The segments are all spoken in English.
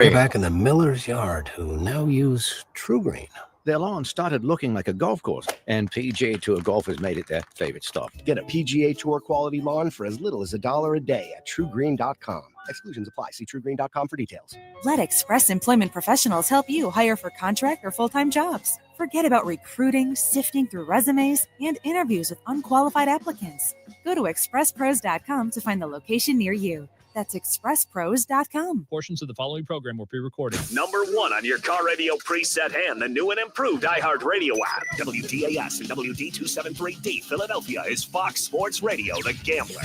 They're back in the miller's yard who now use True Green. Their lawn started looking like a golf course, and PGA Tour golfers made it their favorite stop. Get a PGA Tour quality lawn for as little as $1 a day at TrueGreen.com. Exclusions apply. See TrueGreen.com for details. Let Express Employment Professionals help you hire for contract or full-time jobs. Forget about recruiting, sifting through resumes, and interviews with unqualified applicants. Go to ExpressPros.com to find the location near you. That's ExpressPros.com. Portions of the following program were pre-recorded. Number 1 on your car radio preset and the new and improved iHeartRadio app. WDAS and WD273D Philadelphia is Fox Sports Radio, The Gambler.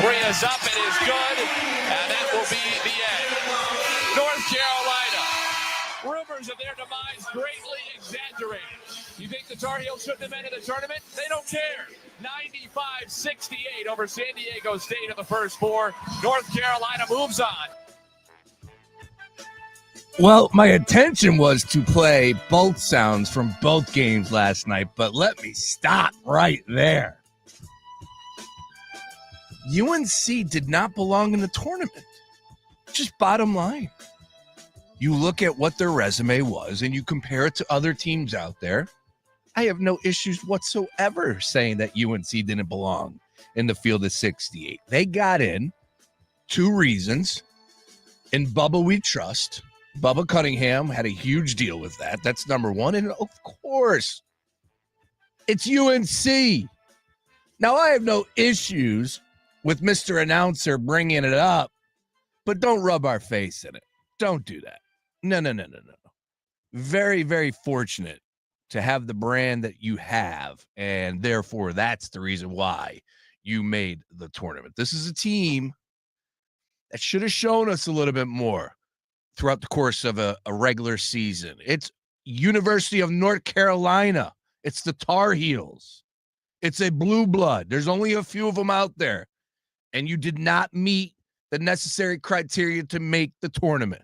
Three is up, it is good, and that will be the end. North Carolina, rumors of their demise greatly exaggerated. You think the Tar Heels shouldn't have been in the tournament? They don't care. 95-68 over San Diego State in the first four. North Carolina moves on. Well, my intention was to play both sounds from both games last night, but let me stop right there. UNC did not belong in the tournament. Just bottom line. You look at what their resume was and you compare it to other teams out there. I have no issues whatsoever saying that UNC didn't belong in the field of 68. They got in. Two reasons. In Bubba we trust. Bubba Cunningham had a huge deal with that. That's number one. And of course, it's UNC. Now, I have no issues with Mr. Announcer bringing it up, but don't rub our face in it. Don't do that. No. Very, very fortunate to have the brand that you have, and therefore that's the reason why you made the tournament. This is a team that should have shown us a little bit more throughout the course of a regular season. It's University of North Carolina. It's the Tar Heels. It's a blue blood. There's only a few of them out there. And you did not meet the necessary criteria to make the tournament.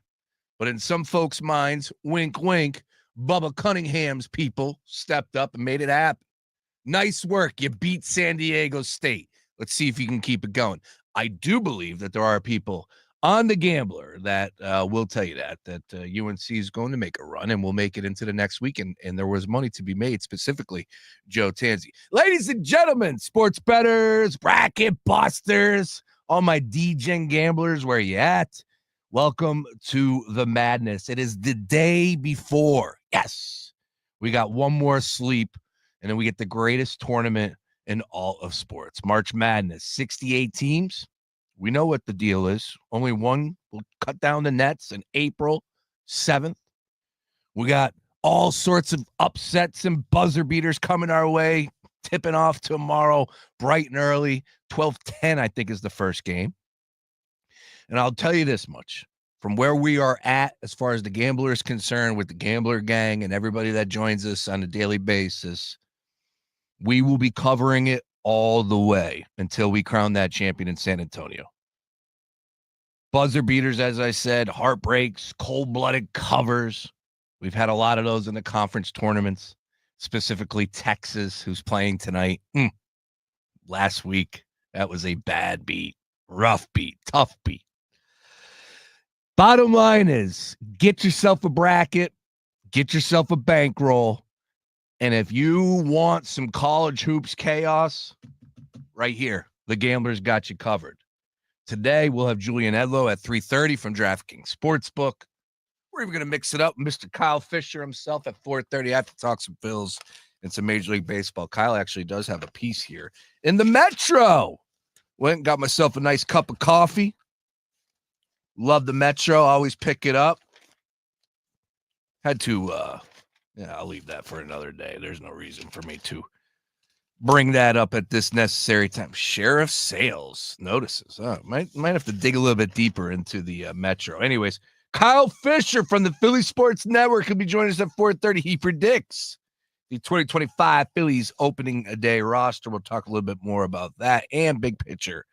But in some folks' minds, wink, wink, Bubba Cunningham's people stepped up and made it happen. Nice work. You beat San Diego State. Let's see if you can keep it going. I do believe that there are people on the Gambler that will tell you that UNC is going to make a run and will make it into the next week. And there was money to be made, specifically Joe Tanzi. Ladies and gentlemen, sports bettors, bracket busters, all my D-Gen gamblers, where you at? Welcome to the madness. It is the day before. Yes, we got one more sleep, and then we get the greatest tournament in all of sports. March Madness, 68 teams. We know what the deal is. Only one will cut down the nets on April 7th. We got all sorts of upsets and buzzer beaters coming our way, tipping off tomorrow bright and early. 12:10, I think, is the first game. And I'll tell you this much. From where we are at, as far as the Gambler is concerned, with the Gambler gang and everybody that joins us on a daily basis, we will be covering it all the way until we crown that champion in San Antonio. Buzzer beaters, as I said, heartbreaks, cold-blooded covers. We've had a lot of those in the conference tournaments, specifically Texas, who's playing tonight. Last week, that was a bad beat, rough beat, tough beat. Bottom line is, get yourself a bracket, get yourself a bankroll, and if you want some college hoops chaos, right here, the Gambler's got you covered. Today, we'll have Julian Edlow at 3:30 from DraftKings Sportsbook. We're even going to mix it up. Mr. Kyle Fisher himself at 4:30. I have to talk some Bills and some Major League Baseball. Kyle actually does have a piece here in the Metro. Went and got myself a nice cup of coffee. Love the Metro. Always pick it up. Had to, I'll leave that for another day. There's no reason for me to bring that up at this necessary time. Sheriff Sales notices. Might have to dig a little bit deeper into the Metro. Anyways, Kyle Fisher from the Philly Sports Network will be joining us at 4:30. He predicts the 2025 Phillies opening a day roster. We'll talk a little bit more about that and big picture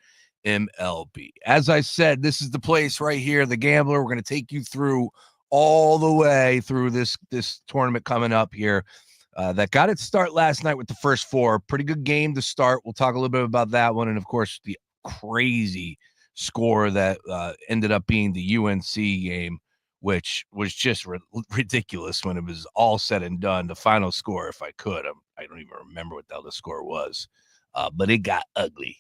MLB. As I said, this is the place right here, the Gambler. We're going to take you through all the way through this tournament coming up here. That got its start last night with the first four. Pretty good game to start. We'll talk a little bit about that one. And, of course, the crazy score that ended up being the UNC game, which was just ridiculous when it was all said and done. The final score, if I could, I don't even remember what the hell the score was, but it got ugly.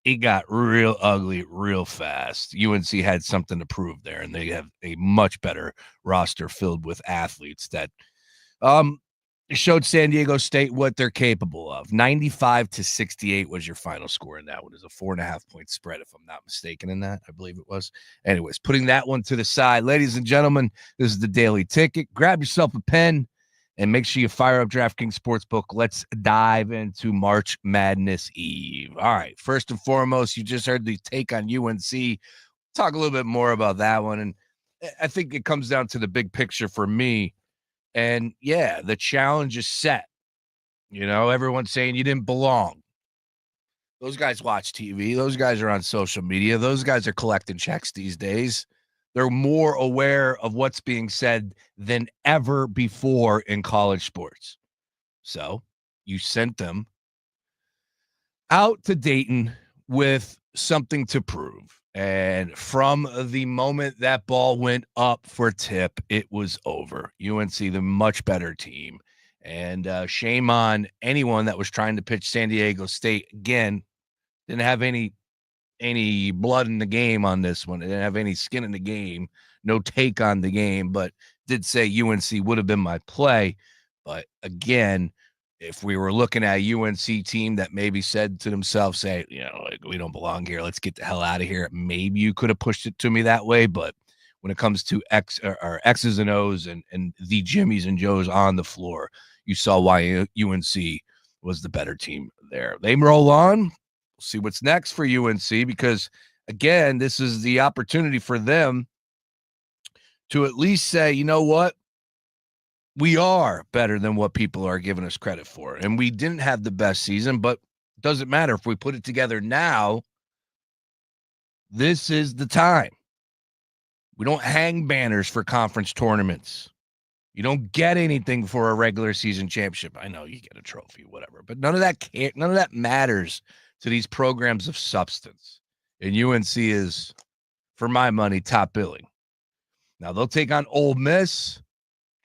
It got real ugly real fast. UNC had something to prove there, and they have a much better roster filled with athletes that showed San Diego State what they're capable of. 95-68 was your final score in that one. It was a 4.5-point spread, if I'm not mistaken in that. I believe it was. Anyways, putting that one to the side. Ladies and gentlemen, this is the Daily Ticket. Grab yourself a pen and make sure you fire up DraftKings Sportsbook. Let's dive into March Madness Eve. All right, first and foremost, you just heard the take on UNC. Talk a little bit more about that one. And I think it comes down to the big picture for me. And, yeah, the challenge is set. You know, everyone's saying you didn't belong. Those guys watch TV. Those guys are on social media. Those guys are collecting checks these days. They're more aware of what's being said than ever before in college sports. So you sent them out to Dayton with something to prove. And from the moment that ball went up for tip, it was over. UNC, the much better team. And shame on anyone that was trying to pitch San Diego State. Again, didn't have any blood in the game on this one. It didn't have any skin in the game, no take on the game, but did say UNC would have been my play. But again, if we were looking at a UNC team that maybe said to themselves, hey, you know, like, we don't belong here, let's get the hell out of here, maybe you could have pushed it to me that way. But when it comes to X's and O's and the Jimmies and Joes on the floor, you saw why UNC was the better team there. They roll on. See what's next for UNC, because again, this is the opportunity for them to at least say, you know what, we are better than what people are giving us credit for. And we didn't have the best season, but it doesn't matter if we put it together now. This is the time. We don't hang banners for conference tournaments. You don't get anything for a regular season championship. I know you get a trophy, whatever, but none of that matters to these programs of substance. And UNC is, for my money, top billing. Now they'll take on Ole Miss,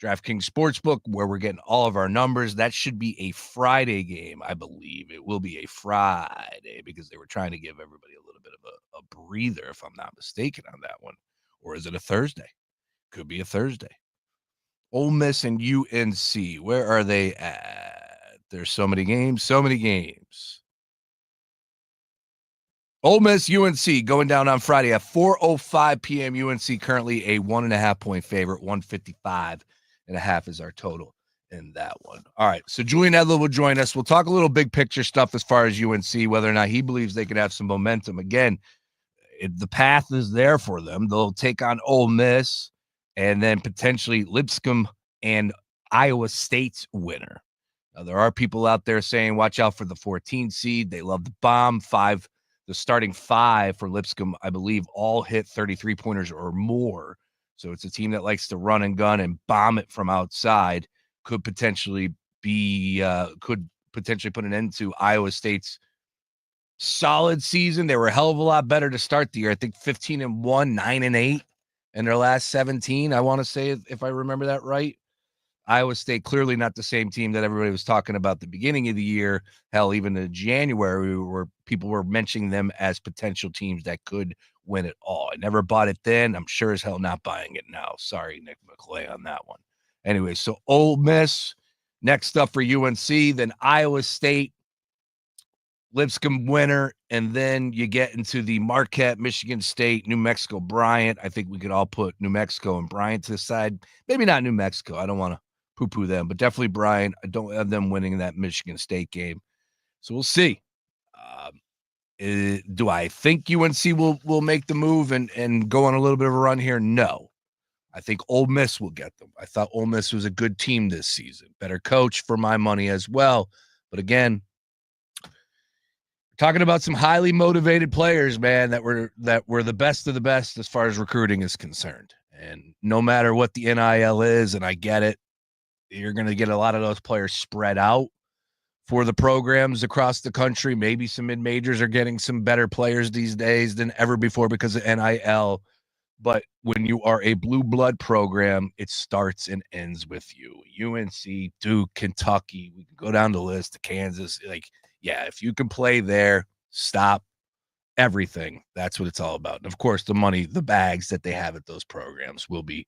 DraftKings Sportsbook, where we're getting all of our numbers. That should be a Friday game, I believe. It will be a Friday because they were trying to give everybody a little bit of a breather, if I'm not mistaken, on that one. Or is it a Thursday? Could be a Thursday. Ole Miss and UNC, where are they at? There's so many games. Ole Miss, UNC going down on Friday at 4:05 p.m. UNC currently a 1.5-point favorite. 155.5 is our total in that one. All right, so Julian Edlow will join us. We'll talk a little big picture stuff as far as UNC, whether or not he believes they could have some momentum. Again, the path is there for them. They'll take on Ole Miss and then potentially Lipscomb and Iowa State's winner. Now, there are people out there saying, watch out for the 14 seed. They love the bomb. The starting five for Lipscomb, I believe, all hit 33-pointers or more. So it's a team that likes to run and gun and bomb it from outside. Could potentially put an end to Iowa State's solid season. They were a hell of a lot better to start the year. I think 15-1, 9-8 in their last 17. I want to say, if I remember that right. Iowa State, clearly not the same team that everybody was talking about the beginning of the year. Hell, even in January, where people were mentioning them as potential teams that could win it all. I never bought it then. I'm sure as hell not buying it now. Sorry, Nick McClay, on that one. Anyway, so Ole Miss, next up for UNC, then Iowa State, Lipscomb winner, and then you get into the Marquette, Michigan State, New Mexico, Bryant. I think we could all put New Mexico and Bryant to the side. Maybe not New Mexico. I don't want to poo-poo them, but definitely Bryant. I don't have them winning that Michigan State game. So we'll see. Do I think UNC will make the move and go on a little bit of a run here? No. I think Ole Miss will get them. I thought Ole Miss was a good team this season. Better coach for my money as well. But again, talking about some highly motivated players, man, that were the best of the best as far as recruiting is concerned. And no matter what the NIL is, and I get it, you're going to get a lot of those players spread out for the programs across the country. Maybe some mid-majors are getting some better players these days than ever before because of NIL. But when you are a blue blood program, it starts and ends with you. UNC, Duke, Kentucky, we can go down the list to Kansas. Like, yeah, if you can play there, stop everything. That's what it's all about. And of course, the money, the bags that they have at those programs will be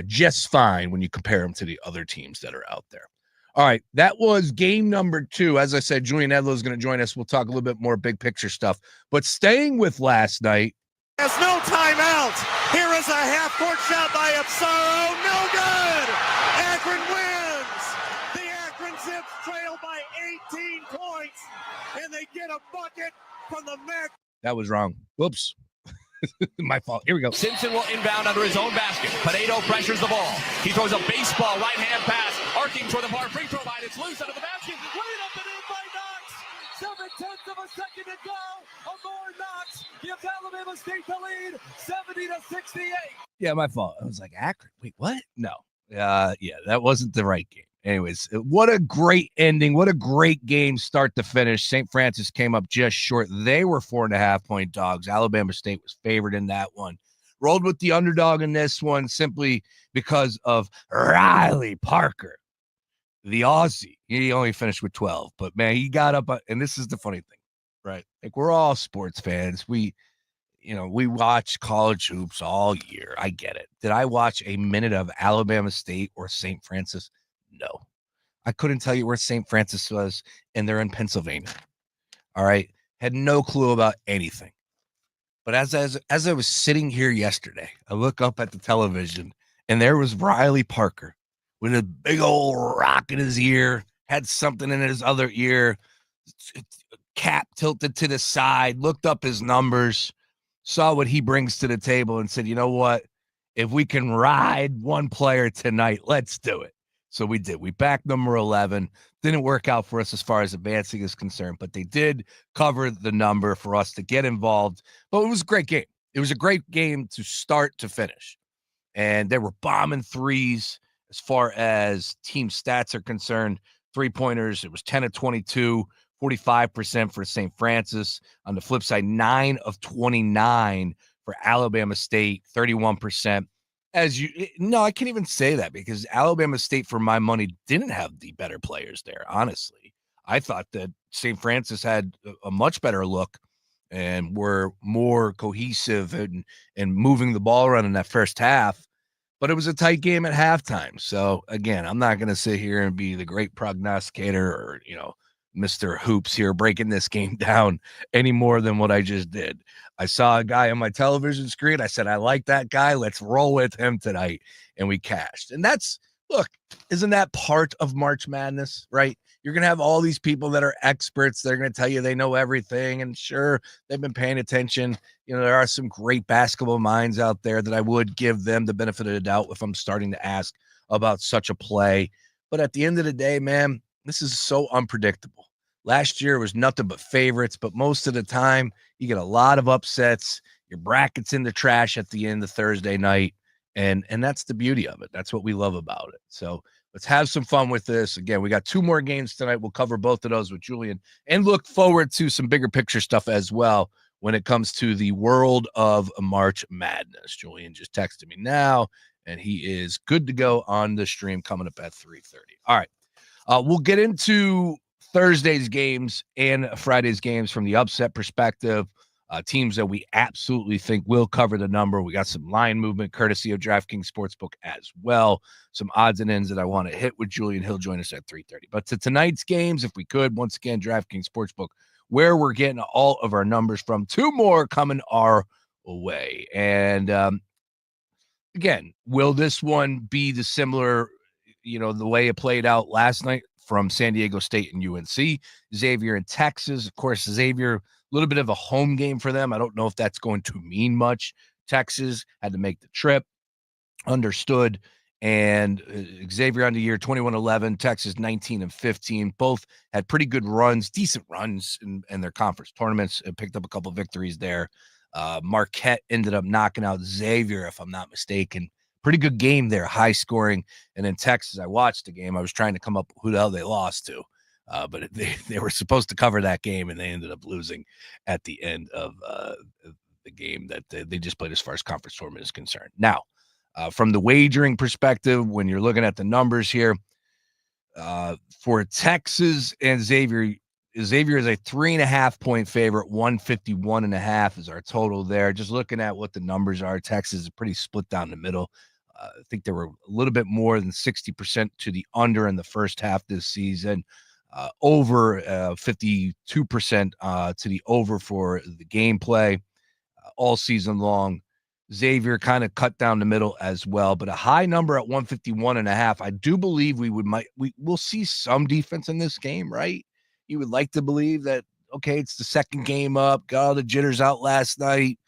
just fine when you compare them to the other teams that are out there. All right, that was game number 2. As I said, Julian Edlow is going to join us. We'll talk a little bit more big picture stuff. But staying with last night. There's no timeout. Here is a half-court shot by Absaro. No good. Akron wins. The Akron Zips trail by 18 points, and they get a bucket from the Mac. That was wrong. Whoops. My fault. Here we go. Simpson will inbound under his own basket. Pinedo pressures the ball. He throws a baseball right-hand pass, arcing toward the far free throw line. It's loose under the basket. Laid up and in by Knox. 0.7 of a second to go. Amore Knox gives Alabama State the lead, 70-68. Yeah, my fault. I was like, Akron. Wait, what? No. Yeah, that wasn't the right game. Anyways, what a great ending. What a great game start to finish. St. Francis came up just short. They were 4.5-point dogs. Alabama State was favored in that one. Rolled with the underdog in this one simply because of Riley Parker, the Aussie. He only finished with 12. But, man, he got up. And this is the funny thing, right? Like, we're all sports fans. We watch college hoops all year. I get it. Did I watch a minute of Alabama State or St. Francis? No, I couldn't tell you where St. Francis was, and they're in Pennsylvania. All right. Had no clue about anything. But as I was sitting here yesterday, I look up at the television, and there was Riley Parker with a big old rock in his ear, had something in his other ear, cap tilted to the side, looked up his numbers, saw what he brings to the table, and said, you know what? If we can ride one player tonight, let's do it. So we did. We backed number 11. Didn't work out for us as far as advancing is concerned, but they did cover the number for us to get involved. But it was a great game. It was a great game to start to finish. And they were bombing threes as far as team stats are concerned. Three-pointers, it was 10 of 22, 45% for St. Francis. On the flip side, 9 of 29 for Alabama State, 31%. I can't even say that because Alabama State, for my money, didn't have the better players there, honestly. I thought that St. Francis had a much better look and were more cohesive and moving the ball around in that first half. But it was a tight game at halftime. So, again, I'm not going to sit here and be the great prognosticator or, Mr. Hoops here breaking this game down any more than what I just did. I saw a guy on my television screen. I said, I like that guy. Let's roll with him tonight. And we cashed. And isn't that part of March Madness, right? You're going to have all these people that are experts. They're going to tell you they know everything. And sure, they've been paying attention. There are some great basketball minds out there that I would give them the benefit of the doubt if I'm starting to ask about such a play. But at the end of the day, man, this is so unpredictable. Last year was nothing but favorites, but most of the time you get a lot of upsets. Your bracket's in the trash at the end of Thursday night, and that's the beauty of it. That's what we love about it. So let's have some fun with this. Again, we got 2 more games tonight. We'll cover both of those with Julian and look forward to some bigger picture stuff as well when it comes to the world of March Madness. Julian just texted me now, and he is good to go on the stream coming up at 3:30. All right. We'll get into Thursday's games and Friday's games from the upset perspective. Teams that we absolutely think will cover the number. We got some line movement courtesy of DraftKings Sportsbook as well. Some odds and ends that I want to hit with Julian. He'll join us at 3:30. But to tonight's games, if we could, once again, DraftKings Sportsbook, where we're getting all of our numbers from. 2 more coming our way. And again, will this one be the similar, the way it played out last night from San Diego State and UNC? Xavier in Texas. Of course, Xavier, a little bit of a home game for them. I don't know if that's going to mean much. Texas had to make the trip. Understood. And Xavier on the year 21-11, Texas 19-15. Both had pretty good runs, decent runs in their conference tournaments, and picked up a couple victories there. Marquette ended up knocking out Xavier, if I'm not mistaken, Pretty good game there, high scoring. And in Texas, I watched the game. I was trying to come up with who the hell they lost to. But they were supposed to cover that game, and they ended up losing at the end of the game that they just played as far as conference tournament is concerned. Now, from the wagering perspective, when you're looking at the numbers here, for Texas and Xavier is a 3.5-point favorite. 151.5 is our total there. Just looking at what the numbers are, Texas is pretty split down the middle. I think there were a little bit more than 60% to the under in the first half this season. Over 52% to the over for the gameplay all season long. Xavier kind of cut down the middle as well, but a high number at 151.5. I do believe we'll see some defense in this game, right? You would like to believe that, okay, it's the second game up, got all the jitters out last night,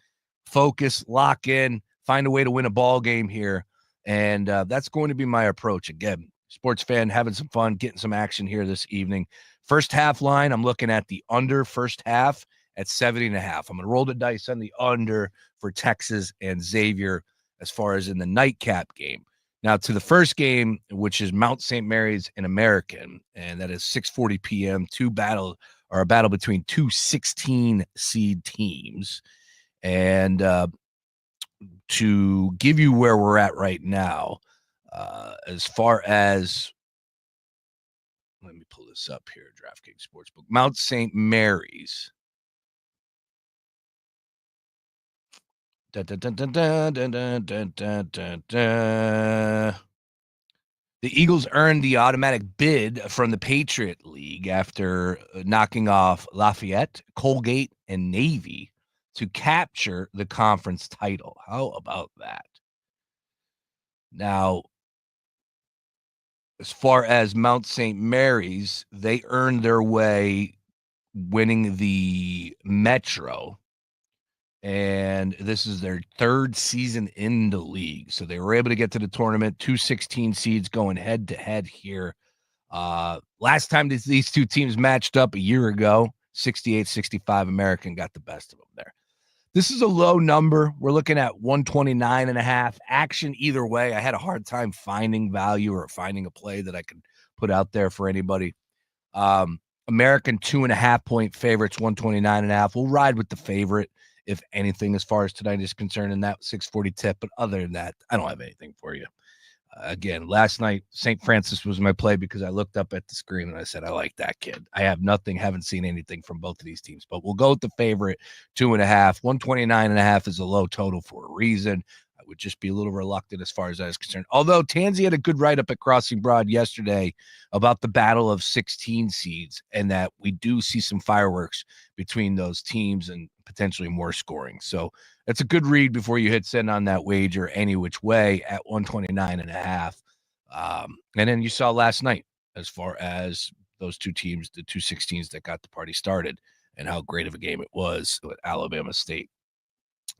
focus, lock in, find a way to win a ball game here. And that's going to be my approach. Again, sports fan, having some fun, getting some action here this evening. First half line, I'm looking at the under first half at 70.5. I'm going to roll the dice on the under for Texas and Xavier as far as in the nightcap game. Now to the first game, which is Mount St. Mary's and American, and that is 6:40 p.m. A battle between two 16 seed teams. And to give you where we're at right now, as far as, let me pull this up here, DraftKings Sportsbook, Mount St. Mary's. The Eagles earned the automatic bid from the Patriot League after knocking off Lafayette, Colgate, and Navy to capture the conference title. How about that? Now, as far as Mount St. Mary's, they earned their way winning the Metro, and this is their third season in the league. So they were able to get to the tournament, 2 16 seeds going head-to-head here. Last time these two teams matched up a year ago, 68-65, American got the best of them there. This is a low number. We're looking at 129.5. Action either way. I had a hard time finding value or finding a play that I could put out there for anybody. American 2.5-point favorites, 129.5. We'll ride with the favorite, if anything, as far as tonight is concerned in that 640 tip. But other than that, I don't have anything for you. Again, last night, St. Francis was my play because I looked up at the screen and I said, I like that kid. I have nothing, haven't seen anything from both of these teams, but we'll go with the favorite, 2.5. 129.5 is a low total for a reason. I would just be a little reluctant as far as that is concerned. Although Tansy had a good write-up at Crossing Broad yesterday about the battle of 16 seeds and that we do see some fireworks between those teams and potentially more scoring. So that's a good read before you hit send on that wager any which way at 129.5. And then you saw last night as far as those two teams, the 2 16s that got the party started, and how great of a game it was with Alabama State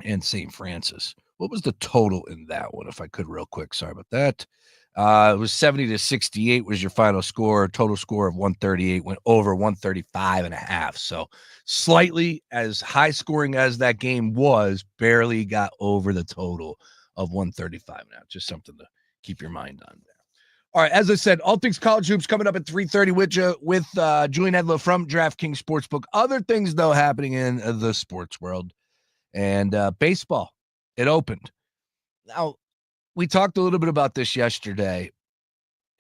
and St. Francis. What was the total in that one, if I could real quick? Sorry about that. It was 70-68 was your final score. Total score of 138 went over 135.5. So slightly as high scoring as that game was, barely got over the total of 135. Now, just something to keep your mind on there. All right, as I said, all things college hoops coming up at 3:30 with Julian Edlow from DraftKings Sportsbook. Other things, though, happening in the sports world. And baseball, it opened. Now, we talked a little bit about this yesterday,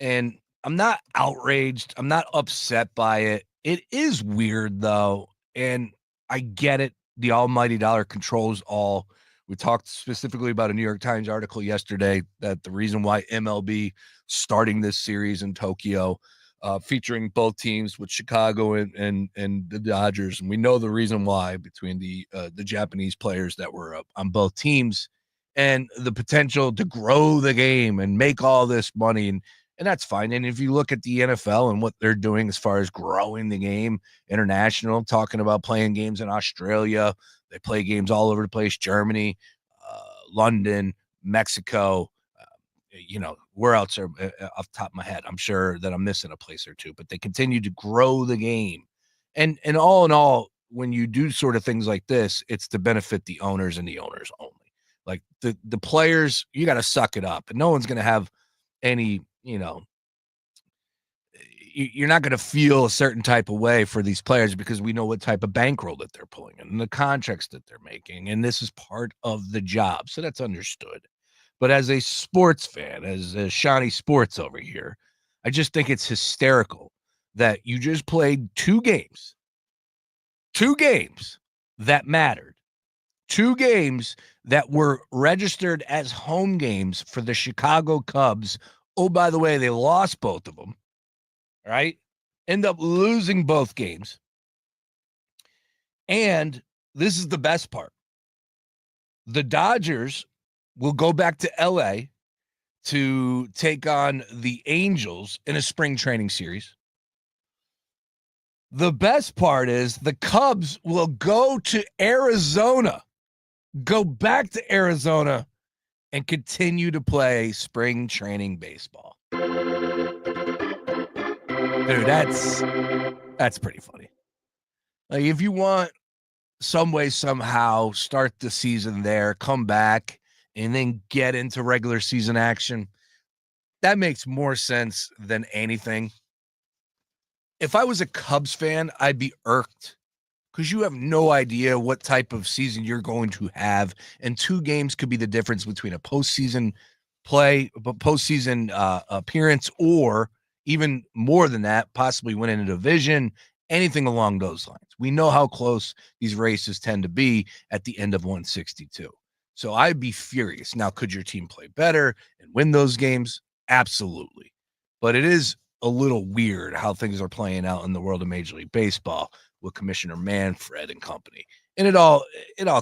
and I'm not outraged. I'm not upset by it. It is weird, though, and I get it. The almighty dollar controls all. We talked specifically about a New York Times article yesterday that the reason why MLB starting this series in Tokyo, featuring both teams with Chicago and the Dodgers, and we know the reason why between the Japanese players that were on both teams and the potential to grow the game and make all this money, and that's fine. And if you look at the NFL and what they're doing as far as growing the game international, talking about playing games in Australia, they play games all over the place, Germany, London, Mexico, where else are off the top of my head? I'm sure that I'm missing a place or two, but they continue to grow the game. And all in all, when you do sort of things like this, it's to benefit the owners and the owners only. Like the players, you got to suck it up, and no one's going to have any, you're not going to feel a certain type of way for these players because we know what type of bankroll that they're pulling and the contracts that they're making. And this is part of the job. So that's understood. But as a sports fan, as a Shawnee Sports over here, I just think it's hysterical that you just played two games that mattered, two games that were registered as home games for the Chicago Cubs. Oh, by the way, they lost both of them, right? End up losing both games. And this is the best part. The Dodgers will go back to LA to take on the Angels in a spring training series. The best part is the Cubs will go to Arizona, go back to Arizona, and continue to play spring training baseball. Dude, that's pretty funny. Like, if you want some way, somehow, start the season there, come back, and then get into regular season action, that makes more sense than anything. If I was a Cubs fan, I'd be irked because you have no idea what type of season you're going to have, and two games could be the difference between a postseason appearance, or even more than that, possibly winning a division, anything along those lines. We know how close these races tend to be at the end of 162. So I'd be furious. Now, could your team play better and win those games? Absolutely. But it is a little weird how things are playing out in the world of Major League Baseball with Commissioner Manfred and company. And it all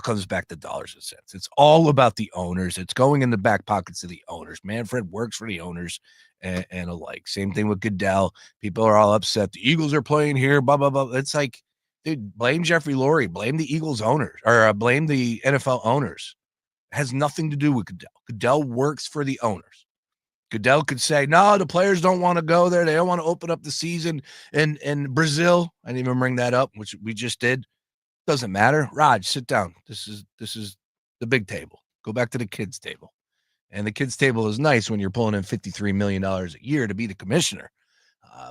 comes back to dollars and cents. It's all about the owners. It's going in the back pockets of the owners. Manfred works for the owners and alike. Same thing with Goodell. People are all upset. The Eagles are playing here, blah, blah, blah. It's like, dude, blame Jeffrey Lurie, blame the Eagles owners, or blame the NFL owners. It has nothing to do with Goodell. Goodell works for the owners. Goodell could say, no, the players don't want to go there. They don't want to open up the season in Brazil. I didn't even bring that up, which we just did. Doesn't matter. Raj, sit down. This is the big table. Go back to the kids' table. And the kids' table is nice when you're pulling in $53 million a year to be the commissioner.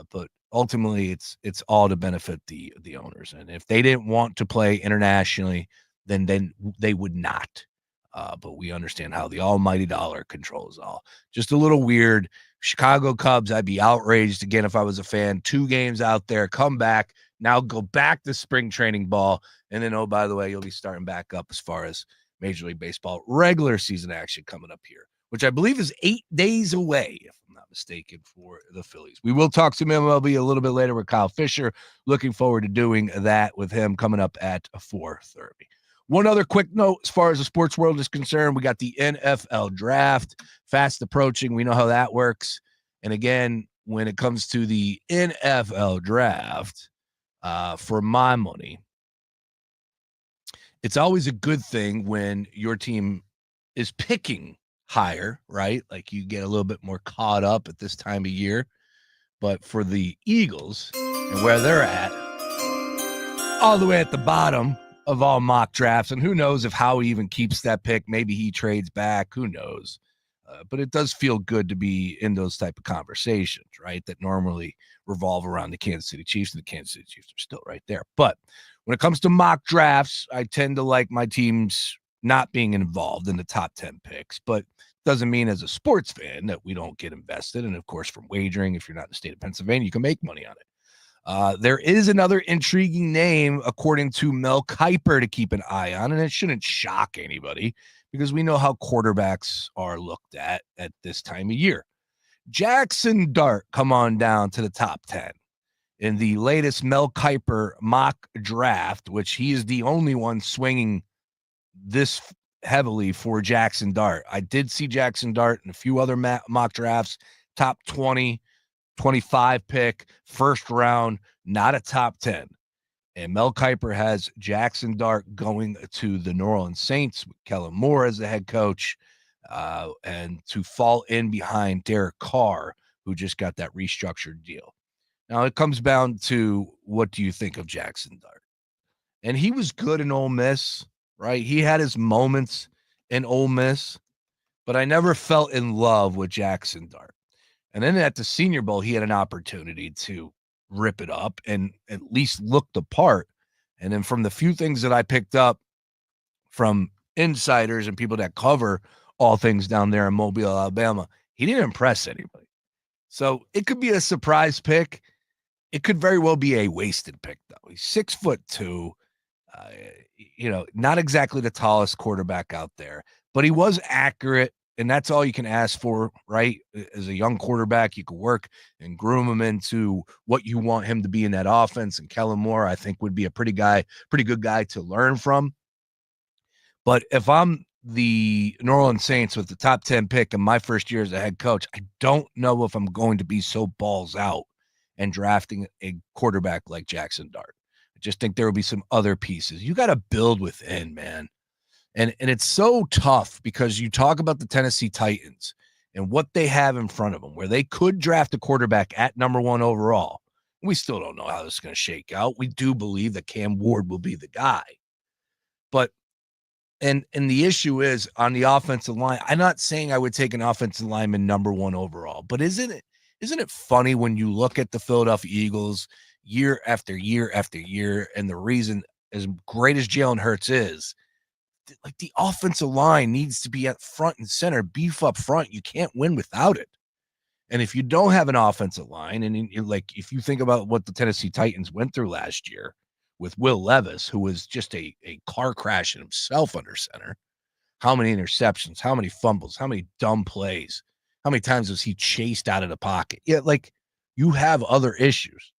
But ultimately, it's all to benefit the owners. And if they didn't want to play internationally, then they would not. But we understand how the almighty dollar controls all. Just a little weird. Chicago Cubs, I'd be outraged again if I was a fan. 2 games out there, come back, now go back to spring training ball. And then, oh, by the way, you'll be starting back up as far as Major League Baseball regular season action coming up here, which I believe is 8 days away, if I'm not mistaken, for the Phillies. We will talk to MLB a little bit later with Kyle Fisher. Looking forward to doing that with him coming up at 4:30. One other quick note, as far as the sports world is concerned, we got the NFL draft fast approaching. We know how that works. And again, when it comes to the NFL draft, for my money, it's always a good thing when your team is picking higher, right? Like you get a little bit more caught up at this time of year. But for the Eagles and where they're at, all the way at the bottom of all mock drafts, and who knows if Howie even keeps that pick. Maybe he trades back. Who knows? But it does feel good to be in those type of conversations, right, that normally revolve around the Kansas City Chiefs, and the Kansas City Chiefs are still right there. But when it comes to mock drafts, I tend to like my teams not being involved in the top 10 picks, but doesn't mean as a sports fan that we don't get invested. And of course, from wagering, if you're not in the state of Pennsylvania, you can make money on it. There is another intriguing name, according to Mel Kiper, to keep an eye on, and it shouldn't shock anybody because we know how quarterbacks are looked at this time of year. Jackson Dart come on down to the top 10 in the latest Mel Kiper mock draft, which he is the only one swinging this heavily for Jackson Dart. I did see Jackson Dart in a few other mock drafts, top 20, 25 pick, first round, not a top 10. And Mel Kiper has Jackson Dart going to the New Orleans Saints with Kellen Moore as the head coach, and to fall in behind Derek Carr, who just got that restructured deal. Now it comes down to, what do you think of Jackson Dart? And he was good in Ole Miss, right? He had his moments in Ole Miss, but I never felt in love with Jackson Dart. And then at the Senior Bowl, he had an opportunity to rip it up and at least look the part. And then from the few things that I picked up from insiders and people that cover all things down there in Mobile, Alabama, he didn't impress anybody. So it could be a surprise pick. It could very well be a wasted pick, though. He's 6'2", not exactly the tallest quarterback out there, but he was accurate, and that's all you can ask for, right? As a young quarterback, you can work and groom him into what you want him to be in that offense. And Kellen Moore, I think, would be a pretty good guy to learn from. But if I'm the New Orleans Saints with the top 10 pick in my first year as a head coach, I don't know if I'm going to be so balls out and drafting a quarterback like Jackson Dart. I just think there will be some other pieces. You got to build within, man. And it's so tough because you talk about the Tennessee Titans and what they have in front of them, where they could draft a quarterback at number 1 overall. We still don't know how this is going to shake out. We do believe that Cam Ward will be the guy. But and the issue is on the offensive line, I'm not saying I would take an offensive lineman number 1 overall, but isn't it funny when you look at the Philadelphia Eagles year after year after year, and the reason, as great as Jalen Hurts is, like the offensive line needs to be at front and center, beef up front. You can't win without it. And if you don't have an offensive line, and if you think about what the Tennessee Titans went through last year with Will Levis, who was just a car crash in himself under center, how many interceptions, how many fumbles, how many dumb plays, how many times was he chased out of the pocket? Yeah, like you have other issues.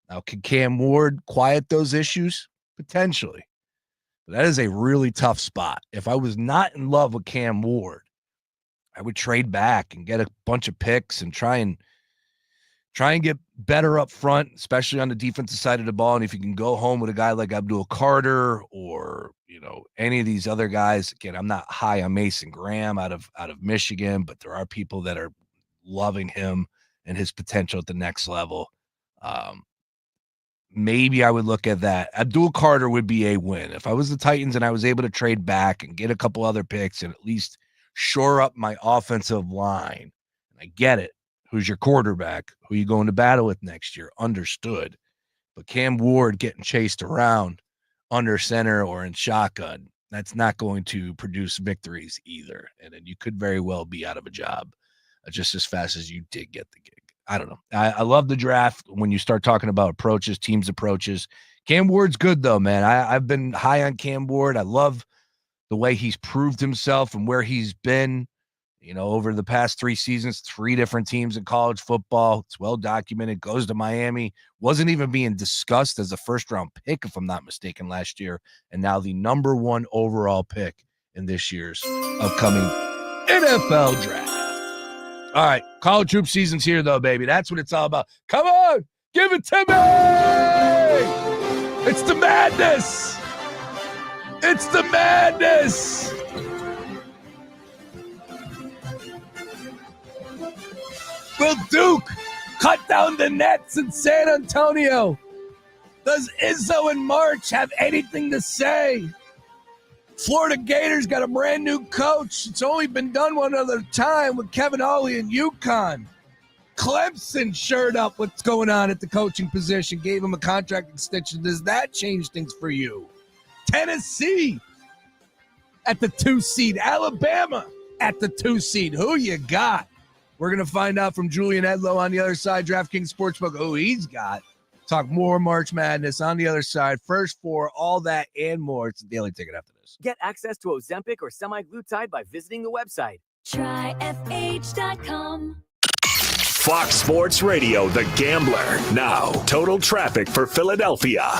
Now, can Cam Ward quiet those issues? Potentially. But that is a really tough spot. If I was not in love with Cam Ward, I would trade back and get a bunch of picks and try and get better up front, especially on the defensive side of the ball. And if you can go home with a guy like Abdul Carter or, any of these other guys, again, I'm not high on Mason Graham out of Michigan, but there are people that are loving him and his potential at the next level. Maybe I would look at that. Abdul Carter would be a win. If I was the Titans and I was able to trade back and get a couple other picks and at least shore up my offensive line, and I get it. Who's your quarterback? Who are you going to battle with next year? Understood. But Cam Ward getting chased around under center or in shotgun, that's not going to produce victories either. And then you could very well be out of a job just as fast as you did get the gig. I don't know. I love the draft when you start talking about approaches, teams' approaches. Cam Ward's good, though, man. I've been high on Cam Ward. I love the way he's proved himself and where he's been. Over the past 3 seasons, 3 different teams in college football. It's well documented. Goes to Miami. Wasn't even being discussed as a first-round pick, if I'm not mistaken, last year. And now the number 1 overall pick in this year's upcoming NFL draft. All right, college hoop season's here, though, baby. That's what it's all about. Come on, give it to me! It's the madness! It's the madness! Will Duke cut down the nets in San Antonio? Does Izzo and March have anything to say? Florida Gators got a brand new coach. It's only been done one other time with Kevin Ollie and UConn. Clemson shored up what's going on at the coaching position, gave him a contract extension. Does that change things for you? Tennessee at the 2 seed. Alabama at the 2 seed. Who you got? We're going to find out from Julian Edlow on the other side, DraftKings Sportsbook, who he's got. Talk more March Madness on the other side. First for all that and more. It's a daily ticket after this. Get access to Ozempic or semaglutide by visiting the website. TryFH.com. Fox Sports Radio, The Gambler. Now, total traffic for Philadelphia.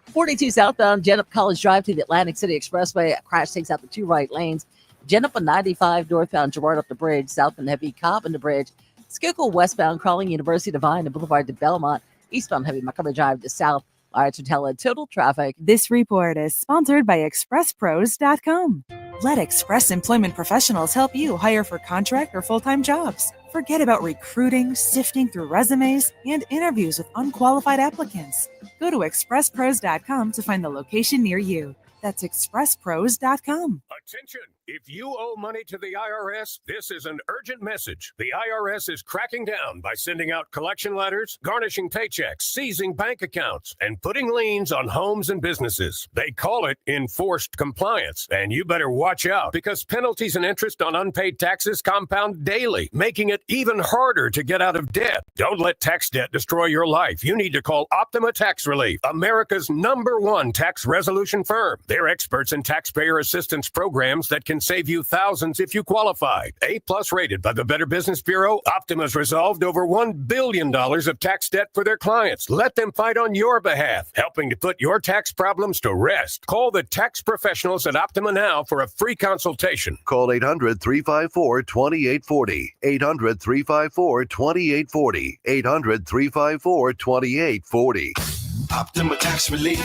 42 southbound, Jesup College Drive to the Atlantic City Expressway. A crash takes out the 2 right lanes. Jesup on 95 northbound, Girard up the bridge. Southbound Heavy, Cobb on the bridge. Schuylkill westbound, Crawling University Divine, and Boulevard to Belmont. Eastbound Heavy, Montgomery Drive to South. All right, so tell it total traffic. This report is sponsored by ExpressPros.com. Let Express Employment Professionals help you hire for contract or full-time jobs. Forget about recruiting, sifting through resumes, and interviews with unqualified applicants. Go to ExpressPros.com to find the location near you. That's expresspros.com. Attention! If you owe money to the IRS, this is an urgent message. The IRS is cracking down by sending out collection letters, garnishing paychecks, seizing bank accounts, and putting liens on homes and businesses. They call it enforced compliance, and you better watch out because penalties and interest on unpaid taxes compound daily, making it even harder to get out of debt. Don't let tax debt destroy your life. You need to call Optima Tax Relief, America's #1 tax resolution firm. They're experts in taxpayer assistance programs that can save you thousands if you qualify. A+ rated by the Better Business Bureau, Optima's resolved over $1 billion of tax debt for their clients. Let them fight on your behalf, helping to put your tax problems to rest. Call the tax professionals at Optima now for a free consultation. Call 800-354-2840. 800-354-2840. 800-354-2840. Optima Tax Relief.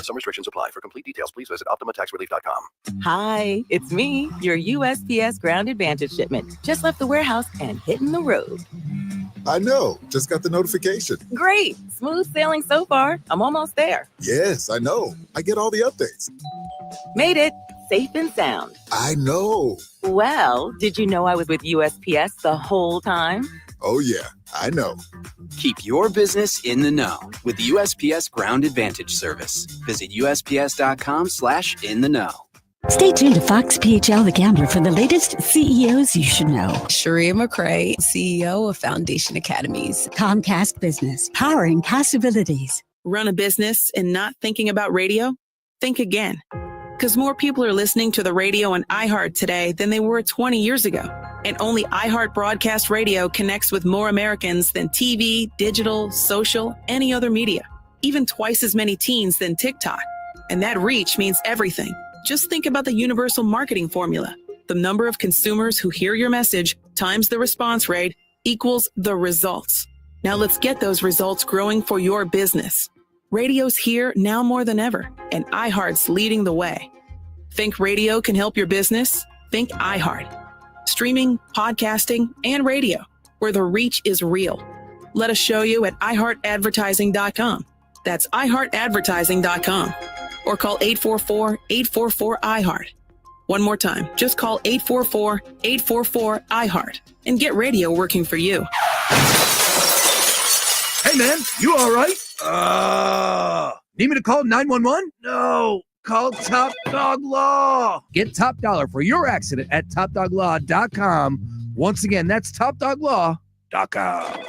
Some restrictions apply. For complete details, please visit OptimaTaxRelief.com. Hi, it's me, your USPS Ground Advantage shipment. Just left the warehouse and hitting the road. I know. Just got the notification. Great. Smooth sailing so far. I'm almost there. Yes, I know. I get all the updates. Made it. Safe and sound. I know. Well, did you know I was with USPS the whole time? Oh, yeah. I know. Keep your business in the know with the USPS Ground Advantage service. Visit USPS.com/in-the-know. Stay tuned to Fox PHL The Gambler for the latest CEOs you should know. Sharia McRae, CEO of Foundation Academies. Comcast Business, powering possibilities. Run a business and not thinking about radio? Think again. Because more people are listening to the radio on iHeart today than they were 20 years ago. And only iHeart Broadcast Radio connects with more Americans than TV, digital, social, any other media. Even twice as many teens than TikTok. And that reach means everything. Just think about the universal marketing formula. The number of consumers who hear your message times the response rate equals the results. Now let's get those results growing for your business. Radio's here now more than ever, and iHeart's leading the way. Think radio can help your business? Think iHeart. Streaming, podcasting, and radio, where the reach is real. Let us show you at iHeartAdvertising.com. That's iHeartAdvertising.com. Or call 844-844-iHeart. One more time, just call 844-844-iHeart and get radio working for you. Hey, man, you all right? Need me to call 911? No, call Top Dog Law. Get top dollar for your accident at topdoglaw.com. Once again, that's topdoglaw.com.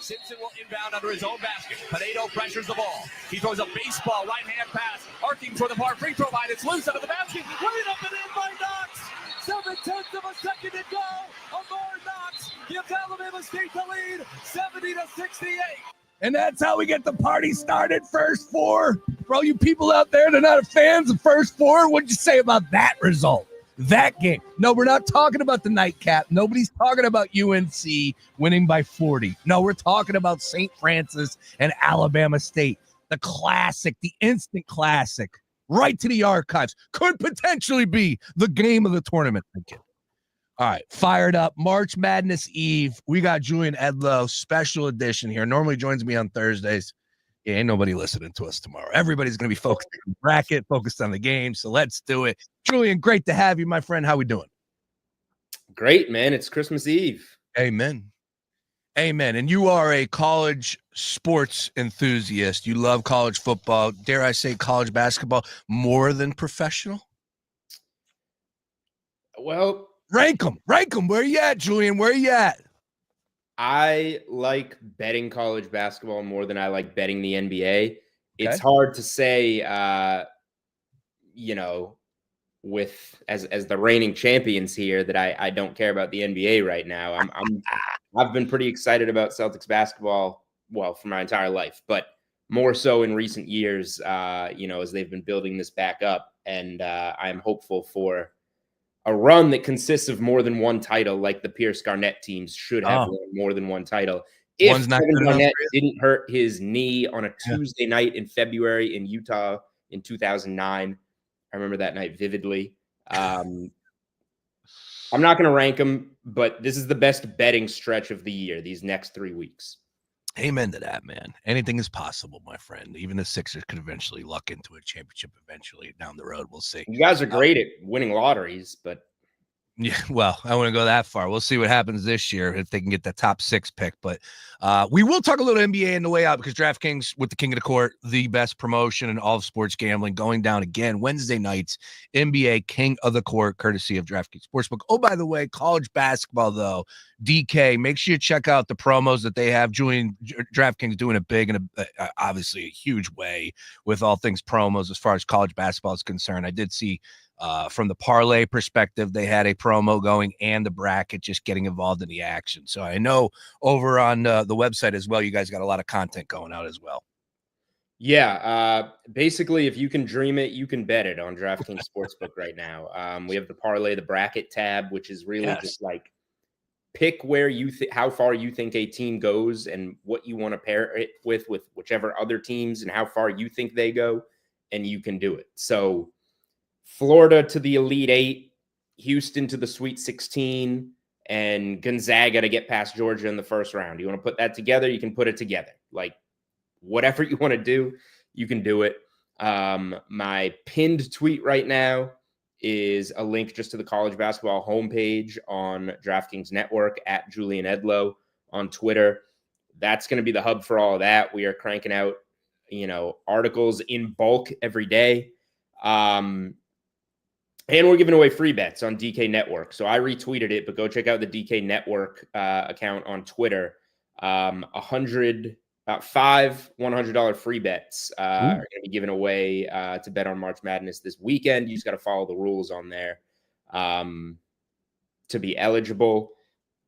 Simpson will inbound under his own basket. Pinedo pressures the ball. He throws a baseball right-hand pass, arcing for the far free throw line. It's loose out of the basket. Right up and in by Knox. 7/10 of a second to go. Amar Knox gives Alabama State the lead, 70-68. And that's how we get the party started. First four. For all you people out there that are not fans of first four, what'd you say about that result? That game. No, we're not talking about the nightcap. Nobody's talking about UNC winning by 40. No, we're talking about St. Francis and Alabama State. The classic, the instant classic, right to the archives. Could potentially be the game of the tournament. All right, fired up. March Madness Eve. We got Julian Edlow, special edition here. Normally joins me on Thursdays. Yeah, ain't nobody listening to us tomorrow. Everybody's going to be focused on the bracket, focused on the game. So let's do it. Julian, great to have you, my friend. How we doing? Great, man. It's Christmas Eve. Amen. Amen. And you are a college sports enthusiast. You love college football. Dare I say college basketball more than professional? Well, rank them. Rank them. Where you at, Julian? Where you at? I like betting college basketball more than I like betting the NBA. Okay. It's hard to say, with as the reigning champions here that I don't care about the NBA right now. I've been pretty excited about Celtics basketball, well, for my entire life, but more so in recent years, as they've been building this back up. And I'm hopeful for a run that consists of more than one title, like the Pierce Garnett teams should have won more than one title. If Kevin Garnett didn't hurt his knee on a Tuesday night in February in Utah in 2009, I remember that night vividly. I'm not going to rank them, but this is the best betting stretch of the year, these next 3 weeks. Amen to that, man. Anything is possible, my friend. Even the Sixers could eventually luck into a championship eventually down the road. We'll see. You guys are great at winning lotteries, but yeah, well, I wouldn't go that far. We'll see what happens this year if they can get the top 6 pick. But we will talk a little NBA on the way out because DraftKings with the King of the Court, the best promotion in all of sports gambling, going down again Wednesday nights. NBA King of the Court, courtesy of DraftKings Sportsbook. Oh, by the way, college basketball though, DK. Make sure you check out the promos that they have. Julian, DraftKings doing it big in obviously a huge way with all things promos as far as college basketball is concerned. I did see. From the parlay perspective, they had a promo going and the bracket just getting involved in the action. So I know over on the website as well, you guys got a lot of content going out as well. Yeah. Basically, if you can dream it, you can bet it on DraftKings Sportsbook right now. We have the parlay, the bracket tab, which is really just like pick where you how far you think a team goes and what you want to pair it with whichever other teams and how far you think they go, and you can do it. So Florida to the Elite 8, Houston to the Sweet 16, and Gonzaga to get past Georgia in the first round. You want to put that together? You can put it together. Like, whatever you want to do, you can do it. My pinned tweet right now is a link just to the college basketball homepage on DraftKings Network at Julian Edlow on Twitter. That's going to be the hub for all of that. We are cranking out, articles in bulk every day. And we're giving away free bets on DK Network. So I retweeted it, but go check out the DK Network account on Twitter. 5 $100 free bets are going to be given away to bet on March Madness this weekend. You just got to follow the rules on there to be eligible.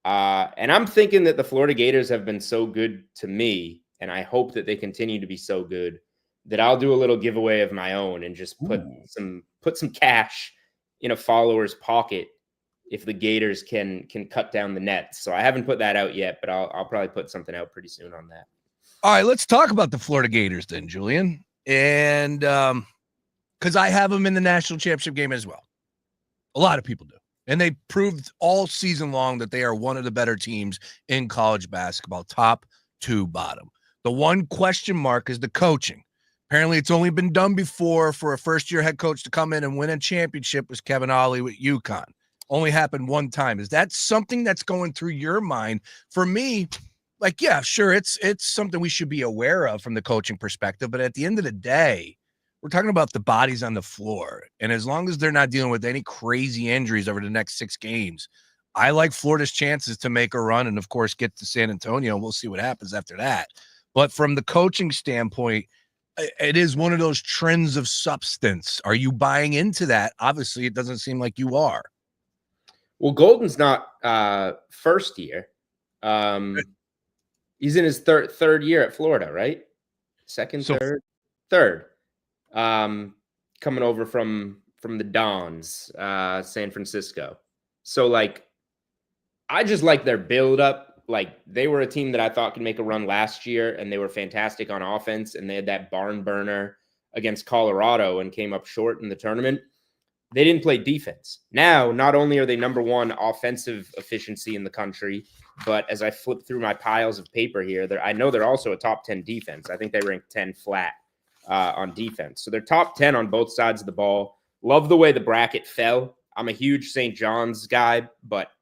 And I'm thinking that the Florida Gators have been so good to me, and I hope that they continue to be so good, that I'll do a little giveaway of my own and just put some cash in a follower's pocket if the Gators can cut down the nets. So I haven't put that out yet, but I'll probably put something out pretty soon on that. All right, let's talk about the Florida Gators then, Julian. And because I have them in the national championship game as well. A lot of people do. And they proved all season long that they are one of the better teams in college basketball, top to bottom. The one question mark is the coaching. Apparently, it's only been done before for a first-year head coach to come in and win a championship was Kevin Ollie with UConn. Only happened one time. Is that something that's going through your mind? For me, like, yeah, sure, it's something we should be aware of from the coaching perspective. But at the end of the day, we're talking about the bodies on the floor. And as long as they're not dealing with any crazy injuries over the next 6 games, I like Florida's chances to make a run and, of course, get to San Antonio. We'll see what happens after that. But from the coaching standpoint, it is one of those trends of substance. Are you buying into that? Obviously, it doesn't seem like you are. Well, Golden's not first year. He's in his third year at Florida, right? Third. Coming over from the Dons, San Francisco. So, like, I just like their build-up. Like, they were a team that I thought could make a run last year, and they were fantastic on offense, and they had that barn burner against Colorado and came up short in the tournament. They didn't play defense. Now, not only are they number 1 offensive efficiency in the country, but as I flip through my piles of paper here, I know they're also a top 10 defense. I think they ranked 10 flat on defense. So they're top 10 on both sides of the ball. Love the way the bracket fell. I'm a huge St. John's guy, but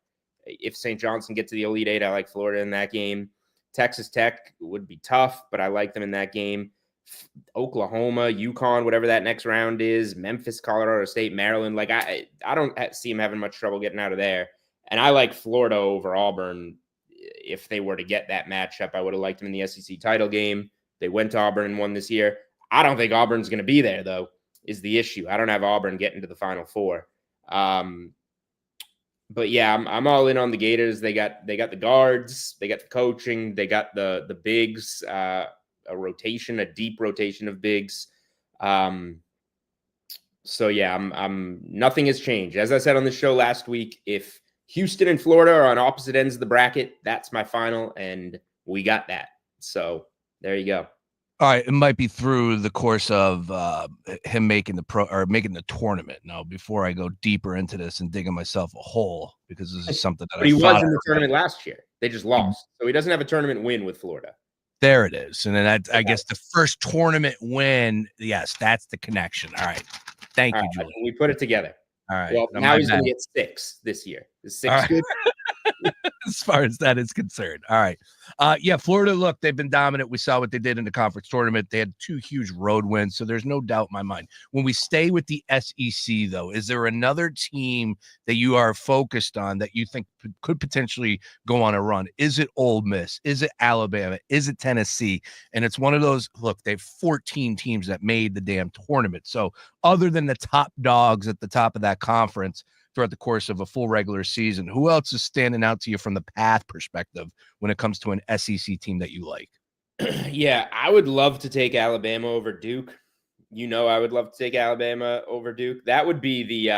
if St. John's can get to the Elite 8, I like Florida in that game. Texas Tech would be tough, but I like them in that game. Oklahoma, UConn, whatever that next round is, Memphis, Colorado State, Maryland. Like, I don't see them having much trouble getting out of there. And I like Florida over Auburn. If they were to get that matchup, I would have liked them in the SEC title game. They went to Auburn and won this year. I don't think Auburn's going to be there, though, is the issue. I don't have Auburn getting to the Final Four. But yeah, I'm all in on the Gators. They got the guards, they got the coaching, they got the bigs, a deep rotation of bigs. So yeah, I'm nothing has changed. As I said on the show last week, if Houston and Florida are on opposite ends of the bracket, that's my final, and we got that. So there you go. All right, it might be through the course of him making the tournament. Now, before I go deeper into this and digging myself a hole, because this is something that But he was in the tournament last year. They just lost. So he doesn't have a tournament win with Florida. There it is. And then I guess the first tournament win, yes, that's the connection. All right. Thank you, Julian. We put it together. All right. Well, now he's going to get 6 this year. Is 6 good? As far as that is concerned. All right. Yeah, Florida, look, they've been dominant. We saw what they did in the conference tournament. They had 2 huge road wins, so there's no doubt in my mind. When we stay with the SEC, though, is there another team that you are focused on that you think could potentially go on a run? Is it Ole Miss? Is it Alabama? Is it Tennessee? And it's one of those, look, they have 14 teams that made the damn tournament. So other than the top dogs at the top of that conference, throughout the course of a full regular season, who else is standing out to you from the path perspective when it comes to an SEC team that you like? Yeah, I would love to take Alabama over Duke. I would love to take Alabama over Duke. That would be the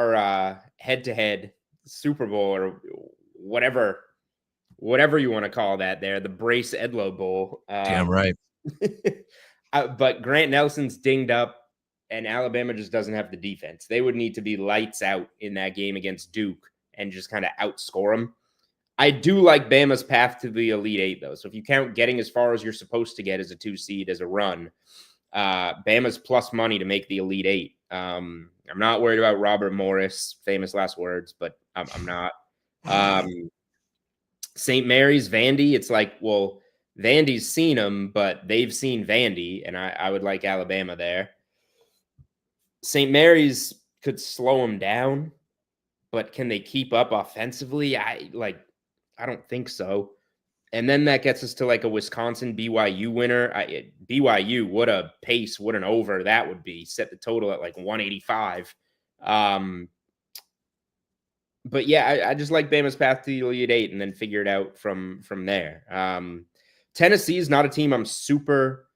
our head-to-head Super Bowl or whatever you want to call that there, the Brace Edlow Bowl. Damn right. But Grant Nelson's dinged up, and Alabama just doesn't have the defense. They would need to be lights out in that game against Duke and just kind of outscore them. I do like Bama's path to the Elite Eight, though. So if you count getting as far as you're supposed to get as a 2 seed as a run, Bama's plus money to make the Elite Eight. I'm not worried about Robert Morris, famous last words, but I'm not. St. Mary's, Vandy, it's like, well, Vandy's seen him, but they've seen Vandy, and I would like Alabama there. St. Mary's could slow him down, but can they keep up offensively? I don't think so. And then that gets us to like a Wisconsin BYU winner. BYU, what a pace, what an over that would be. Set the total at like 185. But yeah, I just like Bama's path to the Elite Eight and then figure it out from there. Tennessee is not a team I'm super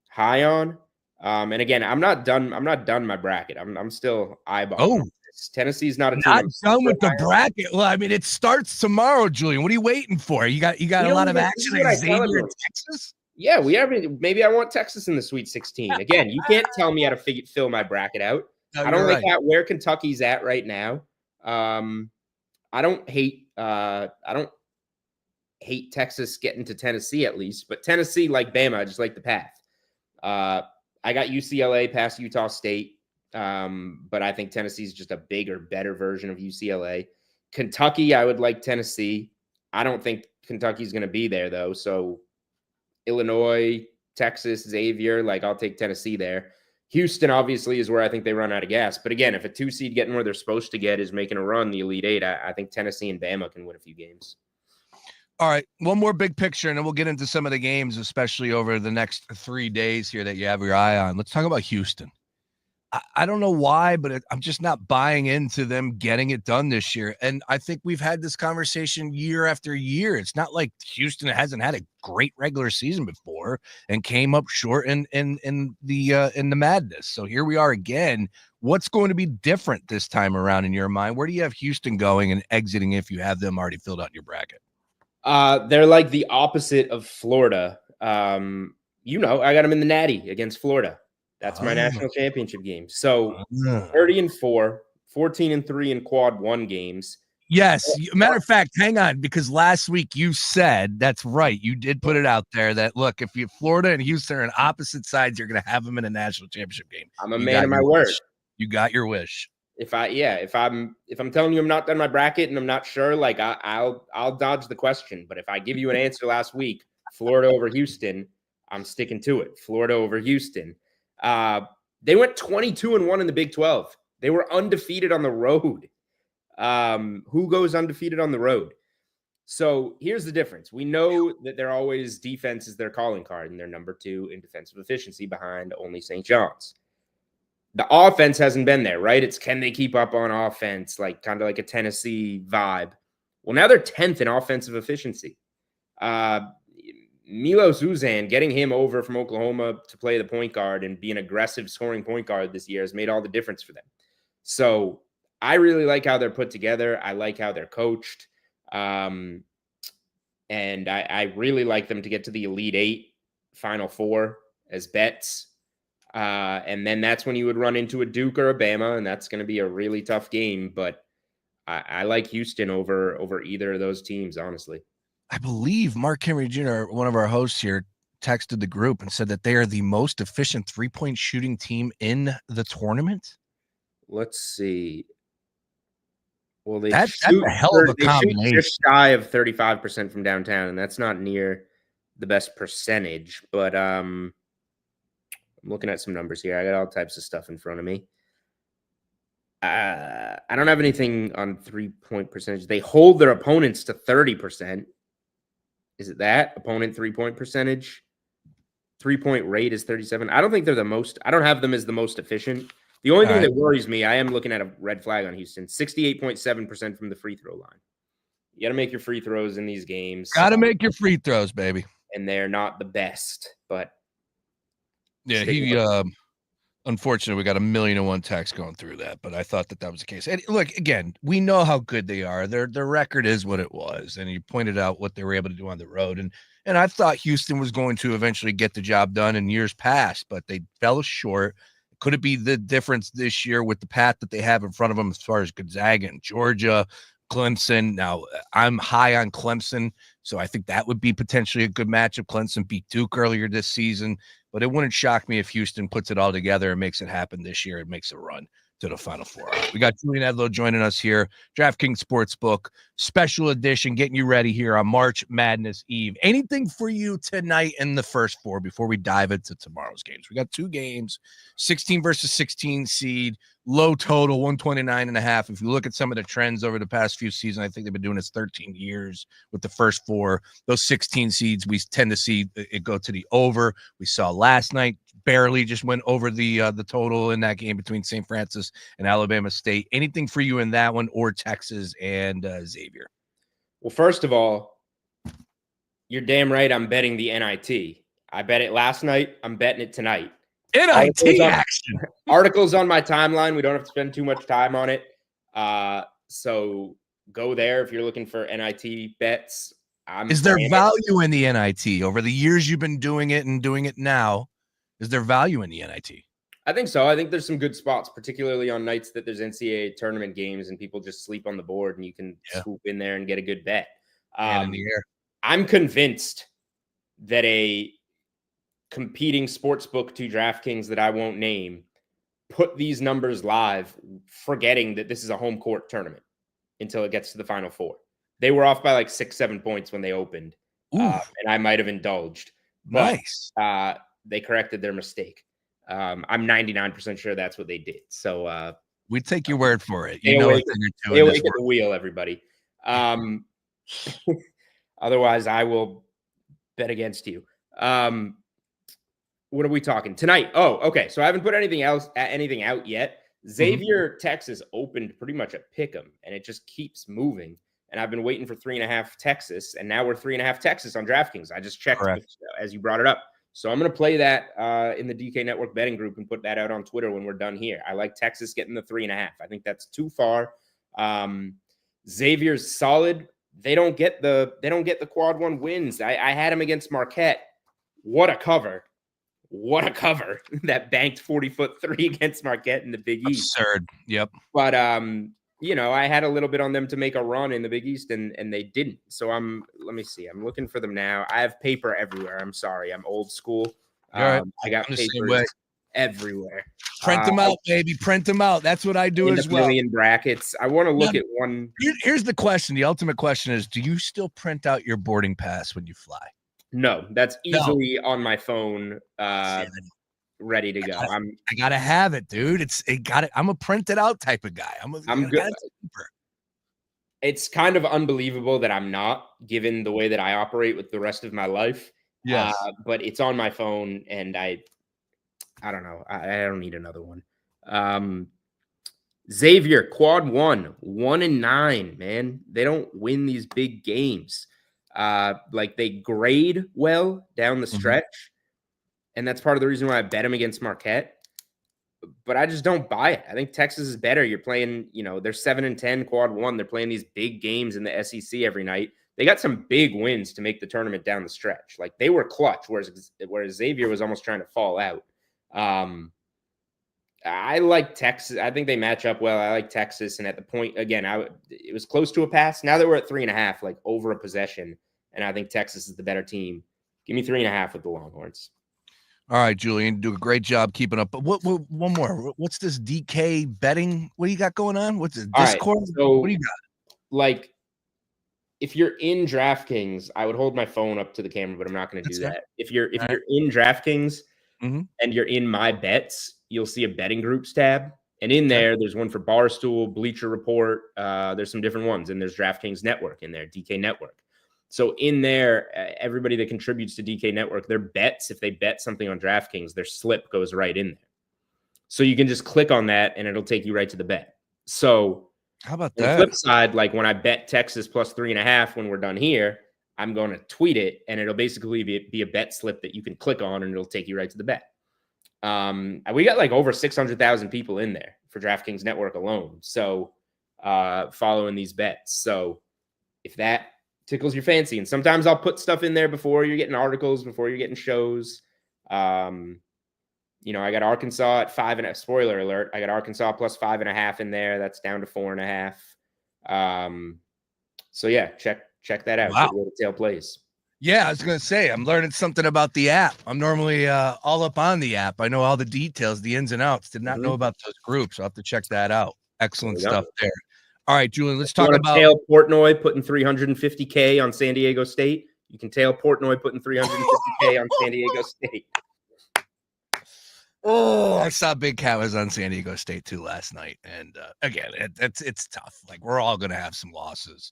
high on. And again, I'm not done my bracket. I'm still eyeballing this. Tennessee's not a team. Not done with the bracket. Well, I mean, it starts tomorrow, Julian. What are you waiting for? You got a lot of action in Xavier, Texas? Yeah, maybe I want Texas in the Sweet 16. Again, you can't tell me how to fill my bracket out. No, I don't like where Kentucky's at right now. I don't hate Texas getting to Tennessee at least, but Tennessee, like Bama, I just like the path. I got UCLA past Utah State, but I think Tennessee's just a bigger, better version of UCLA. Kentucky, I would like Tennessee. I don't think Kentucky's going to be there, though. So Illinois, Texas, Xavier, I'll take Tennessee there. Houston, obviously, is where I think they run out of gas. But again, if a 2 seed getting where they're supposed to get is making a run, the Elite Eight, I think Tennessee and Bama can win a few games. All right, one more big picture, and then we'll get into some of the games, especially over the next 3 days here that you have your eye on. Let's talk about Houston. I don't know why, but I'm just not buying into them getting it done this year. And I think we've had this conversation year after year. It's not like Houston hasn't had a great regular season before and came up short in the madness. So here we are again. What's going to be different this time around in your mind? Where do you have Houston going and exiting if you have them already filled out in your bracket? They're like the opposite of Florida. I got them in the Natty against Florida. That's my national championship game. So 30-4, 14-3 in quad 1 games. Yes. Matter of fact, hang on, because last week you said, that's right. You did put it out there that, look, if Florida and Houston are on opposite sides, you're going to have them in a national championship game. I'm a man of my word. You got your wish. If I'm telling you I'm not done my bracket and I'm not sure, I'll dodge the question. But if I give you an answer last week, Florida over Houston, I'm sticking to it. Florida over Houston. They went 22-1 in the Big 12. They were undefeated on the road. Who goes undefeated on the road? So here's the difference. We know that they're always defense is their calling card, and they're number 2 in defensive efficiency behind only St. John's. The offense hasn't been there, right? It's can they keep up on offense, kind of like a Tennessee vibe. Well, now they're 10th in offensive efficiency. Milos Uzan, getting him over from Oklahoma to play the point guard and be an aggressive scoring point guard this year has made all the difference for them. So I really like how they're put together. I like how they're coached. And I really like them to get to the Elite Eight, Final Four as bets. And then that's when you would run into a Duke or a Bama, and that's going to be a really tough game. But I like Houston over either of those teams, honestly. I believe Mark Henry Jr., one of our hosts here, texted the group and said that they are the most efficient three-point shooting team in the tournament. Let's see. Well, that's a hell of a combination. Shoot just shy of 35% from downtown, and that's not near the best percentage. But I'm looking at some numbers here. I got all types of stuff in front of me. I don't have anything on 3-point percentage. They hold their opponents to 30%. Is it that? Opponent 3-point percentage? 3-point rate is 37. I don't think they're the most. I don't have them as the most efficient. The only thing that worries me, I am looking at a red flag on Houston, 68.7% from the free throw line. You got to make your free throws in these games. Got to make your free throws, baby. And they're not the best, but. Yeah, unfortunately, we got 1,000,001 texts going through that, but I thought that was the case. And look, again, we know how good they are. Their record is what it was, and you pointed out what they were able to do on the road. And I thought Houston was going to eventually get the job done in years past, but they fell short. Could it be the difference this year with the path that they have in front of them as far as Gonzaga and Georgia, Clemson? Now, I'm high on Clemson, so I think that would be potentially a good matchup. Clemson beat Duke earlier this season, but it wouldn't shock me if Houston puts it all together and makes it happen this year and makes a run to the Final Four. We got Julian Edlow joining us here, DraftKings Sportsbook, special edition, getting you ready here on March Madness Eve. Anything for you tonight in the first four before we dive into tomorrow's games? We got two games, 16 versus 16 seed, low total, 129.5. If you look at some of the trends over the past few seasons, I think they've been doing this 13 years with the first four. Those 16 seeds, we tend to see it go to the over. We saw last night, barely just went over the total in that game between St. Francis and Alabama State. Anything for you in that one, or Texas and Xavier? Well, first of all, you're damn right I'm betting the NIT. I bet it last night. I'm betting it tonight. NIT action. Articles on my timeline. We don't have to spend too much time on it. So go there if you're looking for NIT bets. Is there value in the NIT over the years you've been doing it and doing it now? Is there value in the NIT? I think so. I think there's some good spots, particularly on nights that there's NCAA tournament games and people just sleep on the board and you can swoop in there and get a good bet. In the air. I'm convinced that a competing sports book to DraftKings that I won't name put these numbers live, forgetting that this is a home court tournament until it gets to the Final Four. They were off by like 6-7 points when they opened, and I might have indulged. But, nice. They corrected their mistake. I'm 99% sure that's what they did. So we take your word for it. You know, at the wheel, everybody. Otherwise, I will bet against you. What are we talking tonight? Oh, okay. So I haven't put anything out yet. Xavier, Texas opened pretty much at pick'em, and it just keeps moving. And I've been waiting for 3.5 Texas, and now we're 3.5 Texas on DraftKings. I just checked as you brought it up. So I'm going to play that in the DK Network betting group and put that out on Twitter when we're done here. I like Texas getting the 3.5. I think that's too far. Xavier's solid. They don't get the quad one wins. I had him against Marquette. What a cover. What a cover. That banked 40-foot three against Marquette in the Big East. Absurd. Yep. But I had a little bit on them to make a run in the Big East, and they didn't. So let me see. I'm looking for them now. I have paper everywhere. I'm sorry. I'm old school. Right. I got papers everywhere. Print them out, baby. Print them out. That's what I do as well. Million brackets. I want to look at one. Here's the question. The ultimate question is, do you still print out your boarding pass when you fly? No, that's easily on my phone. Ready to go. I gotta have it, dude. I'm a printed out type of guy. I'm good. It's kind of unbelievable that I'm not, given the way that I operate with the rest of my life. Yes. But it's on my phone, and I don't know. I don't need another one. Xavier, quad 1-9, man. They don't win these big games. Like they grade well down the stretch. And that's part of the reason why I bet him against Marquette. But I just don't buy it. I think Texas is better. You're playing, they're 7-10 quad 1. They're playing these big games in the SEC every night. they got some big wins to make the tournament down the stretch. Like they were clutch, whereas Xavier was almost trying to fall out. I like Texas. I think they match up well. I like Texas. And at the point, again, it was close to a pass. Now that we're at 3.5, like over a possession, and I think Texas is the better team. Give me 3.5 with the Longhorns. All right, Julian, do a great job keeping up. But what one more? What's this DK betting? What do you got going on? What's it? Discord? Right, so, what do you got? Like, if you're in DraftKings, I would hold my phone up to the camera, but I'm not going to do that. If you're in DraftKings and you're in my bets, you'll see a betting groups tab. And in there's one for Barstool, Bleacher Report. There's some different ones. And there's DraftKings Network in there, DK Network. So in there, everybody that contributes to DK Network, their bets, if they bet something on DraftKings, their slip goes right in there. So you can just click on that and it'll take you right to the bet. So how about that? On the flip side, like when I bet Texas plus 3.5 when we're done here, I'm going to tweet it and it'll basically be a bet slip that you can click on and it'll take you right to the bet. We got like over 600,000 people in there for DraftKings Network alone. So following these bets. So if that tickles your fancy, and sometimes I'll put stuff in there before you're getting articles, before you're getting shows. I got Arkansas at 5.5. Spoiler alert. I got Arkansas plus 5.5 in there. That's down to 4.5. So yeah, check that out. Wow. Good way to tail plays. Yeah, I was going to say, I'm learning something about the app. I'm normally all up on the app. I know all the details, the ins and outs. Did not know about those groups. I'll have to check that out. Excellent stuff there. All right, Julian, let's talk about tail Portnoy putting $350K on San Diego State. You can tail Portnoy putting $350K on San Diego State. Oh, I saw Big Cat was on San Diego State too last night. And again, it's tough. Like we're all going to have some losses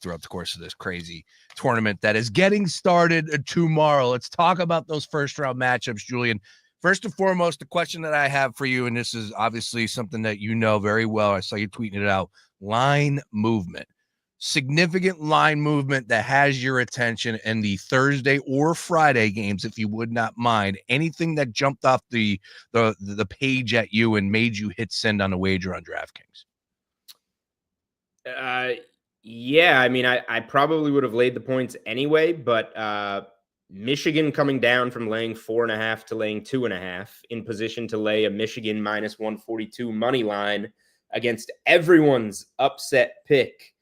throughout the course of this crazy tournament that is getting started tomorrow. Let's talk about those first round matchups, Julian. First and foremost, the question that I have for you, and this is obviously something that you know very well. I saw you tweeting it out. Line movement, significant line movement that has your attention in the Thursday or Friday games, if you would not mind. Anything that jumped off the page at you and made you hit send on a wager on DraftKings? Yeah, I mean, I probably would have laid the points anyway, but Michigan coming down from laying 4.5 to laying 2.5 in position to lay a Michigan minus 142 money line against everyone's upset pick,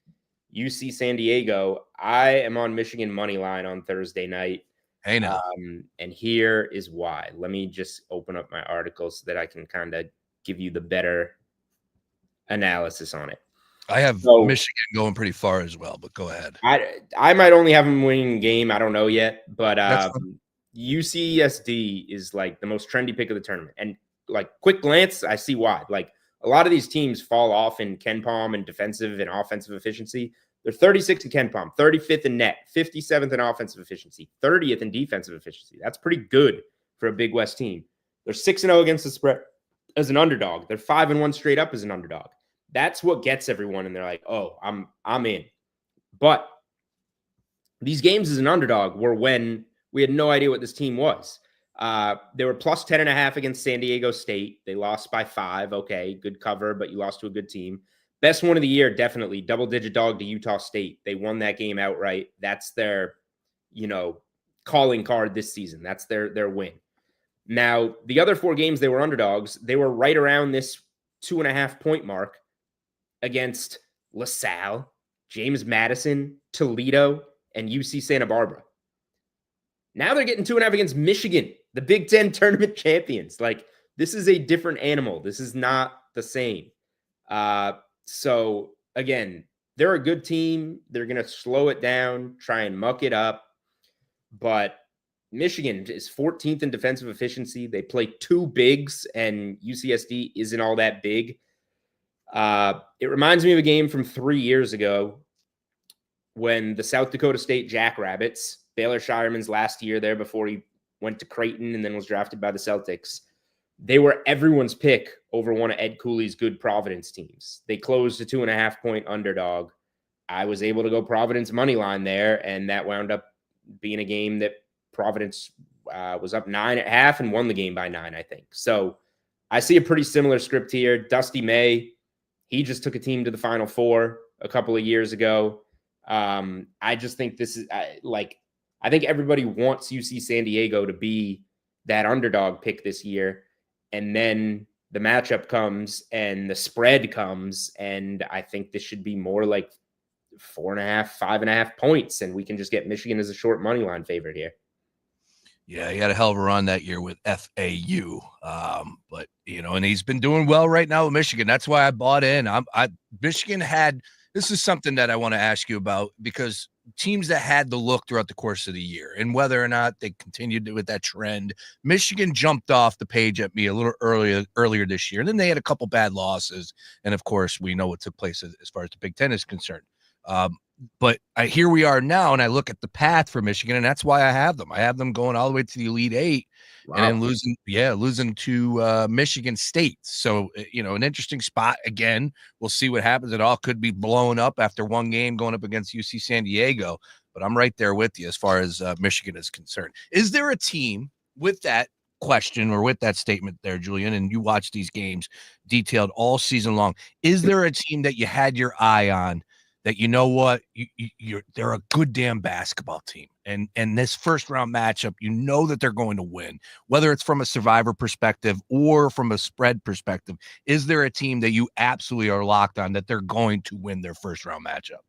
UC San Diego. I am on Michigan money line on Thursday night. Hey now. And here is why. Let me just open up my article so that I can kind of give you the better analysis on it. I have Michigan going pretty far as well, but go ahead. I might only have them winning the game. I don't know yet, but UCSD is like the most trendy pick of the tournament. And like quick glance, I see why. Like a lot of these teams fall off in KenPom and defensive and offensive efficiency. They're 36th in KenPom, 35th in net, 57th in offensive efficiency, 30th in defensive efficiency. That's pretty good for a Big West team. They're 6-0 against the spread as an underdog. They're 5-1 straight up as an underdog. That's what gets everyone, and they're like, "Oh, I'm in." But these games as an underdog were when we had no idea what this team was. They were plus 10.5 against San Diego State. They lost by 5. Okay, good cover, but you lost to a good team. Best one of the year, definitely. Double-digit dog to Utah State. They won that game outright. That's their, calling card this season. That's their win. Now, the other 4 games they were underdogs. They were right around this 2.5-point mark against LaSalle, James Madison, Toledo, and UC Santa Barbara. Now they're getting 2.5 against Michigan, the Big Ten tournament champions. Like, this is a different animal. This is not the same. So, again, they're a good team. They're going to slow it down, try and muck it up. But Michigan is 14th in defensive efficiency. They play 2 bigs, and UCSD isn't all that big. It reminds me of a game from 3 years ago when the South Dakota State Jackrabbits, Baylor Shireman's last year there before he went to Creighton and then was drafted by the Celtics, they were everyone's pick over one of Ed Cooley's good Providence teams. They closed a 2.5-point underdog. I was able to go Providence money line there, and that wound up being a game that Providence was up 9.5 and won the game by 9, I think. So I see a pretty similar script here. Dusty May, he just took a team to the Final Four a couple of years ago. I just think this is I think everybody wants UC San Diego to be that underdog pick this year. And then the matchup comes and the spread comes. And I think this should be more like 4.5, 5.5 points. And we can just get Michigan as a short money line favorite here. Yeah, he had a hell of a run that year with FAU. But, and he's been doing well right now with Michigan. That's why I bought in. Michigan had, this is something that I want to ask you about, because teams that had the look throughout the course of the year and whether or not they continued with that trend, Michigan jumped off the page at me a little earlier this year. And then they had a couple bad losses. And of course, we know what took place as far as the Big Ten is concerned. But here we are now, and I look at the path for Michigan, and that's why I have them. I have them going all the way to the Elite Eight. Wow. And then losing to Michigan State. So, an interesting spot. Again, we'll see what happens. It all could be blown up after one game going up against UC San Diego. But I'm right there with you as far as Michigan is concerned. Is there a team with that question or with that statement there, Julian, and you watch these games detailed all season long, is there a team that you had your eye on that they're a good damn basketball team, and this first round matchup, that they're going to win, whether it's from a survivor perspective or from a spread perspective? Is there a team that you absolutely are locked on that they're going to win their first round matchup?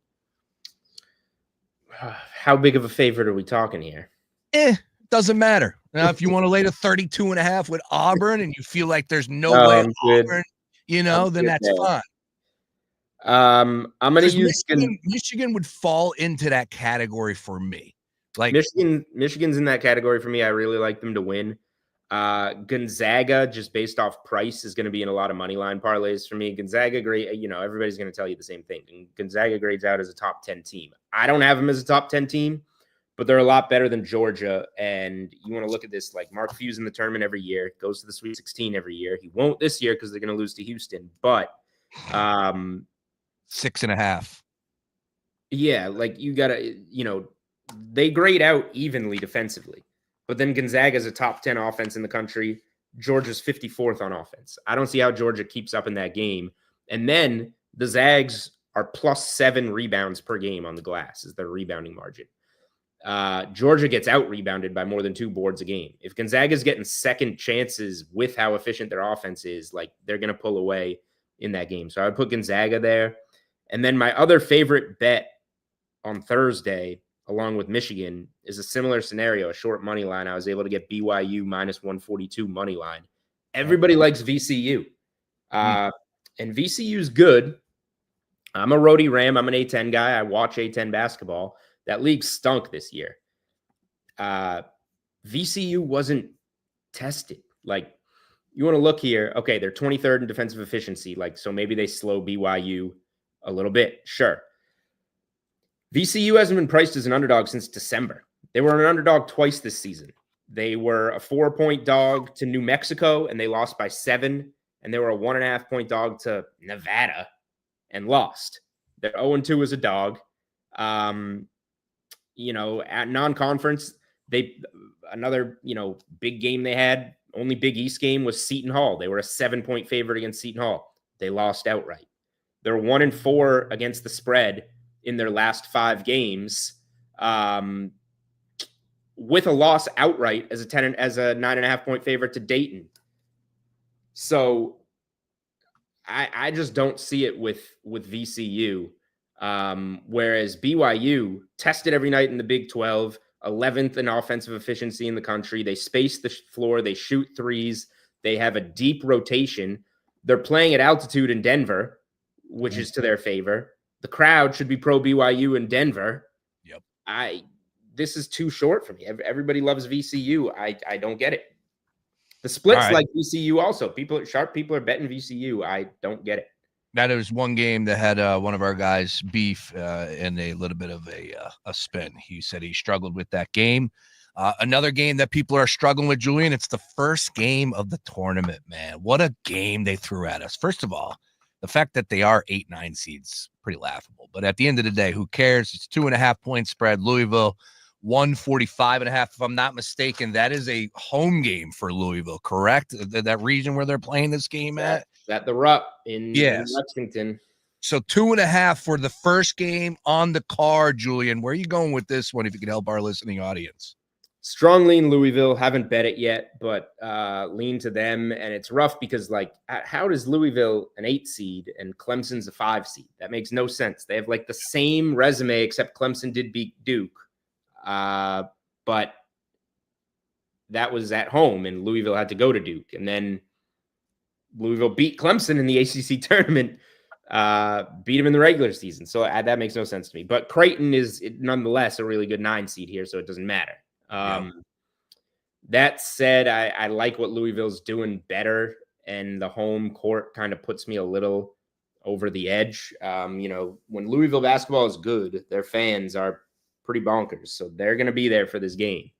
How big of a favorite are we talking here? Doesn't matter. Now, if you want to lay to 32.5 with Auburn and you feel like there's no way Auburn, then that's fine. I'm going to use Michigan would fall into that category for me. Like Michigan's in that category for me. I really like them to win. Gonzaga, just based off price, is going to be in a lot of money line parlays for me. Gonzaga, great. Everybody's going to tell you the same thing. And Gonzaga grades out as a top 10 team. I don't have them as a top 10 team, but they're a lot better than Georgia. And you want to look at this, like Mark Few's in the tournament every year, goes to the Sweet 16 every year. He won't this year because they're going to lose to Houston, but 6.5. Yeah, like you gotta, they grade out evenly defensively, but then Gonzaga is a top 10 offense in the country. Georgia's 54th on offense. I don't see how Georgia keeps up in that game. And then the Zags are +7 rebounds per game on the glass is their rebounding margin. Georgia gets out rebounded by more than 2 boards a game. If Gonzaga's getting second chances with how efficient their offense is, like they're going to pull away in that game. So I would put Gonzaga there. And then my other favorite bet on Thursday, along with Michigan, is a similar scenario, a short money line. I was able to get BYU -142 money line. Everybody likes VCU. And VCU's good. I'm a Rhody Ram. I'm an A10 guy. I watch A10 basketball. That league stunk this year. VCU wasn't tested. Like, you want to look here. Okay, they're 23rd in defensive efficiency. So maybe they slow BYU a little bit. Sure. VCU hasn't been priced as an underdog since December. They were an underdog twice this season. They were a 4-point dog to New Mexico, and they lost by 7. And they were a 1.5-point dog to Nevada and lost. They're 0-2 as a dog. At non-conference, another big game they had, only Big East game was Seton Hall. They were a 7-point favorite against Seton Hall. They lost outright. They're 1-4 against the spread in their last 5 games, with a loss outright as a 9.5-point favorite to Dayton. So I just don't see it with VCU. Whereas BYU tested every night in the Big 12, 11th in offensive efficiency in the country. They space the floor. They shoot threes. They have a deep rotation. They're playing at altitude in Denver, which is to their favor. The crowd should be pro BYU in Denver. Yep. This is too short for me. Everybody loves VCU. I don't get it. The splits like VCU also. Sharp people are betting VCU. I don't get it. Now, there was one game that had one of our guys beef and a little bit of a spin. He said he struggled with that game. Another game that people are struggling with, Julian, it's the first game of the tournament, man. What a game they threw at us. First of all, the fact that they are 8-9 seeds, pretty laughable. But at the end of the day, who cares? It's 2.5-point spread. Louisville, 145.5. If I'm not mistaken, that is a home game for Louisville, correct? That region where they're playing this game at? At the Rupp in Lexington. So 2.5 for the first game on the card, Julian. Where are you going with this one if you could help our listening audience? Strong lean Louisville. Haven't bet it yet, but lean to them. And it's rough because, like, how does Louisville an 8 seed and Clemson's a 5 seed? That makes no sense. They have like the same resume, except Clemson did beat Duke. But that was at home, and Louisville had to go to Duke. And then Louisville beat Clemson in the ACC tournament, beat him in the regular season. So that makes no sense to me. But Creighton is nonetheless a really good 9 seed here, so it doesn't matter. That said, I like what Louisville's doing better, and the home court kind of puts me a little over the edge. When Louisville basketball is good, their fans are pretty bonkers, so they're going to be there for this game.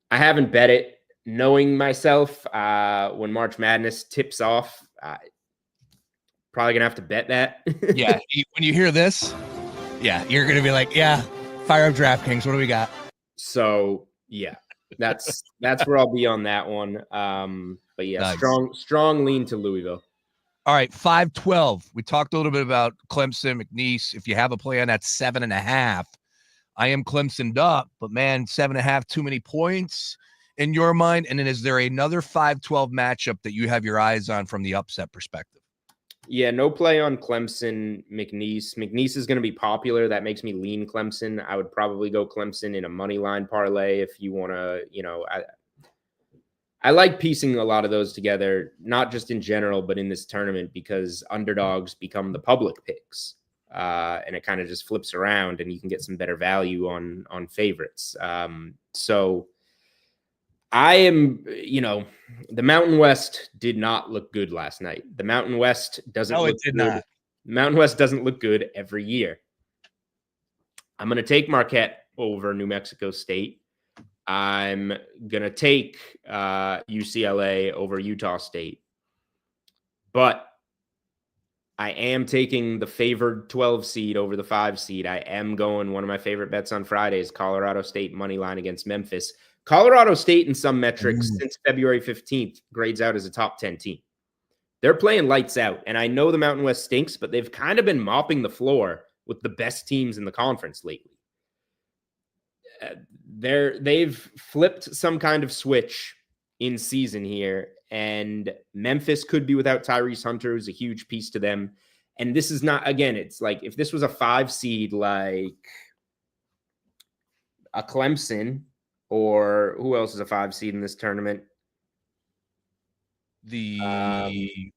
I haven't bet it. Knowing myself, when March Madness tips off, probably going to have to bet that. Yeah, when you hear this, you're going to be like, fire up DraftKings. What do we got? So, that's where I'll be on that one. But Nice. strong lean to Louisville. All right, 5-12. We talked a little bit about Clemson, McNeese. If you have a play on that 7.5, I am Clemsoned up, but man, 7.5, too many points in your mind. And then is there another 5-12 matchup that you have your eyes on from the upset perspective? Yeah, no play on Clemson, McNeese. McNeese is going to be popular. That makes me lean Clemson. I would probably go Clemson in a money line parlay if you want to, I like piecing a lot of those together, not just in general, but in this tournament, because underdogs become the public picks. And it kind of just flips around and you can get some better value on favorites. So I am, the Mountain West did not look good last night. The Mountain West doesn't look good. Not. Mountain West doesn't look good every year. I'm going to take Marquette over New Mexico State. I'm going to take UCLA over Utah State. But I am taking the favored 12 seed over the 5 seed. I am going, one of my favorite bets on Friday is Colorado State money line against Memphis. Colorado State in some metrics since February 15th grades out as a top 10 team. They're playing lights out. And I know the Mountain West stinks, but they've kind of been mopping the floor with the best teams in the conference lately. They've flipped some kind of switch in season here, and Memphis could be without Tyrese Hunter, who's a huge piece to them. And this is not, again, it's like if this was a 5 seed like a Clemson, or who else is a 5 seed in this tournament? A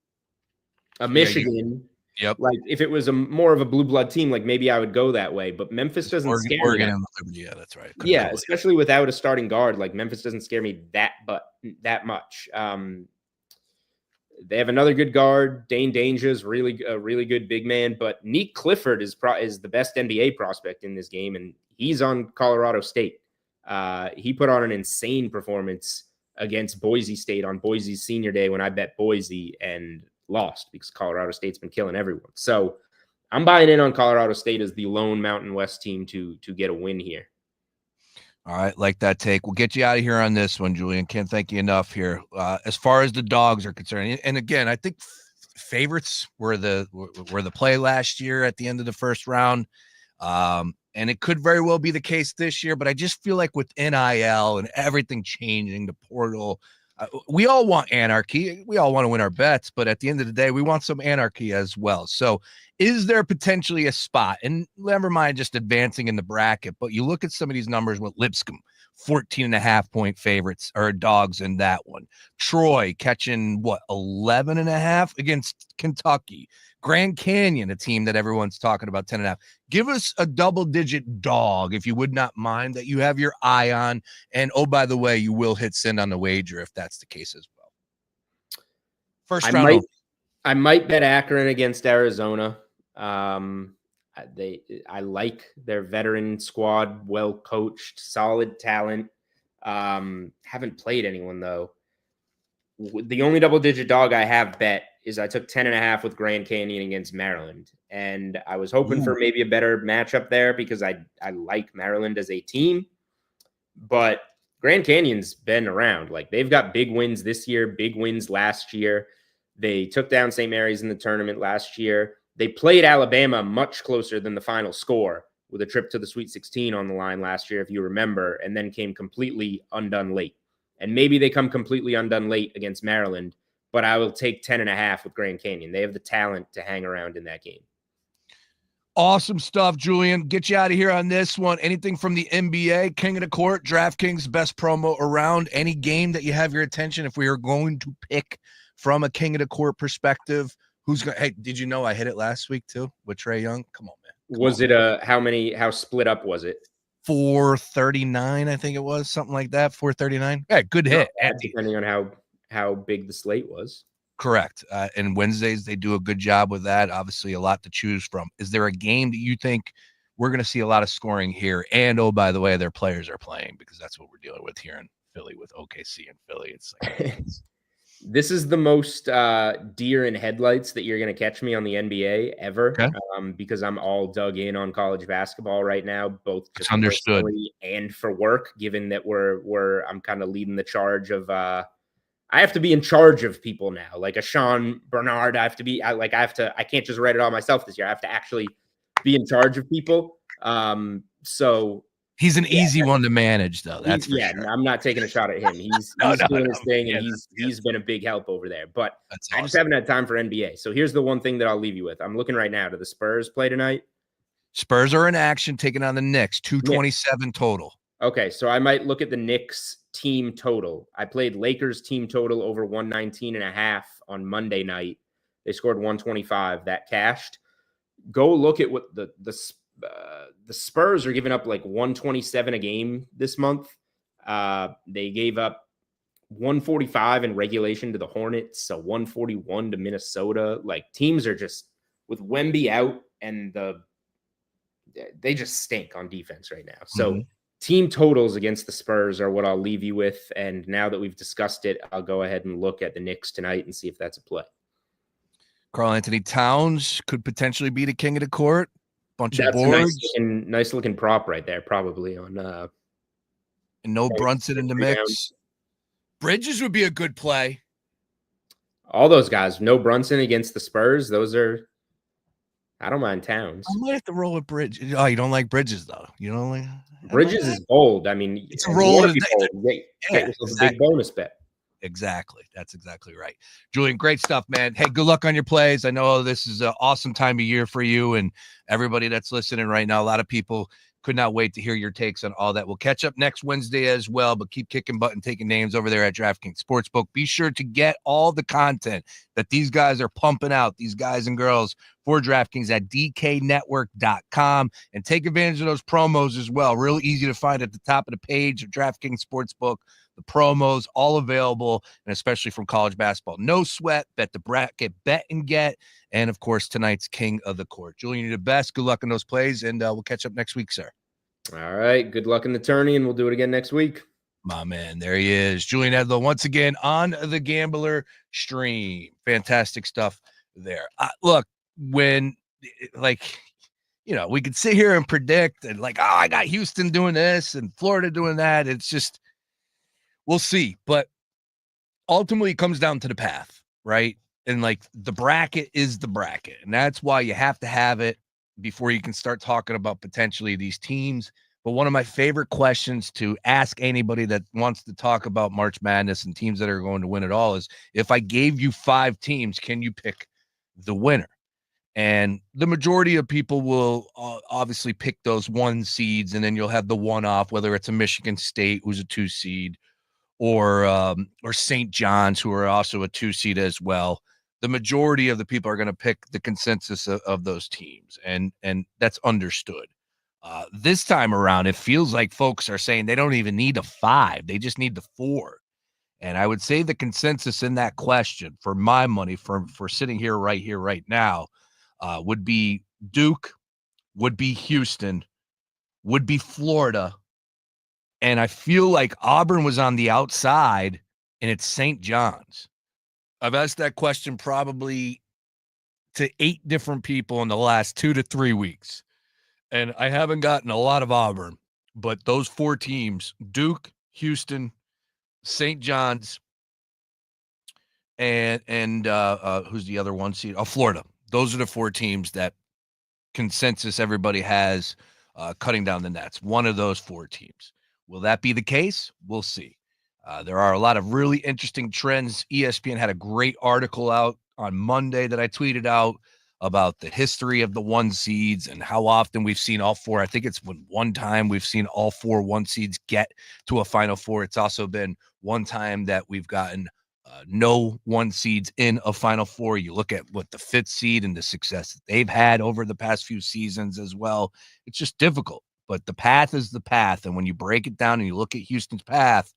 Michigan. Yep. Like if it was more of a blue blood team, like maybe I would go that way. But Memphis doesn't scare me. Yeah, that's right. Especially without a starting guard. Like Memphis doesn't scare me that much. They have another good guard. Dane Danger is a really good big man. But Nick Clifford is the best NBA prospect in this game, and he's on Colorado State. He put on an insane performance against Boise State on Boise's senior day when I bet Boise and lost because Colorado State's been killing everyone. So I'm buying in on Colorado State as the lone Mountain West team to get a win here. All right, like that take. We'll get you out of here on this one, Julian. Can't thank you enough here. As far as the dogs are concerned, and again, I think favorites were the play last year at the end of the first round. And it could very well be the case this year, but I just feel like with NIL and everything changing, the portal, we all want anarchy. We all want to win our bets, but at the end of the day, we want some anarchy as well. So is there potentially a spot, and never mind just advancing in the bracket, but you look at some of these numbers with Lipscomb, 14.5-point favorites or dogs in that one. Troy catching 11.5 against Kentucky. Grand Canyon, a team that everyone's talking about, 10.5. Give us a double-digit dog, if you would not mind, that you have your eye on. And, oh, by the way, you will hit send on the wager if that's the case as well. First round. I might bet Akron against Arizona. I like their veteran squad, well-coached, solid talent. Haven't played anyone, though. The only double-digit dog I have bet is I took 10.5 with Grand Canyon against Maryland. And I was hoping for maybe a better matchup there because I like Maryland as a team. But Grand Canyon's been around. Like, they've got big wins this year, big wins last year. They took down St. Mary's in the tournament last year. They played Alabama much closer than the final score, with a trip to the Sweet 16 on the line last year, if you remember, and then came completely undone late. And maybe they come completely undone late against Maryland, but I will take 10.5 with Grand Canyon. They have the talent to hang around in that game. Awesome stuff, Julian. Get you out of here on this one. Anything from the NBA, King of the Court, DraftKings, best promo around. Any game that you have your attention, if we are going to pick from a King of the Court perspective, who's going to, hey, did you know I hit it last week too with Trae Young? Come on, man. Was it how split up was it? 439, I think it was, something like that. 439. Yeah, good hit. Depending on how big the slate was. Correct. And Wednesdays, they do a good job with that. Obviously, a lot to choose from. Is there a game that you think we're going to see a lot of scoring here? And, oh, by the way, their players are playing, because that's what we're dealing with here in Philly with OKC and Philly. It's like this is the most deer in headlights that you're going to catch me on the NBA ever, because I'm all dug in on college basketball right now, both just understood and for work, given that I'm kind of leading the charge of I have to be in charge of people now, like a Sean Bernard. I can't just write it all myself this year. I have to actually be in charge of people. So he's an easy one to manage, though. That's for sure. I'm not taking a shot at him. He's doing his thing, and he's been a big help over there. But I just haven't had time for NBA. So here's the one thing that I'll leave you with. I'm looking right now. Do the Spurs play tonight? Spurs are in action, taking on the Knicks. 227 total. Okay, so I might look at the Knicks team total. I played Lakers team total over 119.5 on Monday night. They scored 125. That cashed. Go look at what the Spurs are giving up, like 127 a game this month. They gave up 145 in regulation to the Hornets, so 141 to Minnesota. Like, teams are just, with Wemby out, and they just stink on defense right now. So team totals against the Spurs are what I'll leave you with. And now that we've discussed it, I'll go ahead and look at the Knicks tonight and see if that's a play. Karl Anthony Towns could potentially be the King of the Court. Bunch of That's boards. Nice looking prop right there, probably on and no Brunson in the mix. Bridges would be a good play. All those guys, no Brunson against the Spurs. Those are, I don't mind Towns. I might have to roll with Bridges. Oh, you don't like Bridges, though. You don't like Bridges is bold. I mean, it's a roll. Get yourself a big bonus bet. Exactly. That's exactly right. Julian, great stuff, man. Hey, good luck on your plays. I know this is an awesome time of year for you and everybody that's listening right now. A lot of people could not wait to hear your takes on all that. We'll catch up next Wednesday as well, but keep kicking butt and taking names over there at DraftKings Sportsbook. Be sure to get all the content that these guys are pumping out, these guys and girls, for DraftKings at DKNetwork.com, and take advantage of those promos as well. Real easy to find at the top of the page of DraftKings Sportsbook. The promos all available, and especially from college basketball. No sweat. Bet the bracket, bet and get. And of course, tonight's King of the Court. Julian, you're the best. Good luck in those plays, and we'll catch up next week, sir. All right. Good luck in the tourney, and we'll do it again next week. My man, there he is. Julian Edlow once again on the Gambler Stream. Fantastic stuff there. Look, when we could sit here and predict and I got Houston doing this and Florida doing that. It's just, we'll see. But ultimately, it comes down to the path, right? And the bracket is the bracket. And that's why you have to have it before you can start talking about potentially these teams. But one of my favorite questions to ask anybody that wants to talk about March Madness and teams that are going to win it all is, if I gave you 5 teams, can you pick the winner? And the majority of people will obviously pick those 1 seeds, and then you'll have the one-off, whether it's a Michigan State, who's a 2 seed, or St. John's, who are also a 2 seed as well. The majority of the people are going to pick the consensus of those teams, and that's understood. This time around, it feels like folks are saying they don't even need a 5. They just need the 4. And I would say the consensus in that question, for my money, for sitting here right now, would be Duke, would be Houston, would be Florida. And I feel like Auburn was on the outside, and it's St. John's. I've asked that question probably to 8 different people in the last 2 to 3 weeks, and I haven't gotten a lot of Auburn. But those 4 teams, Duke, Houston, St. John's, and who's the other one seed? Oh, Florida. Those are the 4 teams that consensus everybody has cutting down the nets. One of those 4 teams. Will that be the case? We'll see. There are a lot of really interesting trends. ESPN had a great article out on Monday that I tweeted out about the history of the 1 seeds and how often we've seen all 4. I think it's one time we've seen all 4 1 seeds get to a Final Four. It's also been one time that we've gotten no 1 seeds in a Final Four. You look at what the 5th seed and the success that they've had over the past few seasons as well. It's just difficult, but the path is the path. And when you break it down and you look at Houston's path,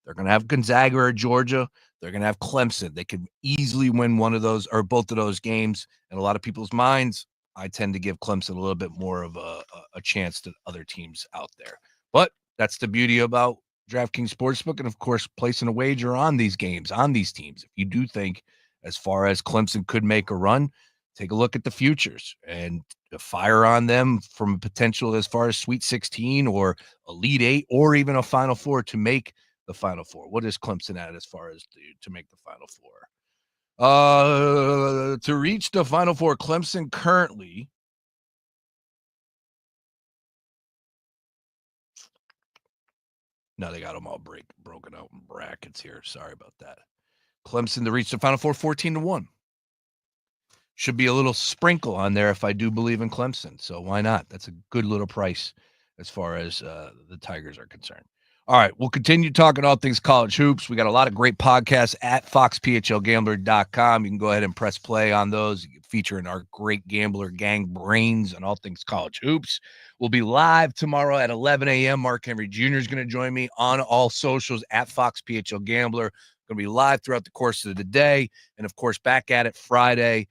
they're going to have Gonzaga or Georgia. They're going to have Clemson. They could easily win one of those or both of those games. In a lot of people's minds, I tend to give Clemson a little bit more of a chance to other teams out there. But that's the beauty about DraftKings Sportsbook and, of course, placing a wager on these games, on these teams. If you do think as far as Clemson could make a run, take a look at the futures and fire on them from potential as far as Sweet 16 or Elite 8 or even a Final Four to make the Final Four. What is Clemson at as far as to make the Final Four? To reach the Final Four, Clemson currently they got them all broken out in brackets here. Sorry about that. Clemson to reach the Final Four 14-1. Should be a little sprinkle on there if I do believe in Clemson. So why not? That's a good little price as far as the Tigers are concerned. All right, we'll continue talking all things college hoops. We got a lot of great podcasts at foxphlgambler.com. You can go ahead and press play on those, featuring our great gambler gang brains on all things college hoops. We'll be live tomorrow at 11 a.m. Mark Henry Jr. is going to join me on all socials at foxphlgambler. Going to be live throughout the course of the day. And, of course, back at it Friday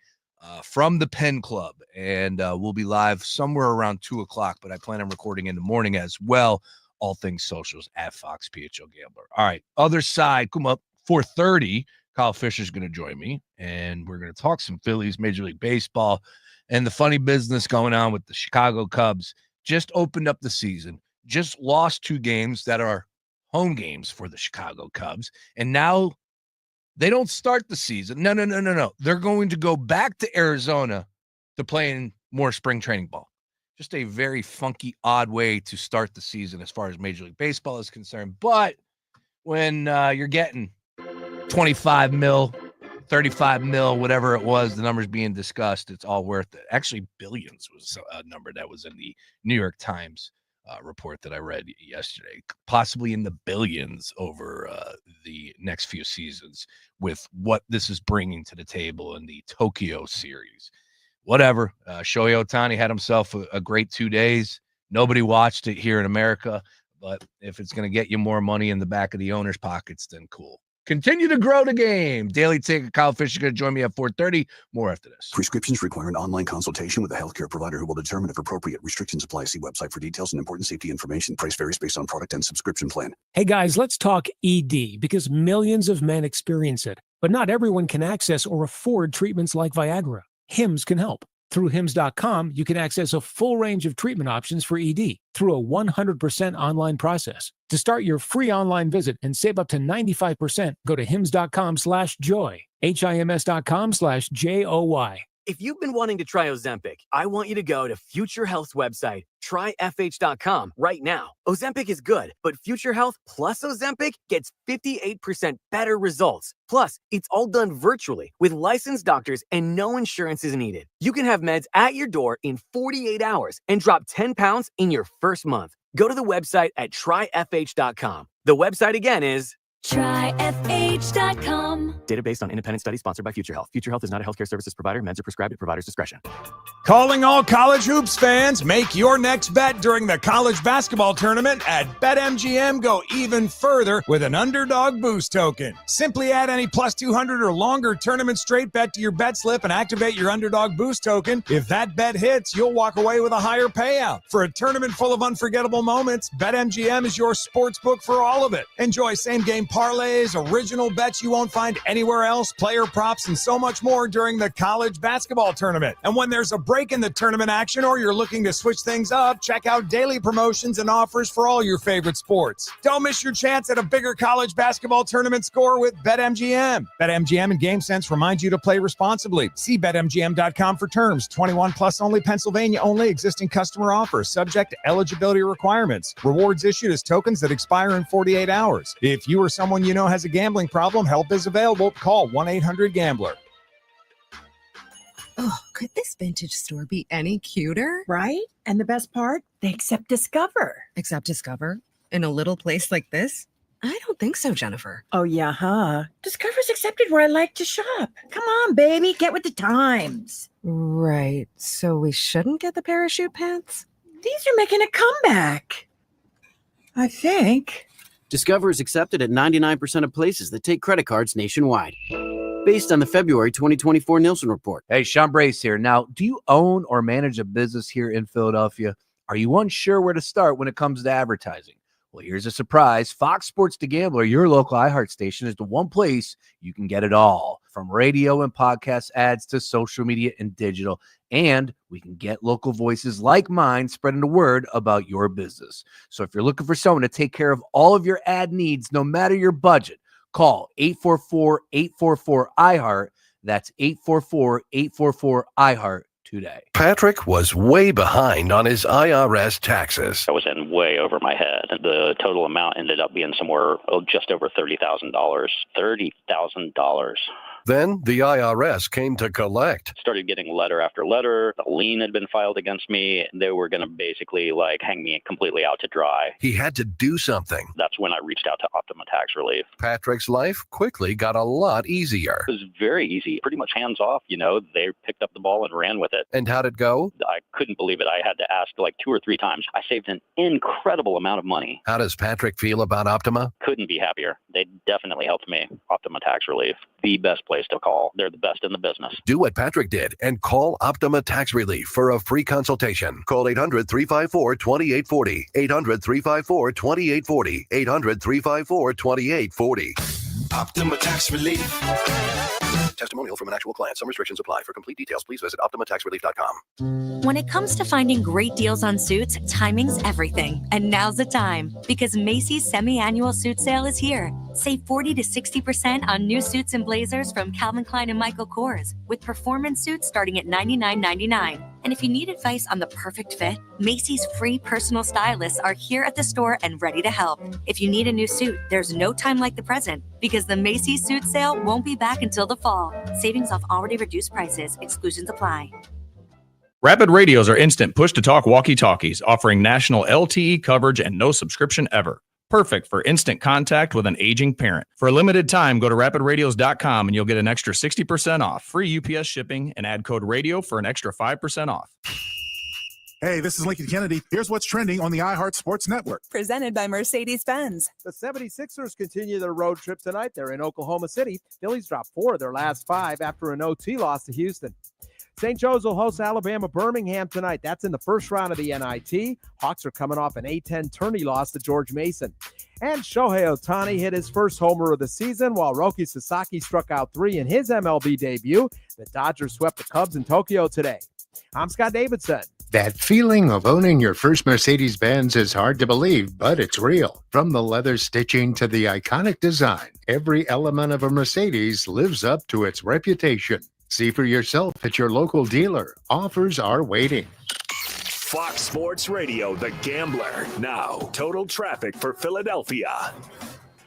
from the Penn Club. And we'll be live somewhere around 2 o'clock, but I plan on recording in the morning as well. All things socials at Fox PHL Gambler. All right, other side, come up 4:30. Kyle Fisher's going to join me, and we're going to talk some Phillies, Major League Baseball, and the funny business going on with the Chicago Cubs. Just opened up the season, just lost 2 games that are home games for the Chicago Cubs, and now they don't start the season. No. They're going to go back to Arizona to play in more spring training ball. Just a very funky, odd way to start the season as far as Major League Baseball is concerned. But when you're getting 25 mil, 35 mil, whatever it was, the numbers being discussed, it's all worth it. Actually, billions was a number that was in the New York Times report that I read yesterday, possibly in the billions over the next few seasons with what this is bringing to the table in the Tokyo series. Whatever. Shohei Ohtani had himself a great 2 days. Nobody watched it here in America, but if it's going to get you more money in the back of the owner's pockets, then cool. Continue to grow the game. Daily Ticket. Kyle Fisher is going to join me at 4:30. More after this. Prescriptions require an online consultation with a healthcare provider who will determine if appropriate. Restrictions apply. See website for details and important safety information. Price varies based on product and subscription plan. Hey guys, let's talk ED because millions of men experience it, but not everyone can access or afford treatments like Viagra. Hims can help. Through Hims.com, you can access a full range of treatment options for ED through a 100% online process. To start your free online visit and save up to 95%, go to Hims.com/joy, HIMS.com/JOY. If you've been wanting to try Ozempic, I want you to go to Future Health's website, tryfh.com right now. Ozempic is good, but Future Health plus Ozempic gets 58% better results. Plus, it's all done virtually with licensed doctors and no insurance is needed. You can have meds at your door in 48 hours and drop 10 pounds in your first month. Go to the website at tryfh.com. The website again is tryfh.com. Data based on independent study sponsored by Future Health. Future Health is not a healthcare services provider. Meds are prescribed at provider's discretion. Calling all college hoops fans. Make your next bet during the college basketball tournament at BetMGM. Go even further with an underdog boost token. Simply add any plus 200 or longer tournament straight bet to your bet slip and activate your underdog boost token. If that bet hits, you'll walk away with a higher payout. For a tournament full of unforgettable moments, BetMGM is your sports book for all of it. Enjoy same game parlays, original bets you won't find anywhere else, player props, and so much more during the college basketball tournament. And when there's a break in the tournament action or you're looking to switch things up, check out daily promotions and offers for all your favorite sports. Don't miss your chance at a bigger college basketball tournament score with BetMGM. BetMGM and GameSense remind you to play responsibly. See BetMGM.com for terms. 21 plus only, Pennsylvania only. Existing customer offers. Subject to eligibility requirements. Rewards issued as tokens that expire in 48 hours. If you or someone you know has a gambling problem, help is available. Call 1-800-GAMBLER. Oh, could this vintage store be any cuter? Right? And the best part? They accept Discover. Accept Discover? In a little place like this? I don't think so, Jennifer. Oh, yeah, huh? Discover's accepted where I like to shop. Come on, baby, get with the times. Right. So we shouldn't get the parachute pants? These are making a comeback. I think. Discover is accepted at 99% of places that take credit cards nationwide. Based on the February 2024 Nielsen report. Hey, Sean Brace here. Now, do you own or manage a business here in Philadelphia? Are you unsure where to start when it comes to advertising? Well, here's a surprise. Fox Sports The Gambler, your local iHeart station, is the one place you can get it all. From radio and podcast ads to social media and digital. And we can get local voices like mine spreading the word about your business. So if you're looking for someone to take care of all of your ad needs, no matter your budget, call 844-844-iHeart. That's 844-844-iHeart today. Patrick was way behind on his IRS taxes. I was in way over my head. The total amount ended up being somewhere just over $30,000. $30,000. Then the IRS came to collect. Started getting letter after letter. A lien had been filed against me. They were going to basically hang me completely out to dry. He had to do something. That's when I reached out to Optima Tax Relief. Patrick's life quickly got a lot easier. It was very easy, pretty much hands off. They picked up the ball and ran with it. And how'd it go? I couldn't believe it. I had to ask 2 or 3 times. I saved an incredible amount of money. How does Patrick feel about Optima? Couldn't be happier. They definitely helped me. Optima Tax Relief, the best place to call. They're the best in the business. Do what Patrick did and call Optima Tax Relief for a free consultation. Call 800-354-2840. 800-354-2840. 800-354-2840. Optima Tax Relief. Testimonial from an actual client. Some restrictions apply. For complete details, please visit OptimaTaxRelief.com. When it comes to finding great deals on suits, timing's everything. And now's the time, because Macy's semi-annual suit sale is here. Save 40 to 60% on new suits and blazers from Calvin Klein and Michael Kors, with performance suits starting at $99.99. And if you need advice on the perfect fit, Macy's free personal stylists are here at the store and ready to help. If you need a new suit, there's no time like the present, because the Macy's suit sale won't be back until the fall. Savings off already reduced prices. Exclusions apply. Rapid radios are instant push-to-talk walkie-talkies, offering national LTE coverage and no subscription ever. Perfect for instant contact with an aging parent. For a limited time, go to rapidradios.com and you'll get an extra 60% off, free UPS shipping, and add code radio for an extra 5% off. Hey, this is Lincoln Kennedy. Here's what's trending on the iHeart Sports Network. Presented by Mercedes-Benz. The 76ers continue their road trip tonight. They're in Oklahoma City. Phillies dropped 4 of their last 5 after an OT loss to Houston. St. Joe's will host Alabama Birmingham tonight. That's in the first round of the NIT. Hawks are coming off an A-10 tourney loss to George Mason. And Shohei Ohtani hit his first homer of the season, while Roki Sasaki struck out 3 in his MLB debut. The Dodgers swept the Cubs in Tokyo today. I'm Scott Davidson. That feeling of owning your first Mercedes-Benz is hard to believe, but it's real. From the leather stitching to the iconic design, every element of a Mercedes lives up to its reputation. See for yourself at your local dealer. Offers are waiting. Fox Sports Radio, The Gambler. Now, total traffic for Philadelphia.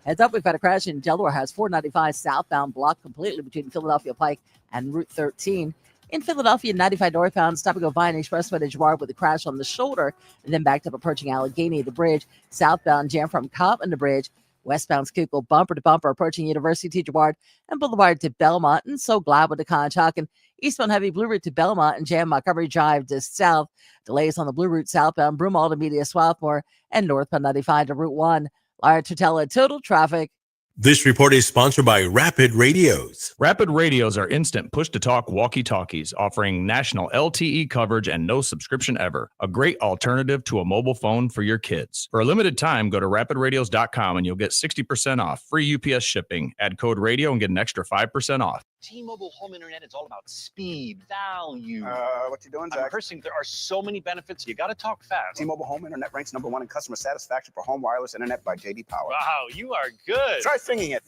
Heads up, we've got a crash in Delaware House, 495 southbound, blocked completely between Philadelphia Pike and Route 13. In Philadelphia, 95 northbound, stop and go Vine Expressway to Girard with a crash on the shoulder, and then backed up approaching Allegheny, the bridge. Southbound, jam from Cobb and the bridge. Westbound Schuylkill, bumper to bumper, approaching University to Girard and Boulevard to Belmont, and so glad with the Conshohocken. And eastbound heavy Blue Route to Belmont and jam Montgomery Drive to south. Delays on the Blue Route southbound, Broomall to Media Swarthmore, and northbound 95 to Route 1. Large Tortella, total traffic. This report is sponsored by Rapid Radios. Rapid Radios are instant push-to-talk walkie-talkies offering national LTE coverage and no subscription ever. A great alternative to a mobile phone for your kids. For a limited time, go to rapidradios.com and you'll get 60% off, free UPS shipping. Add code radio and get an extra 5% off. T-Mobile home internet is all about speed, value. What you doing, Zach? I'm cursing. There are so many benefits. You got to talk fast. T-Mobile home internet ranks #1 in customer satisfaction for home wireless internet by J.D. Power. Wow, you are good. Try singing it.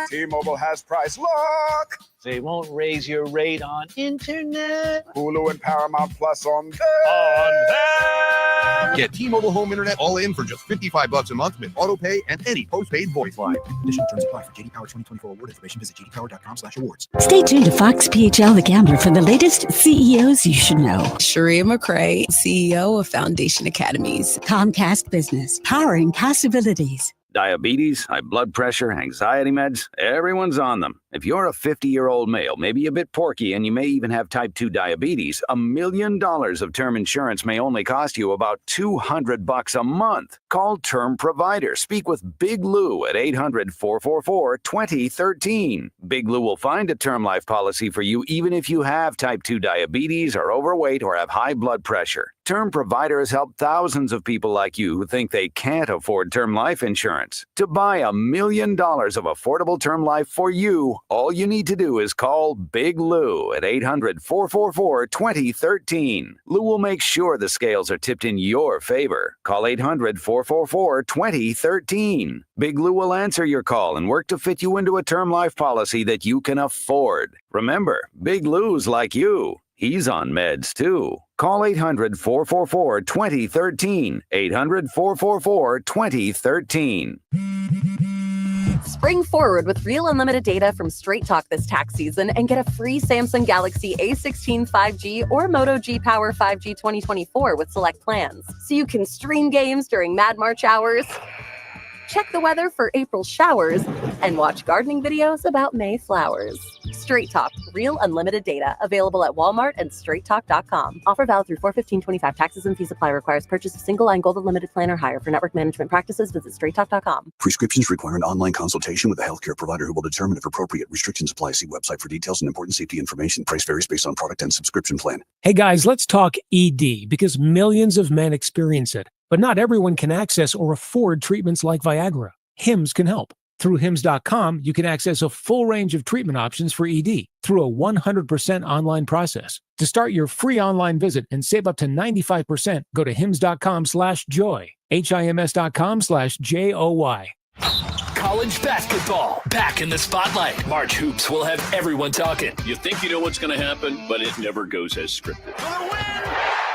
T-Mobile has price lock. They won't raise your rate on internet. Hulu and Paramount Plus on that. Get T-Mobile home internet all in for just $55 a month with auto pay and any postpaid voice line. Additional terms apply for J.D. Power 2024 award information. Visit jdpower.com/awards. Stay tuned to Fox PHL The Gambler for the latest CEOs you should know. Sharia McRae, CEO of Foundation Academies. Comcast Business, powering possibilities. Diabetes, high blood pressure, anxiety meds, everyone's on them. If you're a 50-year-old male, maybe a bit porky, and you may even have type 2 diabetes, $1 million of term insurance may only cost you about $200 a month. Call Term Provider. Speak with Big Lou at 800-444-2013. Big Lou will find a term life policy for you even if you have type 2 diabetes, are overweight, or have high blood pressure. Term Provider has helped thousands of people like you who think they can't afford term life insurance. To buy $1 million of affordable term life for you, all you need to do is call Big Lou at 800-444-2013. Lou will make sure the scales are tipped in your favor. Call 800-444-2013. Big Lou will answer your call and work to fit you into a term life policy that you can afford. Remember, Big Lou's like you. He's on meds, too. Call 800-444-2013. 800-444-2013. Spring forward with real unlimited data from Straight Talk this tax season and get a free Samsung Galaxy A16 5G or Moto G Power 5G 2024 with select plans. So you can stream games during Mad March hours, check the weather for April showers, and watch gardening videos about May flowers. Straight Talk, real unlimited data. Available at Walmart and straighttalk.com. Offer valid through 4/15/25. Taxes and fees apply. Requires purchase of single line gold unlimited plan or higher. For network management practices, visit straighttalk.com. Prescriptions require an online consultation with a healthcare provider who will determine if appropriate. Restrictions apply. See website for details and important safety information. Price varies based on product and subscription plan. Hey guys, let's talk ED because millions of men experience it, but not everyone can access or afford treatments like Viagra. Hims can help. Through Hims.com, you can access a full range of treatment options for ED through a 100% online process. To start your free online visit and save up to 95%, go to Hims.com/joy. HIMS.com/JOY. College basketball back in the spotlight. March Hoops will have everyone talking. You think you know what's going to happen, but it never goes as scripted.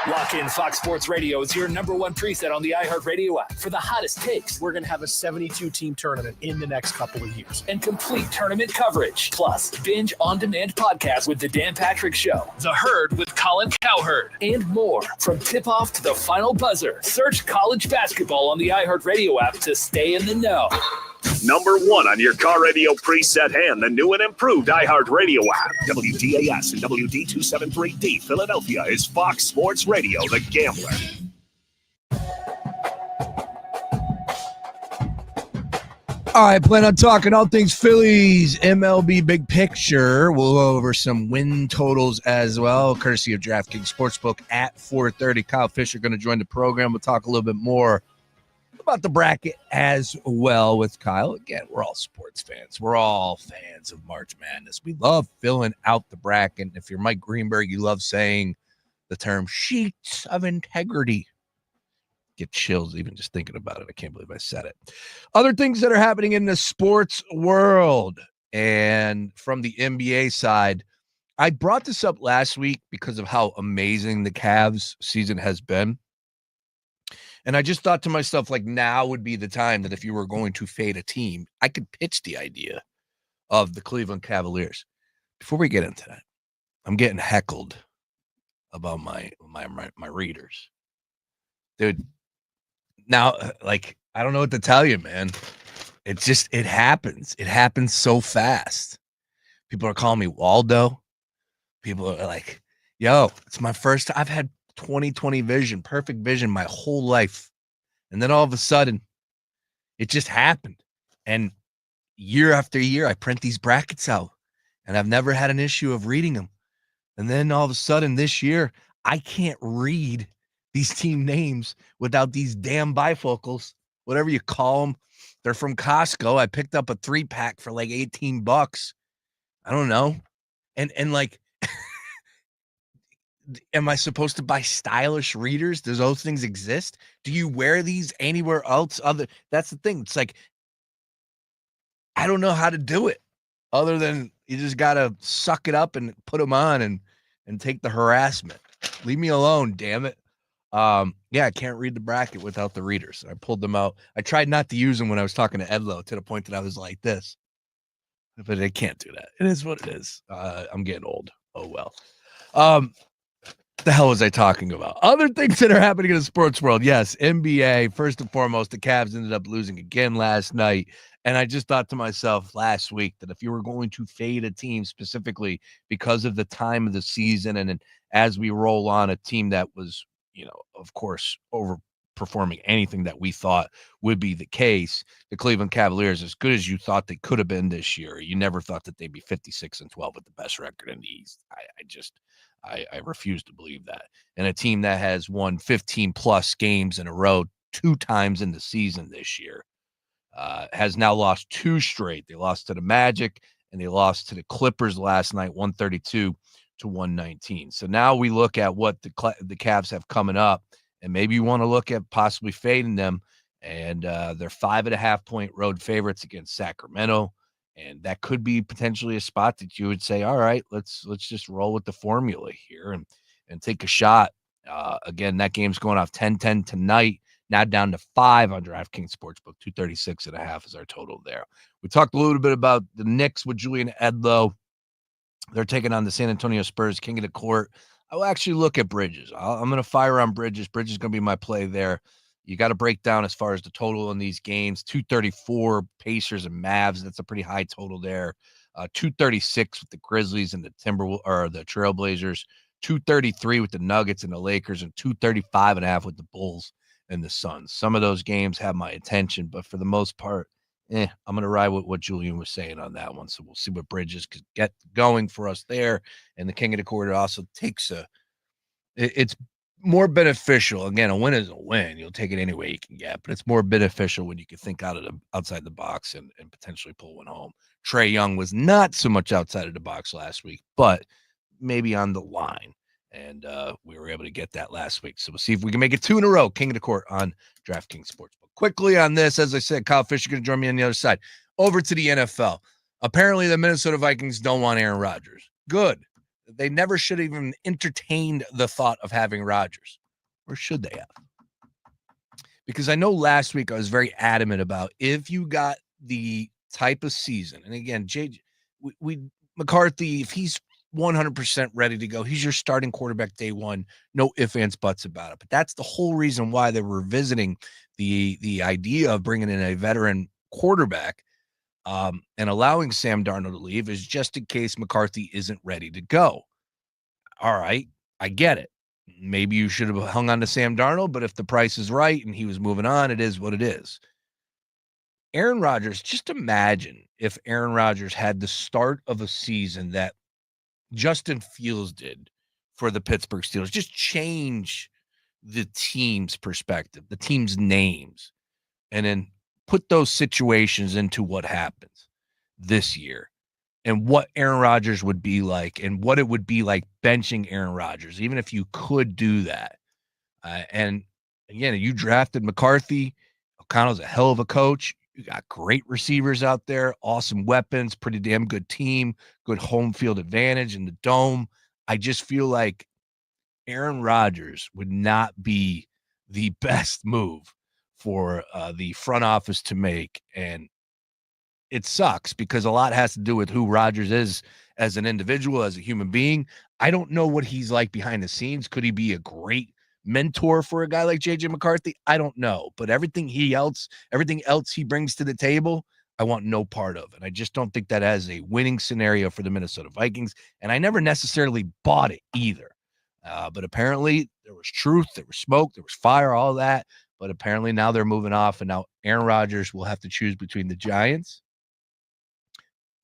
Lock in Fox Sports Radio as your #1 preset on the iHeartRadio app for the hottest takes. We're going to have a 72-team tournament in the next couple of years. And complete tournament coverage. Plus, binge on-demand podcasts with The Dan Patrick Show, The Herd with Colin Cowherd, and more. From tip-off to the final buzzer, search college basketball on the iHeartRadio app to stay in the know. #1 on your car radio preset and the new and improved iHeartRadio app. WDAS and WD273D Philadelphia is Fox Sports Radio, The Gambler. All right, plan on talking all things Phillies, MLB big picture. We'll go over some win totals as well, courtesy of DraftKings Sportsbook at 4:30. Kyle Fisher going to join the program. We'll talk a little bit more about the bracket as well with Kyle. Again, we're all sports fans. We're all fans of March Madness. We love filling out the bracket. If you're Mike Greenberg, you love saying the term sheets of integrity. Get chills even just thinking about it. I can't believe I said it. Other things that are happening in the sports world and from the NBA side, I brought this up last week because of how amazing the Cavs season has been. And I just thought to myself, like, now would be the time that if you were going to fade a team, I could pitch the idea of the Cleveland Cavaliers. Before we get into that, I'm getting heckled about my readers. Dude, now, like, I don't know what to tell you, man. It happens. It happens so fast. People are calling me Waldo. People are like, yo, it's my first time. I've had 20/20 vision, perfect vision my whole life. And then all of a sudden, it just happened. And year after year, I print these brackets out, and I've never had an issue of reading them. And then all of a sudden this year, I can't read these team names without these damn bifocals, whatever you call them. They're from Costco. I picked up a 3-pack for like $18. I don't know. And like, am I supposed to buy stylish readers? Does those things exist? Do you wear these anywhere else? That's the thing. It's like, I don't know how to do it other than you just got to suck it up and put them on and take the harassment. Leave me alone, damn it. Yeah, I can't read the bracket without the readers. I pulled them out. I tried not to use them when I was talking to Edlow to the point that I was like this, but I can't do that. It is what it is. I'm getting old. Oh, well. The hell was I talking about? Other things that are happening in the sports world. Yes, NBA. First and foremost, the Cavs ended up losing again last night. And I just thought to myself last week that if you were going to fade a team specifically because of the time of the season and as we roll on a team that was, of course, overperforming anything that we thought would be the case, the Cleveland Cavaliers, as good as you thought they could have been this year, you never thought that they'd be 56-12 with the best record in the East. I refuse to believe that. And a team that has won 15-plus games in a row 2 times in the season this year has now lost 2 straight. They lost to the Magic and they lost to the Clippers last night, 132-119. So now we look at what the Cavs have coming up, and maybe you want to look at possibly fading them. And they're 5.5-point road favorites against Sacramento. And that could be potentially a spot that you would say, all right, let's just roll with the formula here and take a shot. Again, that game's going off 10-10 tonight, now down to 5 on DraftKings Sportsbook. 236.5 is our total there. We talked a little bit about the Knicks with Julian Edlow. They're taking on the San Antonio Spurs, king of the court. I will actually look at Bridges. I'm going to fire on Bridges. Bridges is going to be my play there. You got to break down as far as the total in these games. 234 Pacers and Mavs. That's a pretty high total there. 236 with the Grizzlies and the Trailblazers. 233 with the Nuggets and the Lakers, and 235.5 with the Bulls and the Suns. Some of those games have my attention, but for the most part, I'm going to ride with what Julian was saying on that one. So we'll see what Bridges could get going for us there. And the king of the court also takes it's more beneficial. Again, a win is a win. You'll take it any way you can get, but it's more beneficial when you can think outside the box and potentially pull one home. Trae Young was not so much outside of the box last week, but maybe on the line. And we were able to get that last week. So we'll see if we can make it 2 in a row. King of the court on DraftKings Sportsbook. Quickly on this, as I said, Kyle Fisher going to join me on the other side. Over to the NFL. Apparently the Minnesota Vikings don't want Aaron Rodgers. Good. They never should have even entertained the thought of having Rodgers. Or should they have? Because I know last week I was very adamant about if you got the type of season, and again, McCarthy, if he's 100% ready to go, he's your starting quarterback day one. No ifs, ands, buts about it. But that's the whole reason why they were visiting the idea of bringing in a veteran quarterback and allowing Sam Darnold to leave is just in case McCarthy isn't ready to go. All right, I get it. Maybe you should have hung on to Sam Darnold, but if the price is right and he was moving on, it is what it is. Aaron Rodgers, just imagine if Aaron Rodgers had the start of a season that Justin Fields did for the Pittsburgh Steelers. Just change the team's perspective, the team's names, and then put those situations into what happens this year and what Aaron Rodgers would be like and what it would be like benching Aaron Rodgers, even if you could do that. And again, you drafted McCarthy. O'Connell's a hell of a coach. You got great receivers out there, awesome weapons, pretty damn good team, good home field advantage in the dome. I just feel like Aaron Rodgers would not be the best move for the front office to make. And it sucks because a lot has to do with who Rodgers is as an individual, as a human being. I don't know what he's like behind the scenes. Could he be a great mentor for a guy like JJ McCarthy? I don't know. But everything else he brings to the table, I want no part of. And I just don't think that has a winning scenario for the Minnesota Vikings. And I never necessarily bought it either. But apparently there was truth, there was smoke, there was fire, all that. But apparently now they're moving off, and now Aaron Rodgers will have to choose between the Giants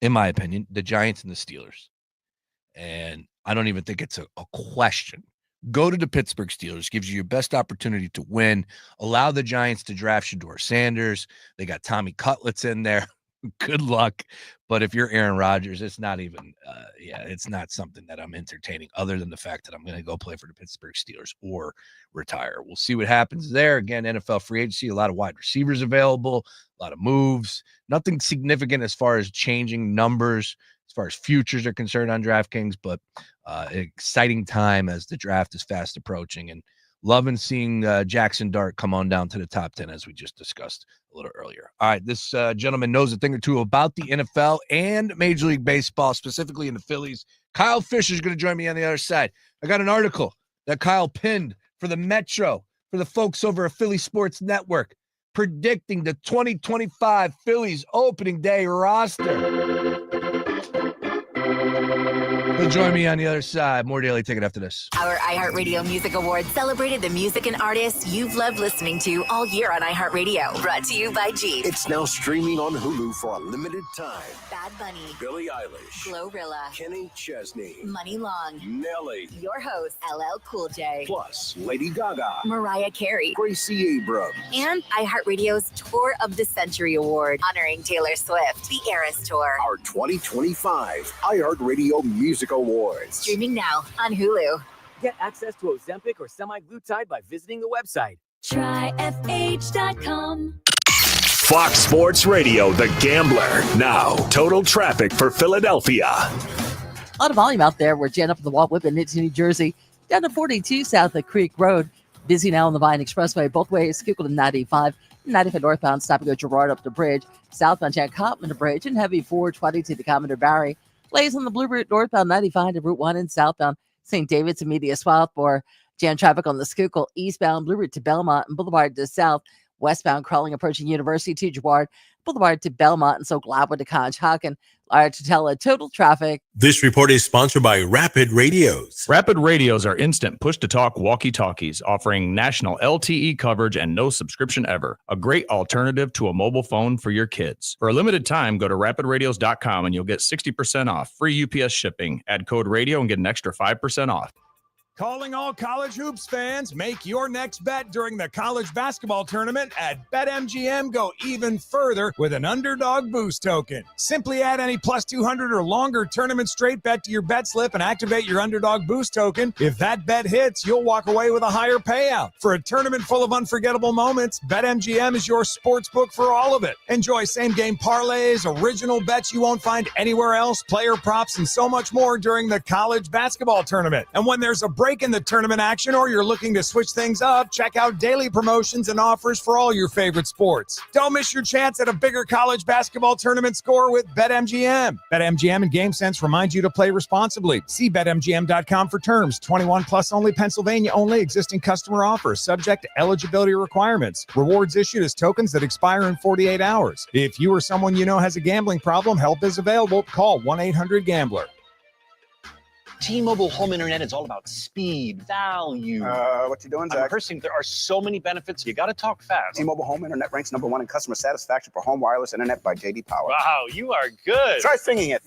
in my opinion, the Giants and the Steelers. And I don't even think it's a question. Go to the Pittsburgh Steelers, gives you your best opportunity to win. Allow the Giants to draft Shedeur Sanders. They got Tommy Cutlets in there. Good luck. But if you're Aaron Rodgers, it's not even, it's not something that I'm entertaining other than the fact that I'm going to go play for the Pittsburgh Steelers or retire. We'll see what happens there. Again, NFL free agency, a lot of wide receivers available, a lot of moves, nothing significant as far as changing numbers, as far as futures are concerned on DraftKings, but exciting time as the draft is fast approaching, and loving seeing Jackson Dart come on down to the top 10 as we just discussed a little earlier. All right, this gentleman knows a thing or two about the NFL and Major League Baseball, specifically in the Phillies. Kyle Fisher is going to join me on the other side. I got an article that Kyle pinned for the Metro, for the folks over at Philly Sports Network, predicting the 2025 Phillies opening day roster. He'll join me on the other side. More Daily Ticket after this. Our iHeartRadio Music Awards celebrated the music and artists you've loved listening to all year on iHeartRadio. Brought to you by Jeep. It's now streaming on Hulu for a limited time. Bad Bunny, Billie Eilish, Glorilla, Kenny Chesney, Money Long, Nelly, your host, LL Cool J, plus Lady Gaga, Mariah Carey, Gracie Abrams, and iHeartRadio's Tour of the Century Award, honoring Taylor Swift, the Eras Tour. Our 2025 iHeartRadio Music Awards. Streaming now on Hulu. Get access to Ozempic or semaglutide by visiting the website. Try FH.com. Fox Sports Radio, The Gambler. Now, total traffic for Philadelphia. A lot of volume out there. We're jet up the Walt Whitman into New Jersey, down to 42 south of Creek Road. Busy now on the Vine Expressway, both ways. Schuylkill to 95 northbound, stop and go Girard up the bridge. Southbound Jack Cottman Bridge, and heavy 420 to the Commodore Barry. Lays on the Blue Route northbound 95 to Route 1 and southbound St. David's and Media Swarthmore. Jam traffic on the Schuylkill eastbound Blue Route to Belmont and Boulevard to south. Westbound crawling approaching University to Girard, Boulevard to Belmont, and so Gladwood to Conshohocken. To tell a total traffic. This report is sponsored by Rapid Radios. Rapid Radios are instant push-to-talk walkie-talkies offering national LTE coverage and no subscription ever. A great alternative to a mobile phone for your kids. For a limited time, go to rapidradios.com and you'll get 60% off. Free UPS shipping. Add code radio and get an extra 5% off. Calling all college hoops fans, make your next bet during the college basketball tournament at BetMGM. Go even further with an underdog boost token. Simply add any plus 200 or longer tournament straight bet to your bet slip and activate your underdog boost token. If that bet hits, you'll walk away with a higher payout. For a tournament full of unforgettable moments, BetMGM is your sports book for all of it. Enjoy same-game parlays, original bets you won't find anywhere else, player props, and so much more during the college basketball tournament. And when there's a break in the tournament action or you're looking to switch things up, check out daily promotions and offers for all your favorite sports. Don't miss your chance at a bigger college basketball tournament score with BetMGM. BetMGM and GameSense remind you to play responsibly. See BetMGM.com for terms. 21 plus only, Pennsylvania only. Existing customer offers subject to eligibility requirements. Rewards issued as tokens that expire in 48 hours. If you or someone you know has a gambling problem, help is available. Call 1-800-GAMBLER. T-Mobile home internet is all about speed, value. What you doing, Zach? I'm rehearsing. There are so many benefits. You got to talk fast. T-Mobile home internet ranks #1 in customer satisfaction for home wireless internet by J.D. Power. Wow, you are good. Try singing it.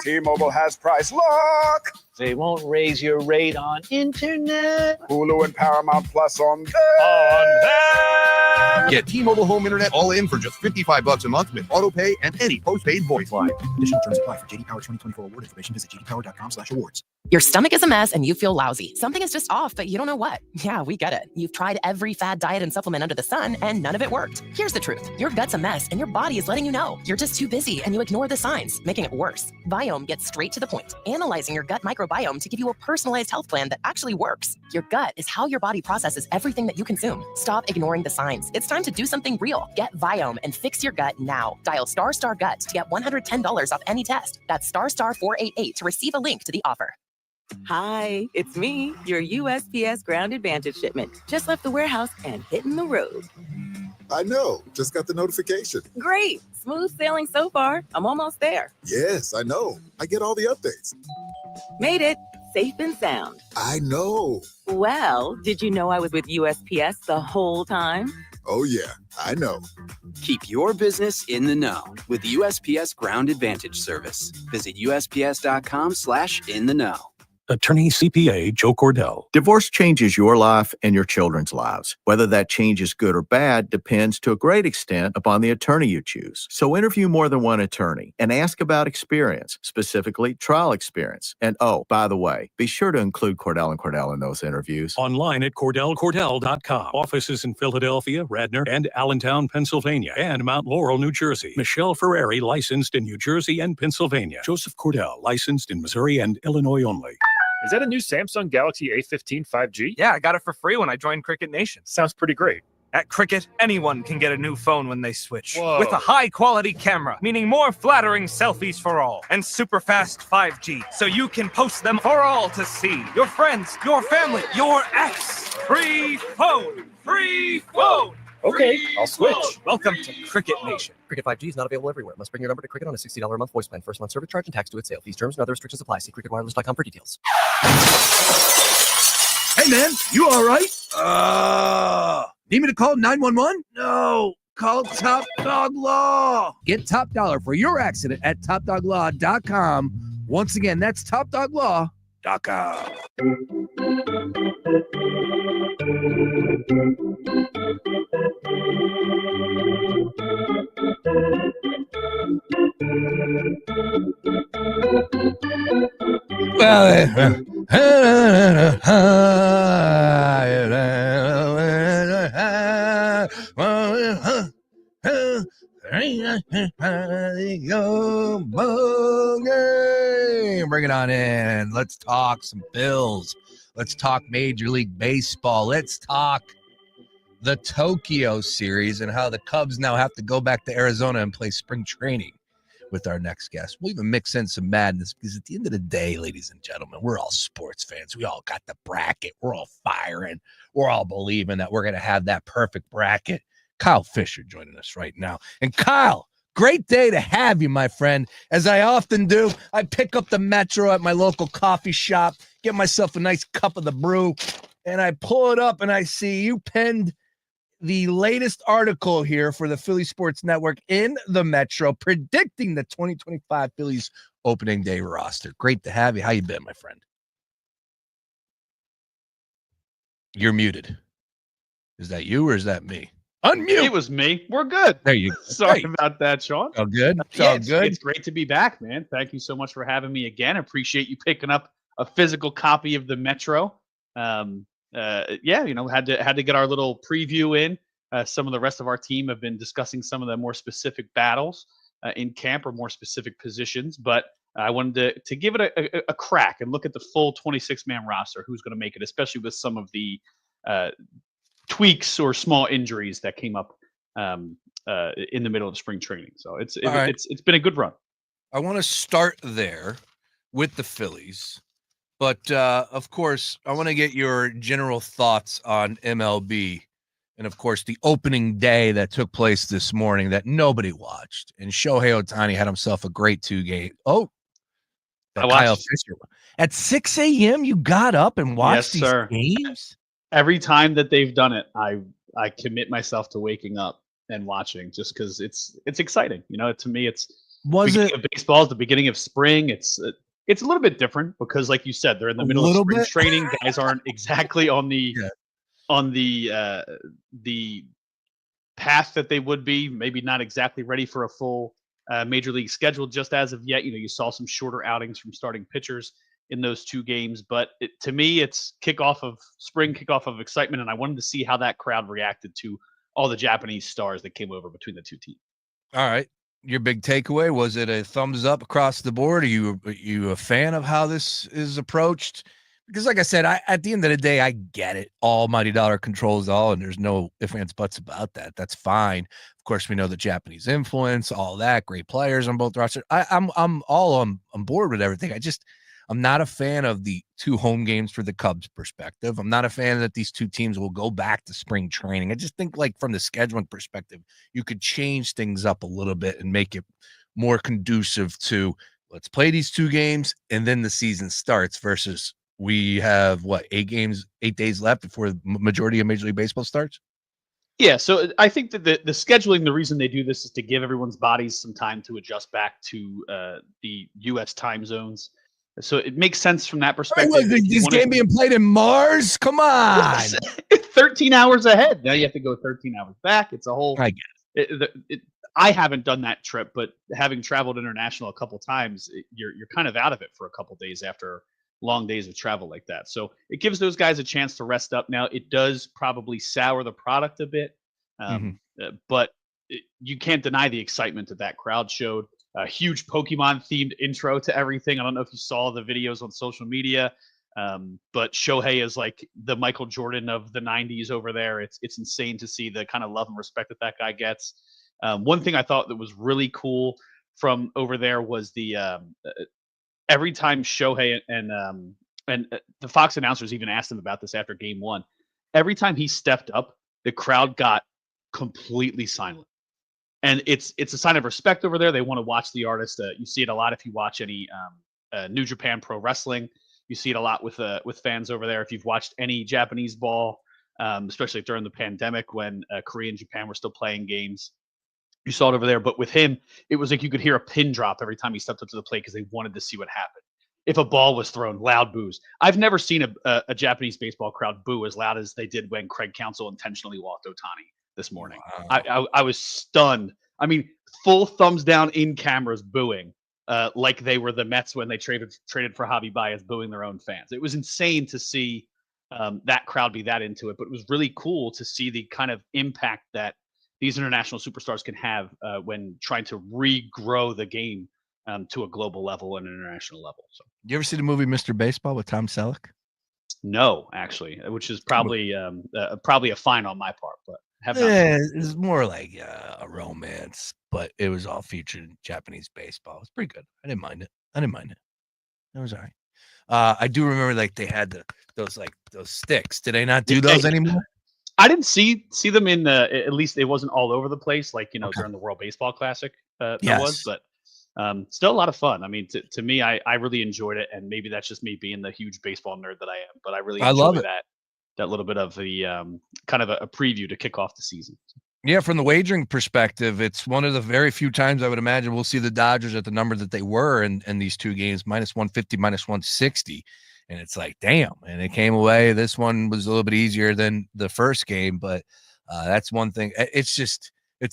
T-Mobile has price lock. They won't raise your rate on internet. Hulu and Paramount Plus on that. Get T-Mobile home internet all in for just $55 a month with auto pay and any postpaid voice line. Additional terms apply. For J.D. Power 2024 award information, visit jdpower.com/awards. Your stomach is a mess and you feel lousy. Something is just off, but you don't know what. Yeah, we get it. You've tried every fad diet and supplement under the sun, and none of it worked. Here's the truth. Your gut's a mess, and your body is letting you know. You're just too busy, and you ignore the signs, making it worse. Viome gets straight to the point, analyzing your gut microbiome to give you a personalized health plan that actually works. Your gut is how your body processes everything that you consume. Stop ignoring the signs. It's time to do something real. Get Viome and fix your gut now. Dial **gut to get $110 off any test. That's *488 to receive a link to the offer. Hi, it's me, your USPS Ground Advantage shipment. Just left the warehouse and hitting the road. I know. Just got the notification. Great. Smooth sailing so far. I'm almost there. Yes, I know. I get all the updates. Made it. Safe and sound. I know. Well, did you know I was with USPS the whole time? Oh, yeah, I know. Keep your business in the know with the USPS Ground Advantage service. Visit USPS.com/in-the-know. Attorney CPA Joe Cordell. Divorce changes your life and your children's lives. Whether that change is good or bad depends to a great extent upon the attorney you choose. So interview more than one attorney and ask about experience, specifically trial experience. And oh, by the way, be sure to include Cordell & Cordell in those interviews. Online at CordellCordell.com. Offices in Philadelphia, Radnor, and Allentown, Pennsylvania, and Mount Laurel, New Jersey. Michelle Ferrari, licensed in New Jersey and Pennsylvania. Joseph Cordell, licensed in Missouri and Illinois only. Is that a new Samsung Galaxy A15 5G? Yeah, I got it for free when I joined Cricket Nation. Sounds pretty great. At Cricket, anyone can get a new phone when they switch. Whoa. With a high-quality camera, meaning more flattering selfies for all. And super fast 5G, so you can post them for all to see. Your friends, your family, your ex. Free phone! Free phone! Okay, I'll switch. Welcome to Cricket Nation. Cricket 5G is not available everywhere. Must bring your number to Cricket on a $60 a month voice plan. First month service charge and tax due at sale. These terms and other restrictions apply. See cricketwireless.com for details. Hey, man, you all right? Need me to call 911? No, call Top Dog Law. Get top dollar for your accident at topdoglaw.com. Once again, that's topdoglaw.com. Bring it on in. Let's talk some Bills. Let's talk Major League Baseball. Let's talk the Tokyo series and how the Cubs now have to go back to Arizona and play spring training with our next guest. We'll even mix in some madness because at the end of the day, ladies and gentlemen, we're all sports fans. We all got the bracket. We're all firing. We're all believing that we're going to have that perfect bracket. Kyle Fisher joining us right now. And Kyle, great day to have you, my friend. As I often do, I pick up the Metro at my local coffee shop, get myself a nice cup of the brew, and I pull it up and I see you penned the latest article here for the Philly Sports Network in the Metro predicting the 2025 Phillies opening day roster. Great to have you. How you been, my friend? You're muted. Is that you or is that me? Unmute. It was me. We're good. There you go. Sorry about that, Sean. All good. It's great to be back, man. Thank you so much for having me again. Appreciate you picking up a physical copy of the Metro. Had to get our little preview in. Some of the rest of our team have been discussing some of the more specific battles in camp or more specific positions, but I wanted to give it a crack and look at the full 26-man roster, who's going to make it, especially with some of the tweaks or small injuries that came up in the middle of spring training. So it's been a good run. I want to start there with the Phillies, but of course I want to get your general thoughts on MLB and of course the opening day that took place this morning that nobody watched. And Shohei Ohtani had himself a great 2-game. Kyle Fisher. At 6 a.m. you got up and watched these games? Every time that they've done it, I commit myself to waking up and watching just because it's exciting. You know, to me, baseball is the beginning of spring. It's a little bit different because, like you said, they're in the middle of spring training. Guys aren't exactly on the path that they would be. Maybe not exactly ready for a full major league schedule just as of yet. You know, you saw some shorter outings from starting pitchers in those 2 games, but to me, it's kickoff of excitement, and I wanted to see how that crowd reacted to all the Japanese stars that came over between the 2 teams. All right, your big takeaway, was it a thumbs up across the board? Are you a fan of how this is approached? Because like I said, at the end of the day, I get it. Almighty dollar controls all, and there's no ifs, ands, buts about that. That's fine. Of course, we know the Japanese influence, all that, great players on both rosters. I'm all on board with everything. I'm not a fan of the 2 home games for the Cubs perspective. I'm not a fan that these 2 teams will go back to spring training. I just think, like, from the scheduling perspective, you could change things up a little bit and make it more conducive to let's play these 2 games and then the season starts versus we have 8 days left before the majority of Major League Baseball starts. Yeah, so I think that the scheduling, the reason they do this is to give everyone's bodies some time to adjust back to the U.S. time zones. So it makes sense from that Right, perspective. well, this game being played in Mars? Come on. Yes, 13 hours ahead. Now you have to go 13 hours back. It's a whole. I get I haven't done that trip, but having traveled international a couple times, you're kind of out of it for a couple days after long days of travel like that. So it gives those guys a chance to rest up. Now it does probably sour the product a bit, but you can't deny the excitement that crowd showed. A huge Pokemon themed intro to everything. I don't know if you saw the videos on social media, but Shohei is like the Michael Jordan of the 90s over there. It's insane to see the kind of love and respect that guy gets. One thing I thought that was really cool from over there was the every time Shohei and the Fox announcers even asked him about this after game one. Every time he stepped up, the crowd got completely silent. And it's a sign of respect over there. They want to watch the artist. You see it a lot if you watch any New Japan Pro Wrestling. You see it a lot with fans over there. If you've watched any Japanese ball, especially during the pandemic when Korea and Japan were still playing games, you saw it over there. But with him, it was like you could hear a pin drop every time he stepped up to the plate because they wanted to see what happened. If a ball was thrown, loud boos. I've never seen a Japanese baseball crowd boo as loud as they did when Craig Counsell intentionally walked Ohtani this morning. Wow. I was stunned. I mean, full thumbs down in cameras booing, like they were the Mets when they traded for Javi Baez, booing their own fans. It was insane to see that crowd be that into it, but it was really cool to see the kind of impact that these international superstars can have when trying to regrow the game to a global level and an international level. So, you ever see the movie Mr. Baseball with Tom Selleck? No, actually, which is probably a fine on my part, but. It's more like a romance, but it was all featured in Japanese baseball. It's pretty good. I didn't mind it. It was all right. I do remember like they had those sticks. Did they not do those anymore? I didn't see them in at least it wasn't all over the place like during the World Baseball Classic there was, but still a lot of fun. I mean, to me, I really enjoyed it, and maybe that's just me being the huge baseball nerd that I am, but I really enjoy that little bit of the kind of a preview to kick off the season. Yeah, from the wagering perspective, it's one of the very few times I would imagine we'll see the Dodgers at the number that they were in these two games, -150, -160. And it's like, damn. And it came away. This one was a little bit easier than the first game, but that's one thing. It's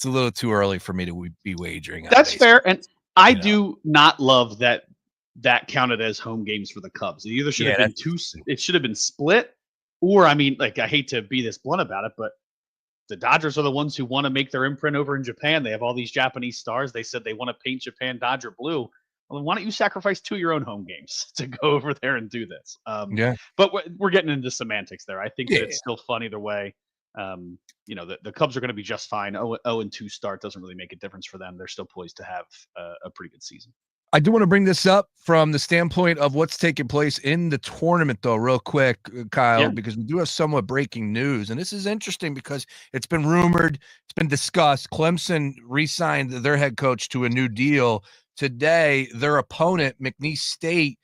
a little too early for me to be wagering. That's fair. And I do not love that counted as home games for the Cubs. It either should have been it should have been split. Or, I mean, like, I hate to be this blunt about it, but the Dodgers are the ones who want to make their imprint over in Japan. They have all these Japanese stars. They said they want to paint Japan Dodger blue. Well, then why don't you sacrifice 2 of your own home games to go over there and do this? But we're getting into semantics there. I think that it's still fun either way. The Cubs are going to be just fine. 0-2 start doesn't really make a difference for them. They're still poised to have a pretty good season. I do want to bring this up from the standpoint of what's taking place in the tournament, though, real quick, Kyle, because we do have somewhat breaking news. And this is interesting because it's been rumored, it's been discussed. Clemson re-signed their head coach to a new deal. Today, their opponent, McNeese State,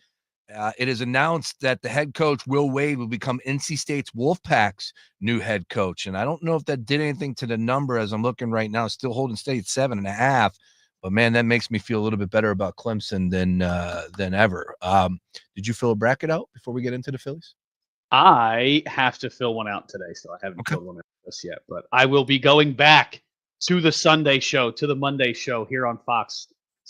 it is announced that the head coach, Will Wade, will become NC State's Wolfpack's new head coach. And I don't know if that did anything to the number as I'm looking right now, still holding State at 7.5. But man, that makes me feel a little bit better about Clemson than ever. Did you fill a bracket out before we get into the Phillies? I have to fill one out today, so I haven't filled one out just yet. But I will be going back to the Sunday show, to the Monday show here on Fox,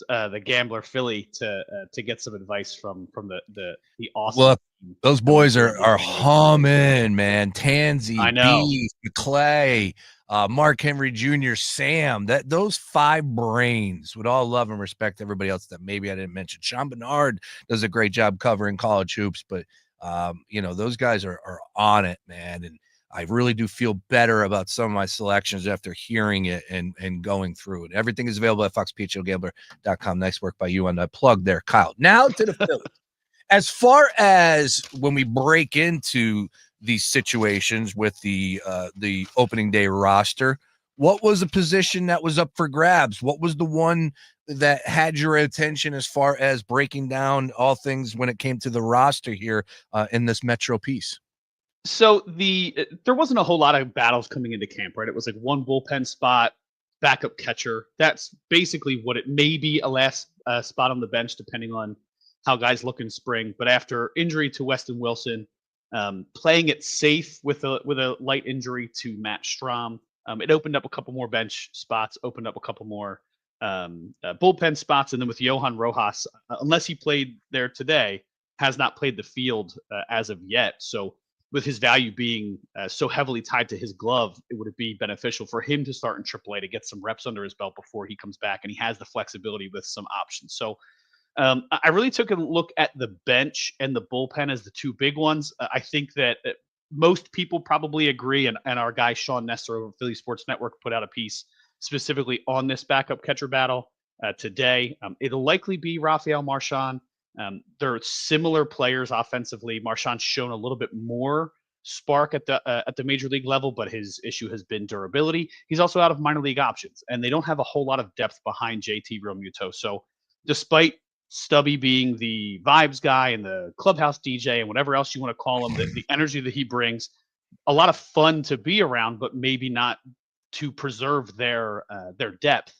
the Gambler Philly, to get some advice from the awesome. Look, those boys are humming, man. Tansy, I know. Beef, McClay, Mark Henry Jr., Sam, those 5 brains, with all love and respect to everybody else that maybe I didn't mention. Sean Bernard does a great job covering college hoops, but those guys are on it, man. And I really do feel better about some of my selections after hearing it and going through it. Everything is available at foxphlgambler.com. Nice work by you on that plug there, Kyle. Now to the Phillies. As far as when we break into these situations with the opening day roster, what was the position that was up for grabs? What was the one that had your attention as far as breaking down all things when it came to the roster here in this Metro piece? So there wasn't a whole lot of battles coming into camp, right? It was like one bullpen spot, backup catcher. That's basically what it may be, a last spot on the bench, depending on how guys look in spring. But after injury to Weston Wilson, playing it safe with a light injury to Matt Strahm, it opened up a couple more bench spots, opened up a couple more bullpen spots, and then with Johan Rojas, unless he played there today, has not played the field as of yet. So with his value being so heavily tied to his glove, it would be beneficial for him to start in AAA to get some reps under his belt before he comes back, and he has the flexibility with some options. So I really took a look at the bench and the bullpen as the two big ones. I think that most people probably agree, and our guy Sean Nestor of Philly Sports Network put out a piece specifically on this backup catcher battle today. It'll likely be Rafael Marchand. They're similar players offensively. Marchand's shown a little bit more spark at the major league level, but his issue has been durability. He's also out of minor league options, and they don't have a whole lot of depth behind JT Realmuto. So despite Stubby being the vibes guy and the clubhouse DJ and whatever else you want to call him, the energy that he brings, a lot of fun to be around, but maybe not to preserve their depth.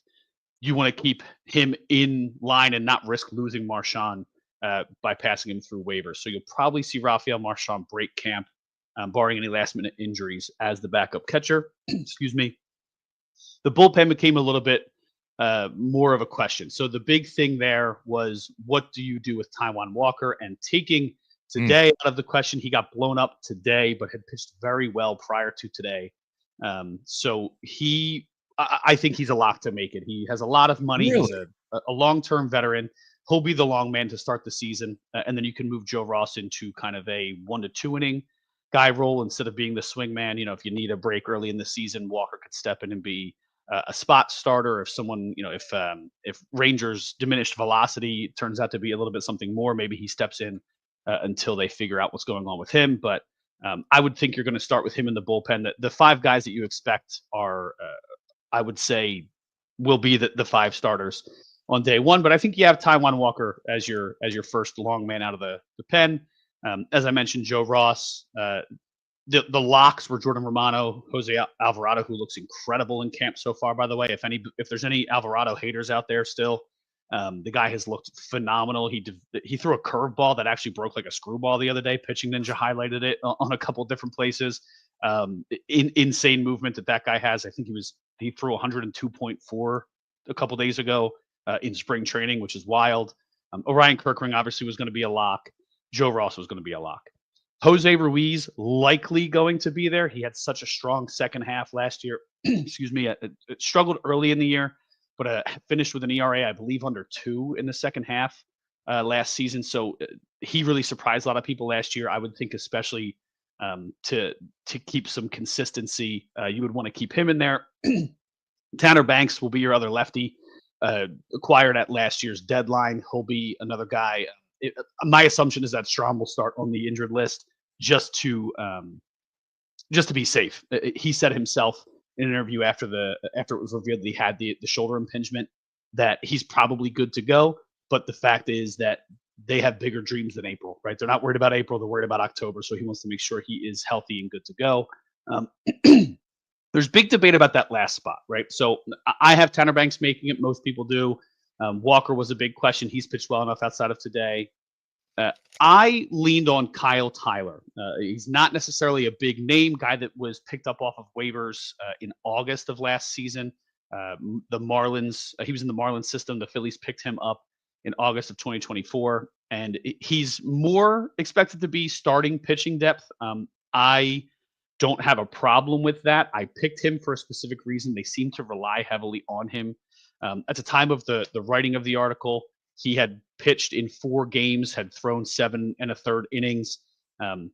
You want to keep him in line and not risk losing Marchand by passing him through waivers. So you'll probably see Rafael Marchand break camp, barring any last-minute injuries, as the backup catcher. Excuse me. The bullpen became a little bit more of a question. So the big thing there was, what do you do with Taijuan Walker? And taking today out of the question, he got blown up today, but had pitched very well prior to today. So I think he's a lock to make it. He has a lot of money. Really? He's a long-term veteran. He'll be the long man to start the season. And then you can move Joe Ross into kind of a 1 to 2 inning guy role instead of being the swing man. You know, if you need a break early in the season, Walker could step in and be a spot starter. If someone, you know, if Rangers' diminished velocity turns out to be a little bit something more, maybe he steps in until they figure out what's going on with him. But I would think you're going to start with him in the bullpen. The 5 guys that you expect are, I would say, will be the 5 starters on day one. But I think you have Taijuan Walker as your first long man out of the pen. As I mentioned, Joe Ross. The locks were Jordan Romano, Jose Alvarado, who looks incredible in camp so far, by the way. If there's any Alvarado haters out there still, the guy has looked phenomenal. He threw a curveball that actually broke like a screwball the other day. Pitching Ninja highlighted it on a couple different places. Insane movement that guy has. I think he threw 102.4 a couple days ago in spring training, which is wild. Orion Kirkring obviously was going to be a lock. Joe Ross was going to be a lock. Jose Ruiz likely going to be there. He had such a strong second half last year. Excuse me. It struggled early in the year, but finished with an ERA, I believe, under 2 in the second half last season. So he really surprised a lot of people last year. I would think, especially to keep some consistency, you would want to keep him in there. Tanner Banks will be your other lefty, acquired at last year's deadline. He'll be another guy. My assumption is that Strahm will start on the injured list just to be safe. He said himself in an interview after it was revealed that he had the shoulder impingement that he's probably good to go. But the fact is that they have bigger dreams than April, right? They're not worried about April. They're worried about October. So he wants to make sure he is healthy and good to go. There's big debate about that last spot, right? So I have Tanner Banks making it. Most people do. Walker was a big question. He's pitched well enough outside of today. I leaned on Kyle Tyler. He's not necessarily a big name, guy that was picked up off of waivers in August of last season. The Marlins, he was in the Marlins system. The Phillies picked him up in August of 2024, and he's more expected to be starting pitching depth. I don't have a problem with that. I picked him for a specific reason. They seem to rely heavily on him. At the time of the writing of the article, he had pitched in 4 games, had thrown 7 1/3 innings.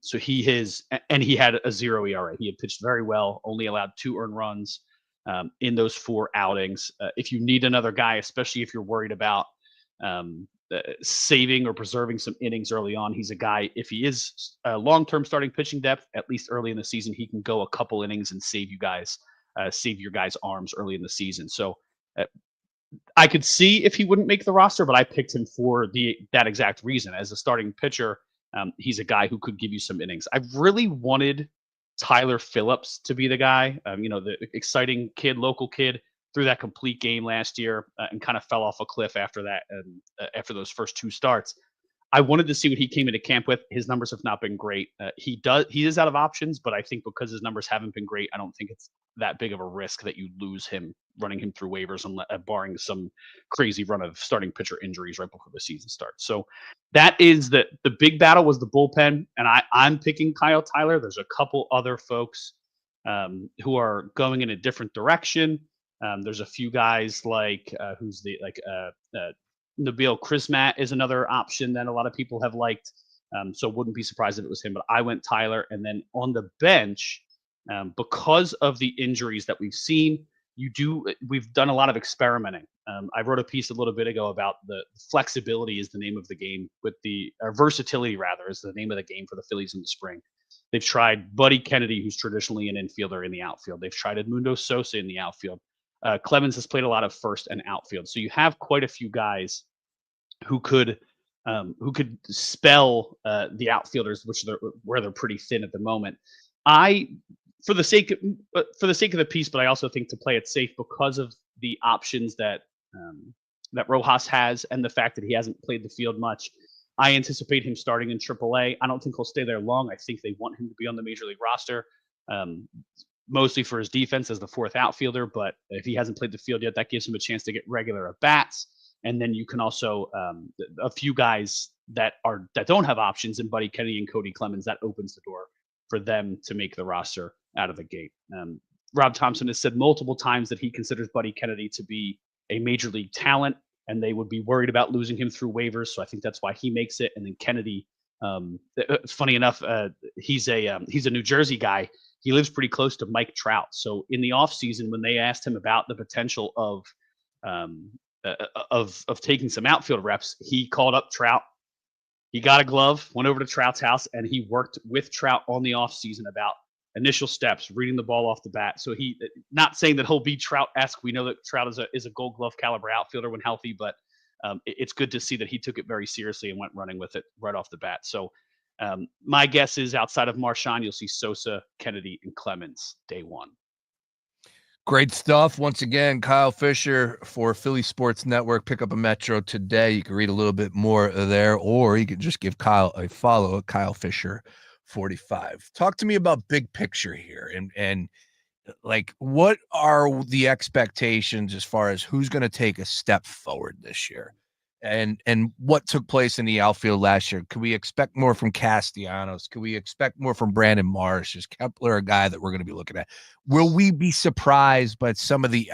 So he had a 0 ERA. He had pitched very well, only allowed 2 earned runs in those 4 outings. If you need another guy, especially if you're worried about saving or preserving some innings early on, he's a guy, if he is long-term starting pitching depth, at least early in the season, he can go a couple innings and save your guys' arms early in the season. So I could see if he wouldn't make the roster, but I picked him for that exact reason. As a starting pitcher, He's a guy who could give you some innings. I really wanted Tyler Phillips to be the guy, the exciting kid, local kid, threw that complete game last year and kind of fell off a cliff after that, after those first 2 starts. I wanted to see what he came into camp with. His numbers have not been great. He is out of options, but I think because his numbers haven't been great, I don't think it's that big of a risk that you lose him, running him through waivers, barring some crazy run of starting pitcher injuries right before the season starts. So that is the big battle was the bullpen, and I'm picking Kyle Tyler. There's a couple other folks who are going in a different direction. There's a few guys like Nabil Krismat is another option that a lot of people have liked. So wouldn't be surprised if it was him, but I went Tyler. And then on the bench, because of the injuries that we've seen, we've done a lot of experimenting. I wrote a piece a little bit ago about the flexibility is the name of the game, versatility rather is the name of the game for the Phillies in the spring. They've tried Buddy Kennedy, who's traditionally an infielder, in the outfield. They've tried Edmundo Sosa in the outfield. Clemens has played a lot of first and outfield. So you have quite a few guys who could spell the outfielders, where they're pretty thin at the moment. For the sake of the piece, but I also think to play it safe because of the options that Rojas has and the fact that he hasn't played the field much, I anticipate him starting in AAA. I don't think he'll stay there long. I think they want him to be on the major league roster, mostly for his defense as the 4th outfielder. But if he hasn't played the field yet, that gives him a chance to get regular at bats. And then you can also a few guys that don't have options in Buddy Kennedy and Cody Clemens, that opens the door for them to make the roster out of the gate. Rob Thompson has said multiple times that he considers Buddy Kennedy to be a major league talent, and they would be worried about losing him through waivers. So I think that's why he makes it. And then Kennedy, funny enough, he's a New Jersey guy. He lives pretty close to Mike Trout. So in the offseason, when they asked him about the potential of taking some outfield reps, he called up Trout. He got a glove, went over to Trout's house, and he worked with Trout on the offseason about initial steps, reading the ball off the bat. So he, not saying that he'll be Trout-esque. We know that Trout is a Gold Glove caliber outfielder when healthy, but it's good to see that he took it very seriously and went running with it right off the bat. So my guess is outside of Marchand, you'll see Sosa, Kennedy, and Clemens day one. Great stuff. Once again, Kyle Fisher for Philly Sports Network. Pick up a Metro today. You can read a little bit more there, or you can just give Kyle a follow at Kyle Fisher 45. Talk to me about big picture here and like what are the expectations as far as who's going to take a step forward this year and what took place in the outfield last year? Could we expect more from Castellanos? Could we expect more from Brandon Marsh? Is Kepler a guy that we're going to be looking at? Will we be surprised by some of the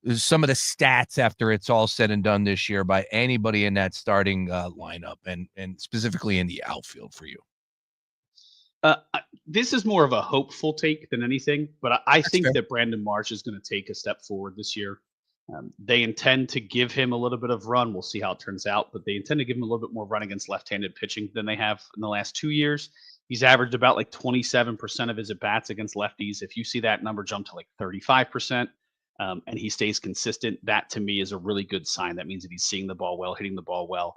stats after it's all said and done this year by anybody in that starting lineup and specifically in the outfield for you? This is more of a hopeful take than anything, but I think that Brandon Marsh is going to take a step forward this year. They intend to give him a little bit of run. We'll see how it turns out, but they intend to give him a little bit more run against left-handed pitching than they have in the last 2 years. He's averaged about like 27% of his at-bats against lefties. If you see that number jump to like 35%, and he stays consistent, that to me is a really good sign. That means that he's seeing the ball well, hitting the ball well.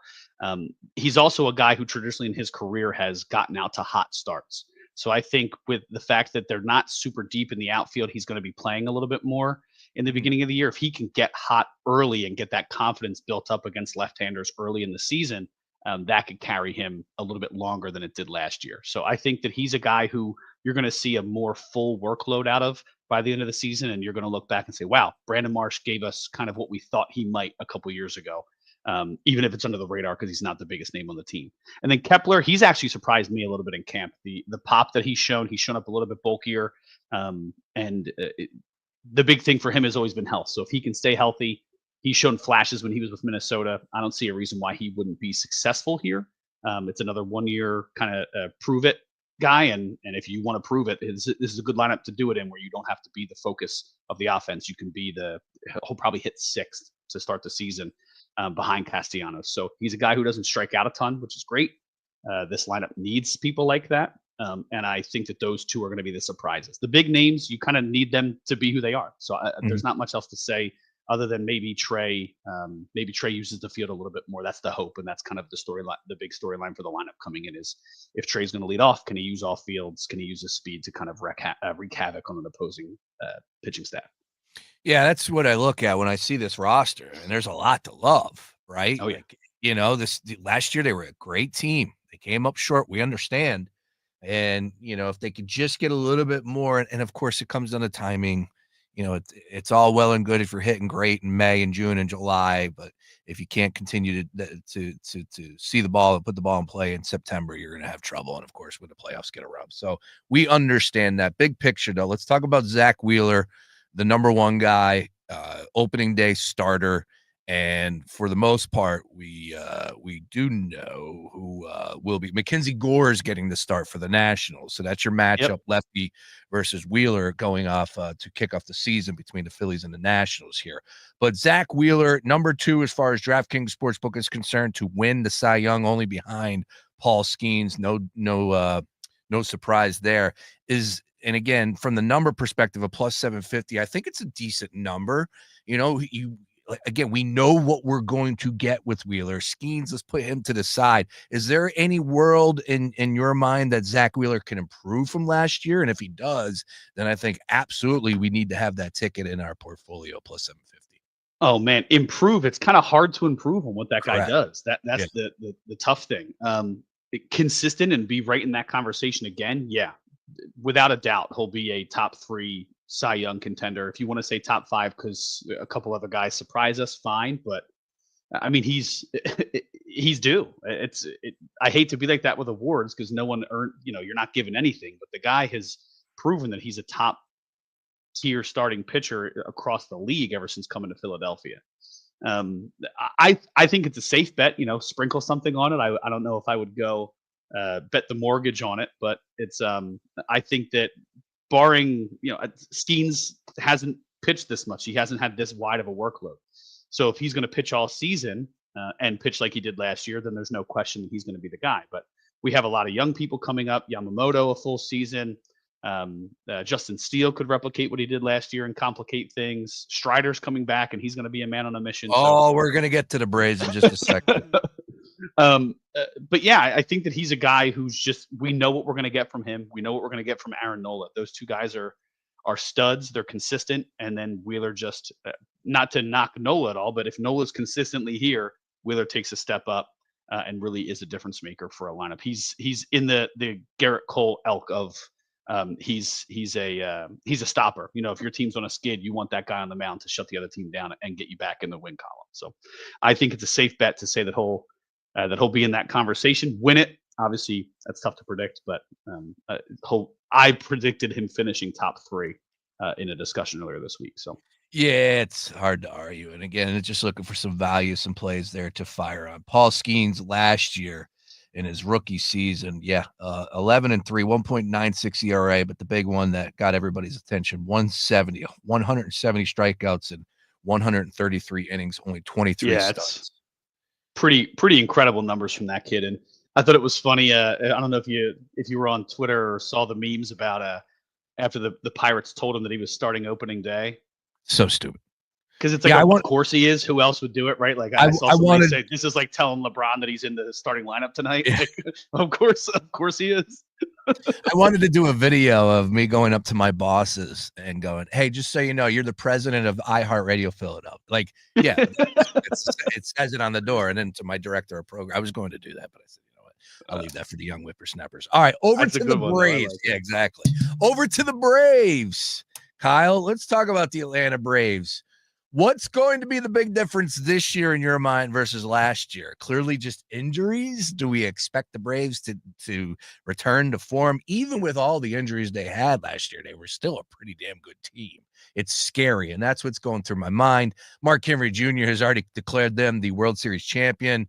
He's also a guy who traditionally in his career has gotten out to hot starts. So I think with the fact that they're not super deep in the outfield, he's going to be playing a little bit more in the beginning of the year. If he can get hot early and get that confidence built up against left-handers early in the season, that could carry him a little bit longer than it did last year. So I think that he's a guy who you're going to see a more full workload out of by the end of the season. And you're going to look back and say, wow, Brandon Marsh gave us kind of what we thought he might a couple years ago. Even if it's under the radar because he's not the biggest name on the team. And then Kepler, he's actually surprised me a little bit in camp. The pop that he's shown up a little bit bulkier. The big thing for him has always been health. So if he can stay healthy, he's shown flashes when he was with Minnesota. I don't see a reason why he wouldn't be successful here. It's another 1 year kind of prove it guy. And if you want to prove it, this is a good lineup to do it in where you don't have to be the focus of the offense. You can be he'll probably hit 6th to start the season. Behind Castellanos. So he's a guy who doesn't strike out a ton, which is great. This lineup needs people like that. And I think that those two are going to be the surprises. The big names, you kind of need them to be who they are. So there's not much else to say other than maybe Trey uses the field a little bit more. That's the hope, and that's kind of the storyline. The big storyline for the lineup coming in is if Trey's going to lead off, can he use all fields? Can he use his speed to kind of wreak havoc on an opposing pitching staff? Yeah, that's what I look at when I see this roster, and there's a lot to love, right? Oh, yeah. Last year they were a great team. They came up short. We understand. And, if they could just get a little bit more, and of course it comes down to timing. It's all well and good if you're hitting great in May and June and July, but if you can't continue to see the ball and put the ball in play in September, you're going to have trouble. And of course, when the playoffs get around. So we understand that. Big picture, though, let's talk about Zach Wheeler, the number one guy, opening day starter. And for the most part, we do know who will be. Mackenzie Gore is getting the start for the Nationals. So that's your matchup, lefty versus Wheeler, going off to kick off the season between the Phillies and the Nationals here. But Zach Wheeler, number 2 as far as DraftKings Sportsbook is concerned, to win the Cy Young, only behind Paul Skeens. No surprise there. And again, from the number perspective of plus 750, I think it's a decent number. Again, we know what we're going to get with Wheeler. Skeens, let's put him to the side. Is there any world in your mind that Zach Wheeler can improve from last year? And if he does, then I think absolutely we need to have that ticket in our portfolio plus 750. Oh man, improve. It's kind of hard to improve on what that guy Correct. does. That's the tough thing. Consistent and be right in that conversation again. Yeah, without a doubt, he'll be a top 3 Cy Young contender. If you want to say top 5 because a couple other guys surprise us, fine. But I mean, he's due. I hate to be like that with awards because no one earned. You're not given anything. But the guy has proven that he's a top tier starting pitcher across the league ever since coming to Philadelphia. I think it's a safe bet. Sprinkle something on it. I don't know if I would go bet the mortgage on it, but it's I think that. Barring, Skeens hasn't pitched this much. He hasn't had this wide of a workload. So if he's going to pitch all season and pitch like he did last year, then there's no question that he's going to be the guy. But we have a lot of young people coming up. Yamamoto, a full season. Justin Steele could replicate what he did last year and complicate things. Strider's coming back, and he's going to be a man on a mission. Oh, we're going to get to the Braves in just a second. But yeah, I think that he's a guy who's we know what we're going to get from him. We know what we're going to get from Aaron Nola. Those two guys are studs. They're consistent. And then Wheeler just, not to knock Nola at all, but if Nola's consistently here, Wheeler takes a step up and really is a difference maker for a lineup. He's in the Garrett Cole elk of he's a stopper. If your team's on a skid, you want that guy on the mound to shut the other team down and get you back in the win column. So I think it's a safe bet to say that he'll be in that conversation. Win it, obviously, that's tough to predict, but I predicted him finishing top 3 in a discussion earlier this week. So yeah, it's hard to argue. And again, it's just looking for some value, some plays there to fire on. Paul Skeens last year in his rookie season, 11-3, 1.96 ERA, but the big one that got everybody's attention, 170 strikeouts and 133 innings, only 23 starts. Pretty incredible numbers from that kid. And I thought it was funny. I don't know if you were on Twitter or saw the memes about after the Pirates told him that he was starting opening day. So stupid. Because it's like, of course he is. Who else would do it, right? Like I saw somebody say this is like telling LeBron that he's in the starting lineup tonight. Yeah. Like, of course he is. I wanted to do a video of me going up to my bosses and going, "Hey, just so you know, you're the president of iHeartRadio Philadelphia." Like, yeah, it says it on the door. And then to my director of program, I was going to do that, but I said, you know what? I'll leave that for the young whippersnappers. All right, over to the Braves. Like yeah, exactly. Over to the Braves. Kyle, let's talk about the Atlanta Braves. What's going to be the big difference this year in your mind versus last year? Clearly just injuries. Do we expect the Braves to return to form? Even with all the injuries they had last year, they were still a pretty damn good team. It's scary, and that's what's going through my mind. Mark Henry Jr. has already declared them the World Series champion.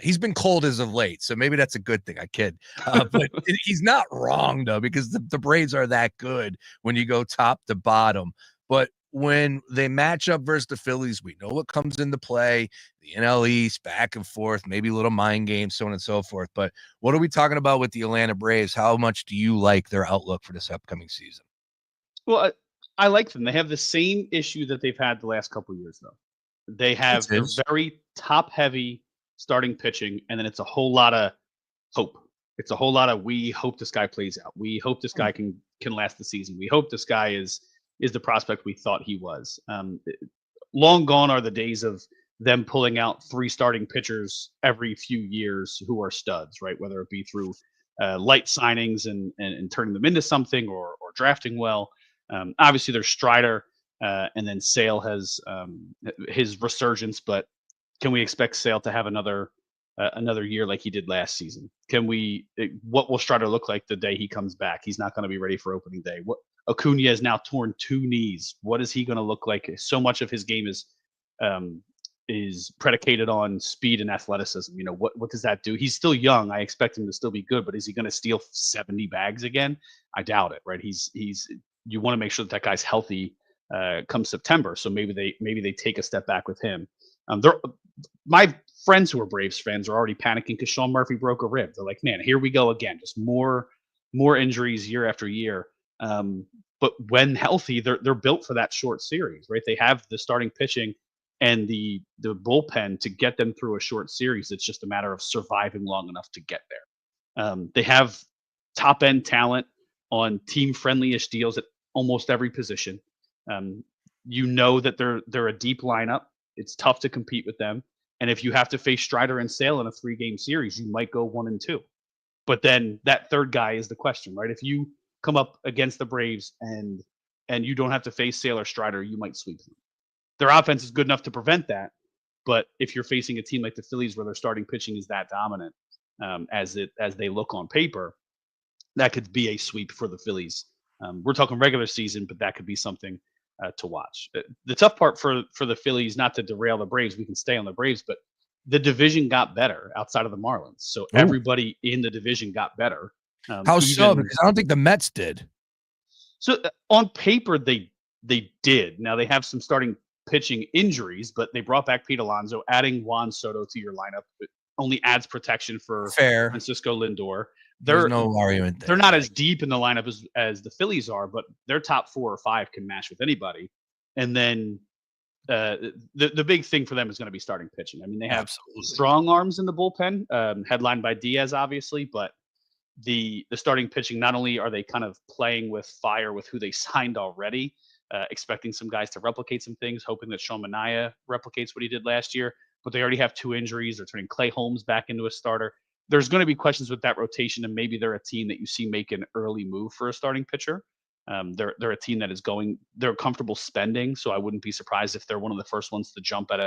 He's been cold as of late, so maybe that's a good thing. I kid. But he's not wrong, though, because the Braves are that good when you go top to bottom. But when they match up versus the Phillies, we know what comes into play, the NL East, back and forth, maybe a little mind game, so on and so forth. But what are we talking about with the Atlanta Braves? How much do you like their outlook for this upcoming season? Well, I like them. They have the same issue that they've had the last couple of years, though. They're very top heavy starting pitching, and then it's a whole lot of hope. It's a whole lot of we hope this guy plays out. We hope this guy can last the season. We hope this guy is the prospect we thought he was. Long gone are the days of them pulling out 3 starting pitchers every few years who are studs, right? Whether it be through light signings and turning them into something or drafting well. Obviously, there's Strider, and then Sale has his resurgence. But can we expect Sale to have another year like he did last season? What will Strider look like the day he comes back? He's not going to be ready for opening day. Acuna has now torn 2 knees. What is he going to look like? So much of his game is predicated on speed and athleticism. What does that do? He's still young. I expect him to still be good, but is he going to steal 70 bags again? I doubt it, right? You want to make sure that guy's healthy come September. So maybe they take a step back with him. My friends who are Braves fans are already panicking because Sean Murphy broke a rib. They're like, man, here we go again. Just more injuries year after year. But when healthy, they're built for that short series, right? They have the starting pitching and the bullpen to get them through a short series. It's just a matter of surviving long enough to get there. They have top end talent on team friendly-ish deals at almost every position. That they're a deep lineup. It's tough to compete with them. And if you have to face Strider and Sale in a 3-game series, you might go 1-2. But then that third guy is the question, right? If you come up against the Braves and you don't have to face Sale or Strider, you might sweep them. Their offense is good enough to prevent that. But if you're facing a team like the Phillies where their starting pitching is that dominant, as they look on paper, that could be a sweep for the Phillies. We're talking regular season, but that could be something to watch. The tough part for the Phillies, not to derail the Braves, we can stay on the Braves, but the division got better outside of the Marlins. So everybody in the division got better. How so? Because I don't think the Mets did. So on paper, they did. Now they have some starting pitching injuries, but they brought back Pete Alonso. Adding Juan Soto to your lineup only adds protection for Francisco Lindor. There's no argument there. They're not as deep in the lineup as the Phillies are, but their top 4 or 5 can match with anybody. And then the big thing for them is going to be starting pitching. I mean, they have strong arms in the bullpen, headlined by Diaz, obviously, but the starting pitching, not only are they kind of playing with fire with who they signed already, expecting some guys to replicate some things, hoping that Sean Manaea replicates what he did last year, but they already have 2 injuries. They're turning Clay Holmes back into a starter. There's going to be questions with that rotation, and maybe they're a team that you see make an early move for a starting pitcher. They're a team that they're comfortable spending, so I wouldn't be surprised if they're one of the first ones to jump at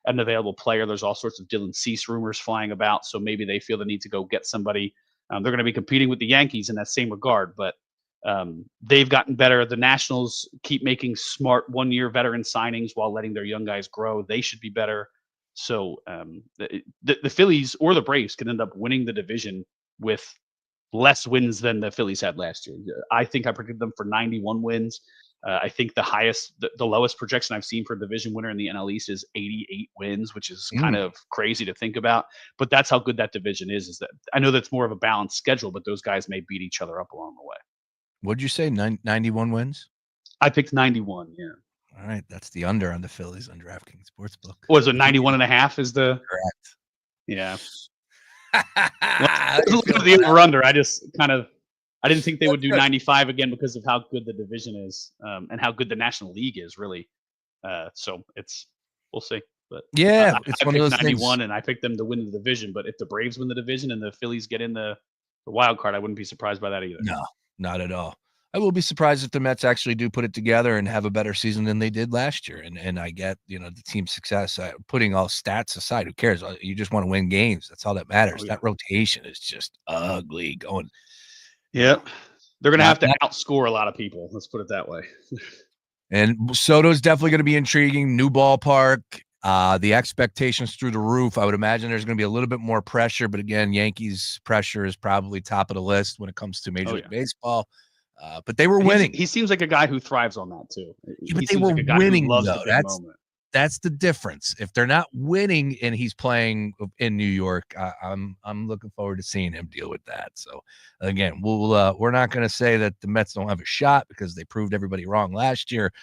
an available player. There's all sorts of Dylan Cease rumors flying about, so maybe they feel the need to go get somebody. They're going to be competing with the Yankees in that same regard, but they've gotten better. The Nationals keep making smart 1-year veteran signings while letting their young guys grow. They should be better. So the Phillies or the Braves can end up winning the division with less wins than the Phillies had last year. I think I predicted them for 91 wins. I think the lowest projection I've seen for a division winner in the NL East is 88 wins, which is kind of crazy to think about. But that's how good that division is that I know that's more of a balanced schedule, but those guys may beat each other up along the way. What'd you say? 91 wins? I picked 91, yeah. All right, that's the under on the Phillies on DraftKings Sportsbook. Was it 91.5 is the correct? Yeah. The over-under. I didn't think they would do 95 again because of how good the division is and how good the National League is, really. So we'll see. But yeah, it's one of those 91, and I picked them to win the division. But if the Braves win the division and the Phillies get in the wild card, I wouldn't be surprised by that either. No, not at all. I will be surprised if the Mets actually do put it together and have a better season than they did last year. And I get, the team's success, putting all stats aside, who cares? You just want to win games. That's all that matters. That rotation is just ugly going. Yep. They're going to have to outscore a lot of people. Let's put it that way. And Soto's definitely going to be intriguing. New ballpark. The expectations through the roof. I would imagine there's going to be a little bit more pressure. But again, Yankees pressure is probably top of the list when it comes to Major League Baseball. But they were winning. He seems like a guy who thrives on that too. Yeah, but they were winning though. That's the difference. If they're not winning and he's playing in New York, I'm looking forward to seeing him deal with that. So again, we're not going to say that the Mets don't have a shot because they proved everybody wrong last year.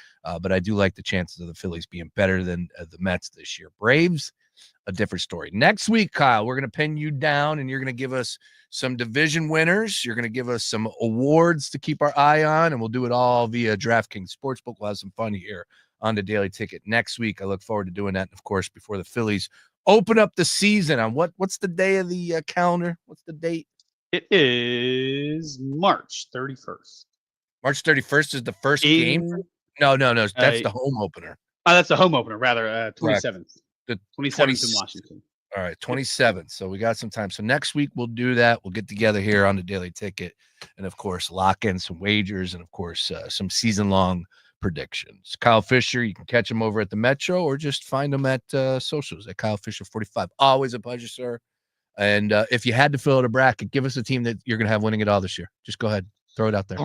But I do like the chances of the Phillies being better than the Mets this year. Braves, a different story. Next week, Kyle, we're going to pin you down and you're going to give us some division winners. You're going to give us some awards to keep our eye on, and we'll do it all via DraftKings Sportsbook. We'll have some fun here on the Daily Ticket next week. I look forward to doing that. And of course, before the Phillies open up the season on what's the day of the calendar? What's the date? It is March 31st. March 31st is the first game? No. That's the home opener. Oh, that's the home opener, rather. 27th. The 27th in Washington. All right, 27th. So we got some time. So next week we'll do that. We'll get together here on the Daily Ticket and, of course, lock in some wagers and, of course, some season-long predictions. Kyle Fisher, you can catch him over at the Metro or just find him at socials at Kyle Fisher 45. Always a pleasure, sir. And if you had to fill out a bracket, give us a team that you're going to have winning it all this year. Just go ahead. Throw it out there.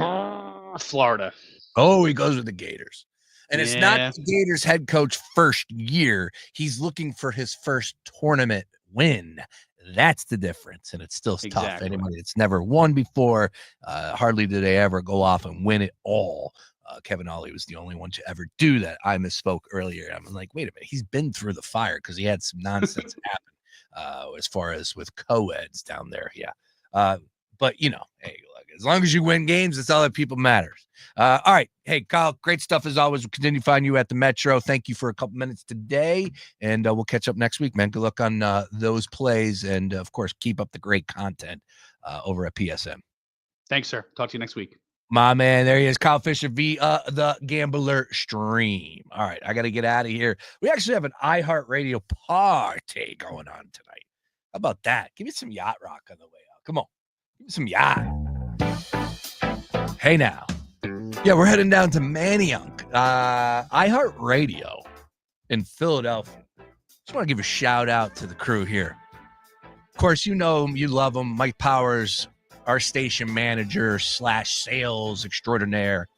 Florida. Oh, he goes with the Gators. And it's not the Gators head coach first year. He's looking for his first tournament win. That's the difference. And it's still tough. Anybody that's never won before, hardly did they ever go off and win it all. Kevin Ollie was the only one to ever do that. I misspoke earlier. I'm like, wait a minute. He's been through the fire because he had some nonsense happen as far as with co-eds down there. Yeah. But, hey, look, as long as you win games, that's all that people matters. All right. Hey, Kyle, great stuff as always. We'll continue to find you at the Metro. Thank you for a couple minutes today, and we'll catch up next week, man. Good luck on those plays, and, of course, keep up the great content over at PSM. Thanks, sir. Talk to you next week. My man, there he is, Kyle Fisher via the Gambler stream. All right, I got to get out of here. We actually have an iHeartRadio party going on tonight. How about that? Give me some yacht rock on the way out. Come on. Give me some yacht. Hey, now. Yeah, we're heading down to Manayunk. iHeartRadio in Philadelphia. Just want to give a shout out to the crew here. Of course, you know him, you love him. Mike Powers, our station manager / sales extraordinaire.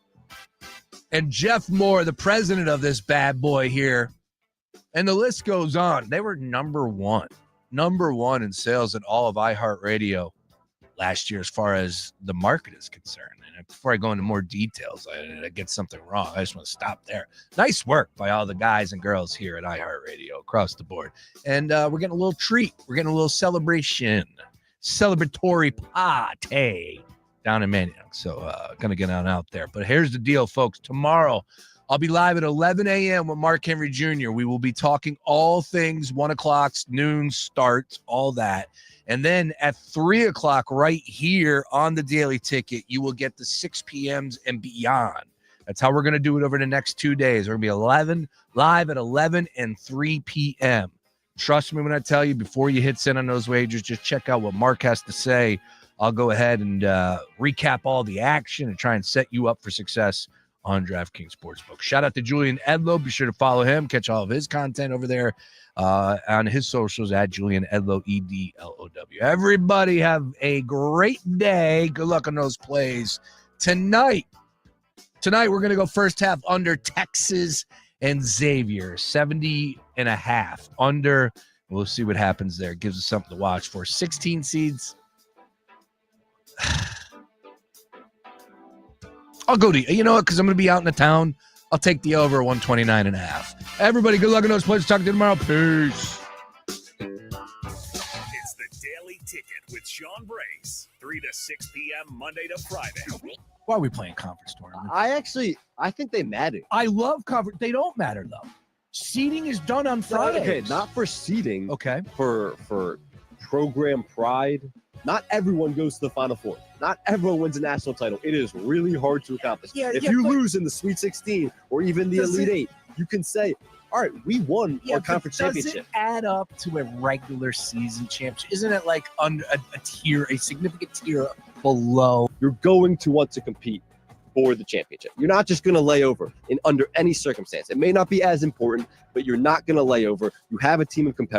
And Jeff Moore, the president of this bad boy here. And the list goes on. They were number one in sales in all of iHeartRadio last year as far as the market is concerned. And before I go into more details, I get something wrong. I just want to stop there. Nice work by all the guys and girls here at iHeartRadio across the board. And we're getting a little treat. We're getting a little celebratory party down in Manayunk. So going to get on out there. But here's the deal, folks. Tomorrow, I'll be live at 11 a.m. with Mark Henry Jr. We will be talking all things 1 o'clock, noon starts, all that. And then at 3 o'clock right here on the Daily Ticket, you will get the 6 p.m.s and beyond. That's how we're going to do it over the next 2 days. We're going to be live at 11 and 3 p.m. Trust me when I tell you, before you hit send on those wagers, just check out what Mark has to say. I'll go ahead and recap all the action and try and set you up for success on DraftKings Sportsbook. Shout out to Julian Edlow. Be sure to follow him. Catch all of his content over there on his socials at Julian Edlow, EDLOW. Everybody have a great day. Good luck on those plays. Tonight, we're going to go first half under Texas and Xavier, 70.5 under. We'll see what happens there. Gives us something to watch for. 16 seeds. I'll go to you know what? Because I'm going to be out in the town. I'll take the over 129.5. Everybody, good luck on those plays. Talk to you tomorrow. Peace. It's the Daily Ticket with Sean Brace, 3 to 6 p.m. Monday to Friday. Why are we playing conference tournaments? I think they matter. I love conference. They don't matter, though. Seeding is done on Fridays. Okay, not for seeding. Okay. For program pride. Not everyone goes to the Final Four. Not everyone wins a national title. It is really hard to accomplish. If you lose in the Sweet 16 or even the Elite Eight, you can say, all right, we won our conference championship. Does it add up to a regular season championship? Isn't it like under a tier, a significant tier below? You're going to want to compete for the championship. You're not just going to lay over under any circumstance. It may not be as important, but you're not going to lay over. You have a team of competitors.